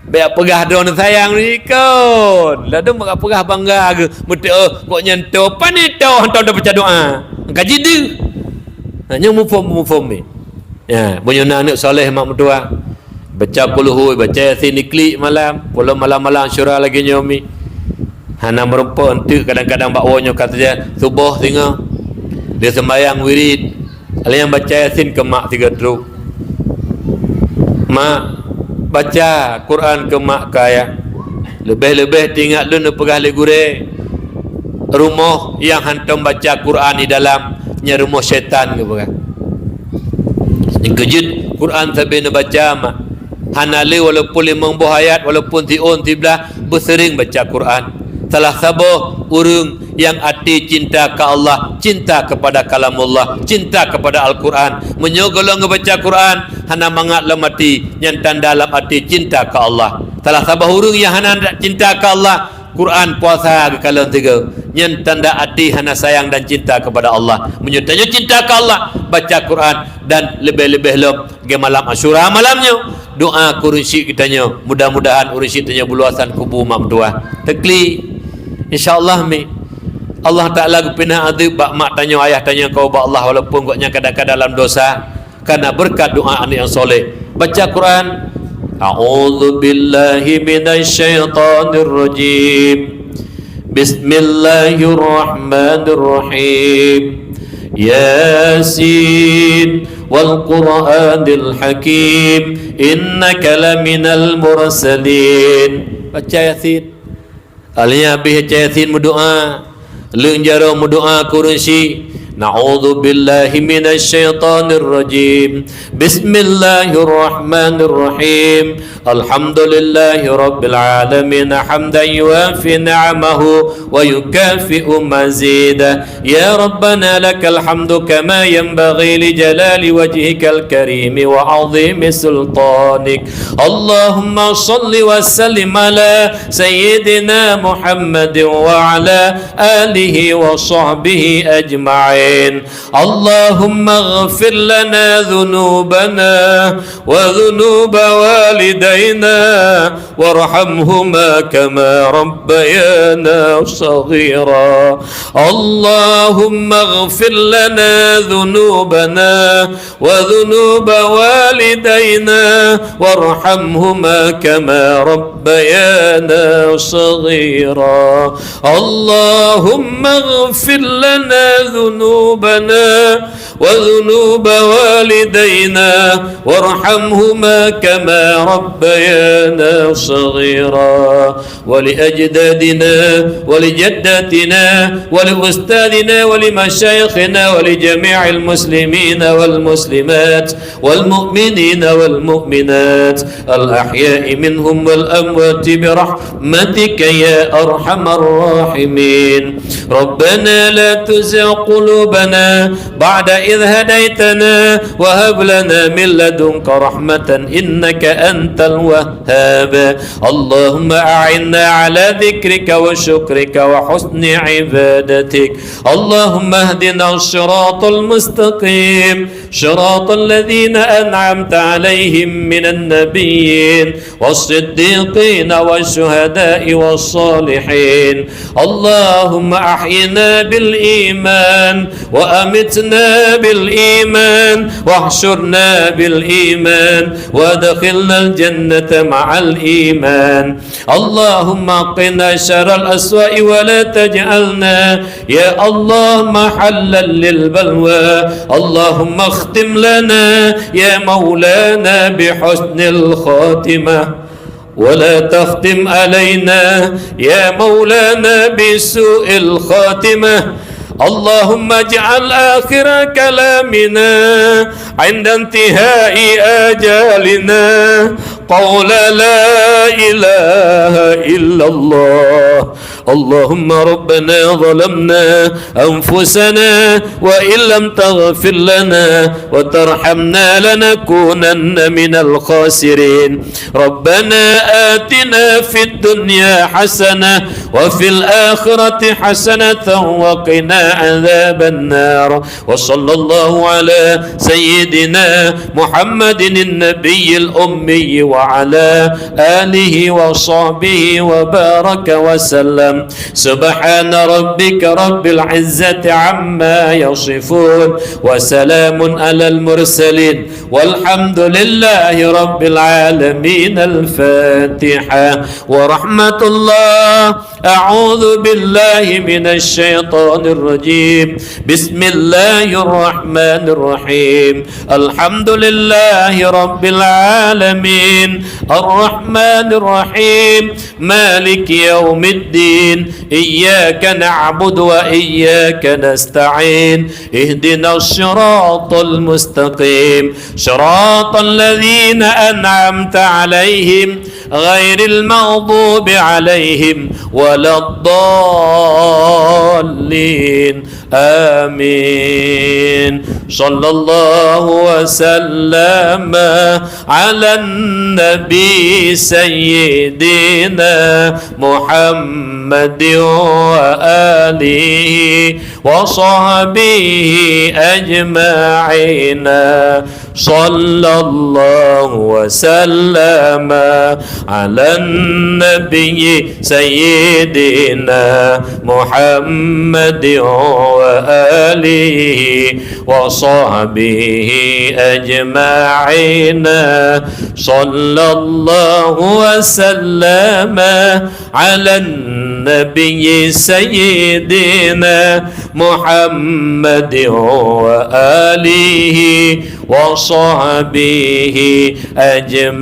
Baik pegah drone sayang ni kon. Lalu mak pegah bangga ke. Mesti kok nyanto panito hantar dah baca doa. Gaji du. Hanya mufum ni. Ya, punya anak soleh mak mertua. Baca kulhu, baca Yasin klik malam, pulau malam-malam syurah lagi nyomi. Hana merempa entu kadang-kadang bakwanya kata dia subuh singa. Dia sembahyang wirid. Ada yang baca Yasin ke mak 3 truk. Mak baca Quran ke mak kaya. Lebih-lebih tinggal lu nak pegah legure. Rumah yang hantam baca Quran di dalam nya rumah syaitan ke bukan. Yang kejut Quran sampai nak baca mak. Hanale walaupun 5 buah ayat walaupun tiun tiblah bersering baca Quran. Salah sabah urang yang hati cinta ke Allah, cinta kepada kalamullah, cinta kepada Al-Quran, menyogolong baca Quran, hana mangat dalam hati, nyantan dalam hati cinta ke Allah. Salah sabah urang yang hana cinta ke Allah, Quran puasa ke kalam tiga, nyantan dak hati hana sayang dan cinta kepada Allah, menyertanya cinta ke Allah, baca Quran, dan lebih-lebih lom ke malam Asyura malamnya doa kursi kitanya, mudah-mudahan ursi tanya buluasan kubu mak tua tekli insyaallah mi Allah Ta'ala gupina adib bak mak tanya ayah tanya kau bak Allah walaupun koknya kadang-kadang dalam dosa karena berkat doa anak yang soleh. Baca Quran. A'udzu billahi minasyaitonir rajim. Bismillahirrahmanirrahim. Yasin wal Qur'anil Hakim innaka laminal mursalin. Baca Yasin. Alnya bih Yasin berdoa, leung jaro berdoa kursi. Na'udzu billahi minasyaitonir rajim. Bismillahirrahmanirrahim. Alhamdulillahi rabbil alamin hamdan yuwafi ni'amahu wa yukafi'u mazidah. Ya Rabbana lakal hamdu kama yanbaghi li jalali wajhikal karim wa 'azimi sultanik. Allahumma shalli wa sallim ala sayyidina Muhammadin wa ala alihi wa sahbihi ajma'in. اللهم اغفر لنا ذنوبنا وذنوب والدينا وارحمهما كما ربيانا صغيرا. اللهم اغفر لنا ذنوبنا وذنوب والدينا وارحمهما كما ربيانا صغيرا. اللهم اغفر لنا ذنوبنا وذنوب والدينا وارحمهما كما ربيانا صغيرا. ولأجدادنا ولجداتنا ولأستاذنا ولمشايخنا ولجميع المسلمين والمسلمات والمؤمنين والمؤمنات الأحياء منهم والأموات برحمتك يا أرحم الراحمين. ربنا لا تزغ قلوبنا بعد إذ هديتنا وهب لنا من لدنك رحمة إنك أنت الوهاب. اللهم أعنا على ذكرك وشكرك وحسن عبادتك. اللهم اهدنا الصراط المستقيم صراط الذين أنعمت عليهم من النبيين والصديقين والشهداء والصالحين. اللهم أحينا بالإيمان وأمتنا بالإيمان واحشرنا بالإيمان وادخلنا الجنة مع الإيمان. اللهم قنا شر الأسواء ولا تجعلنا يا الله محلا للبلوى. اللهم اختم لنا يا مولانا بحسن الخاتمة ولا تختم علينا يا مولانا بسوء الخاتمة. اللهم اجعل آخر كلامنا عند انتهاء آجالنا قول لا إله إلا الله. اللهم ربنا ظلمنا أنفسنا وإن لم تغفر لنا وترحمنا لنكونن من الخاسرين. ربنا آتنا في الدنيا حسنة وفي الآخرة حسنة وقنا عذاب النار. وصلى الله على سيدنا محمد النبي الأمي وعلى آله وصحبه وبارك وسلم. سبحان ربك رب العزة عما يصفون وسلام على المرسلين والحمد لله رب العالمين. الفاتحة ورحمة الله. أعوذ بالله من الشيطان الرجيم. بسم الله الرحمن الرحيم. الحمد لله رب العالمين الرحمن الرحيم مالك يوم الدين. إياك نعبد وإياك نستعين. اهدنا الصراط المستقيم صراط الذين أنعمت عليهم ghairil maghdubi alaihim waladdallin. Amin. Sallallahu wasallam ala nabi sayyidina Muhammadin wa alihi wa sahbihi ajma'ina. Sallallahu wasallam ala nabi sayyidina Muhammadin wa alihi wa sahbihi ajma'ina. Sallallahu wasallam ala nabi sayyidina Muhammadin wa alihi wa sahbihi ajma'ina.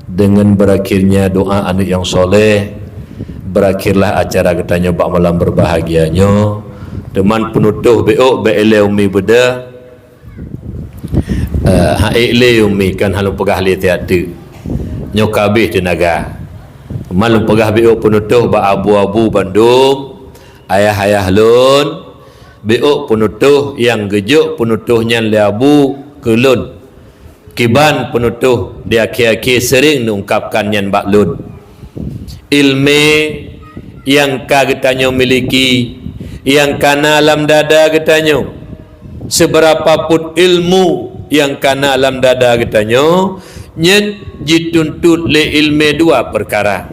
Dengan berakhirnya doa anak yang soleh, berakhirlah acara kita nyoba malam berbahagianya. Teman penutuh beok beele umi beda haile umi kan halu pegah li tiada nyokabih tenaga malu pegah beok penutuh ba abu-abu Bandung ayah-ayah lun beok penutuh yang gejuk penutuhnya le abu kelun kiban penutuh dia aki-aki sering mengungkapkan yang baklun ilmu yang kagetanya miliki yang kana alam dada katanya seberapa pun ilmu yang kana alam dada katanya nyen dituntut le ilmu dua perkara.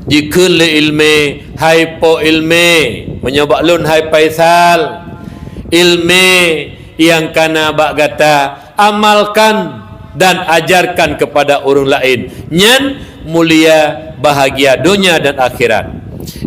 Jika le ilmu hai po ilmu menyobak lun hai Faisal ilmu yang kana bak kata amalkan dan ajarkan kepada orang lain nyen mulia bahagia dunia dan akhirat.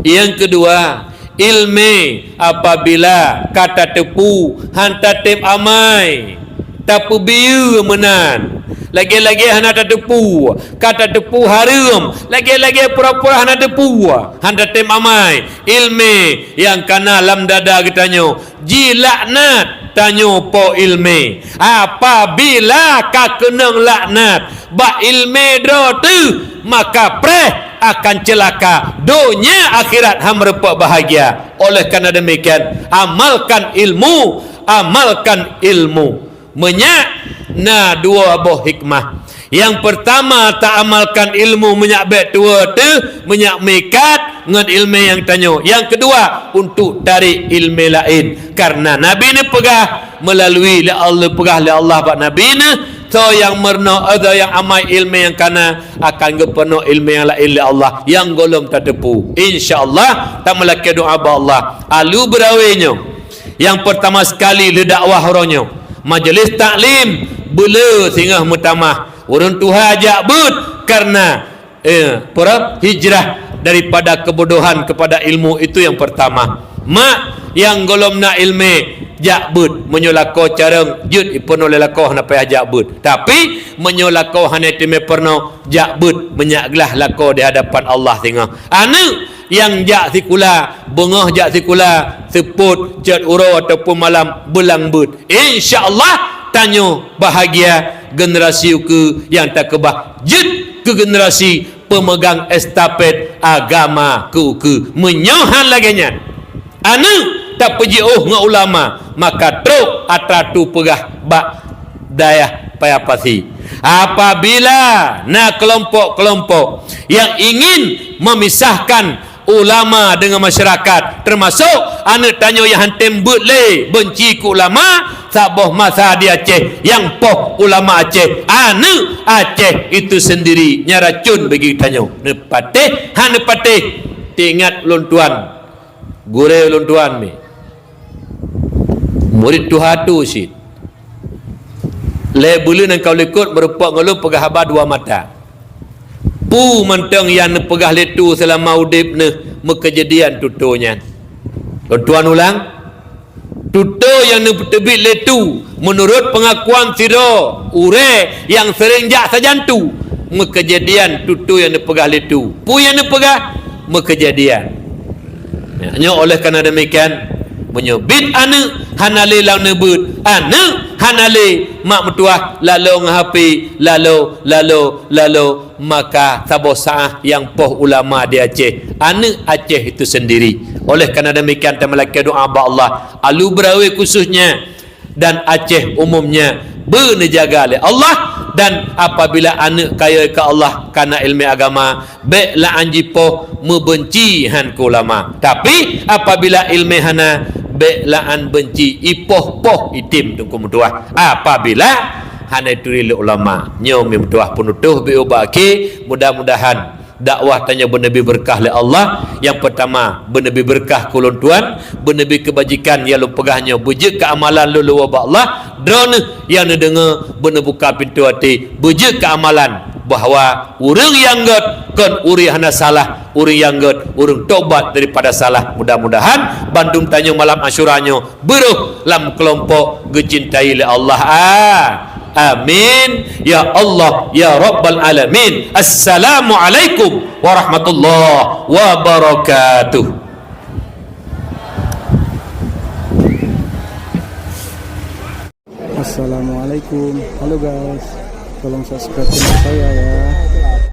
Yang kedua ilmu apabila kata tepu hantar tim amai tapu biu menan lagi-lagi hana tepu kata tepu harum lagi-lagi pura-pura hana tepu hantar tim amai ilmu yang kana lam dada kitanya ji laknat tanyo po ilmu apabila ka kenang laknat ba ilmu do tu maka preh akan celaka dunia akhirat ham repak bahagia. Oleh kerana demikian amalkan ilmu menyak na dua buah hikmah. Yang pertama tak amalkan ilmu menyak bet tua tu menyak mikat dengan ilmu yang tanyo. Yang kedua untuk tarik ilmu lain karena Nabi ni pegah melalui Allah pegah le Allah pak Nabi ni so yang merno ada yang amai ilmu yang kana akan gepenuh ilmu yang lain li Allah yang golom tak tepu insyaallah tak melaki doa ba Allah alu berawinyo yang pertama sekali le dakwah oronyo majlis taklim bela singgah mutamah urun Tuhan ajak but karena para hijrah daripada kebodohan kepada ilmu itu yang pertama mak yang golom na ilmu jakbut menyolako carang jut ipun oleh lakoh na payah jakbut tapi menyolako hanya time perno jakbut menyaglah lako di hadapan Allah tengah anu yang jak sikula bengah jak sikula seput cat uro ataupun malam belang but insyaallah tanyo bahagia generasi ke yang tak kebah jut ke generasi pemegang estafet agama ke menyohan laginya anu tak pergi dengan ulama maka truk atratu pegah bak daya payapasi apabila na kelompok-kelompok yang ingin memisahkan ulama dengan masyarakat termasuk anak tanyo yang hantem butle benci ke ulama saboh masa di Aceh yang poh ulama Aceh anu Aceh itu sendiri nyaracun bagi tanyo nepateh hanepateh tingat luntuan gure luntuan mi murid Tuhan tu sid le bulu nang kau lekut berupa ngeluh pegah haba dua mata pu mentang yang pegah letu selama udip ne mekejadian tutunya tuan ulang tutu yang tebit letu menurut pengakuan siro ure yang sering jak sajantu mekejadian tutu yang pegah letu pu yang pegah mekejadian hanya oleh kerana demikian menyebit ane hanale lang nebut ane hanale mak metuah lalu ngahapi lalu maka tabosaah yang poh ulama di Aceh ane Aceh itu sendiri. Oleh kerana demikian temalaki doa Allah Alu Berawe khususnya dan Aceh umumnya bernejaga oleh Allah. Dan apabila anak kaya ke Allah karena ilmu agama, baiklah anjipoh membenci han ke ulama. Tapi apabila ilmu hana, baiklah an benci ipoh itim tu kemudian. Apabila hana turil ulama, nyom memutuah penutuh biubaki, mudah-mudahan dakwah tanya bernabi berkah oleh Allah. Yang pertama bernabi berkah kulon tuan, bernabi kebajikan yang lu pegahnya bujik keamalan lu wabak Allah. Drone yang dengar benar buka pintu hati bujik keamalan bahawa orang yang god kon uri hana salah, orang yang god orang tobat daripada salah. Mudah-mudahan Bandung tanya malam Asyuranya beruh lam kelompok gecintai oleh Allah. Amin ya Allah ya Rabbal Alamin. Assalamualaikum warahmatullahi wabarakatuh. Assalamualaikum. Halo guys, tolong subscribe channel saya ya.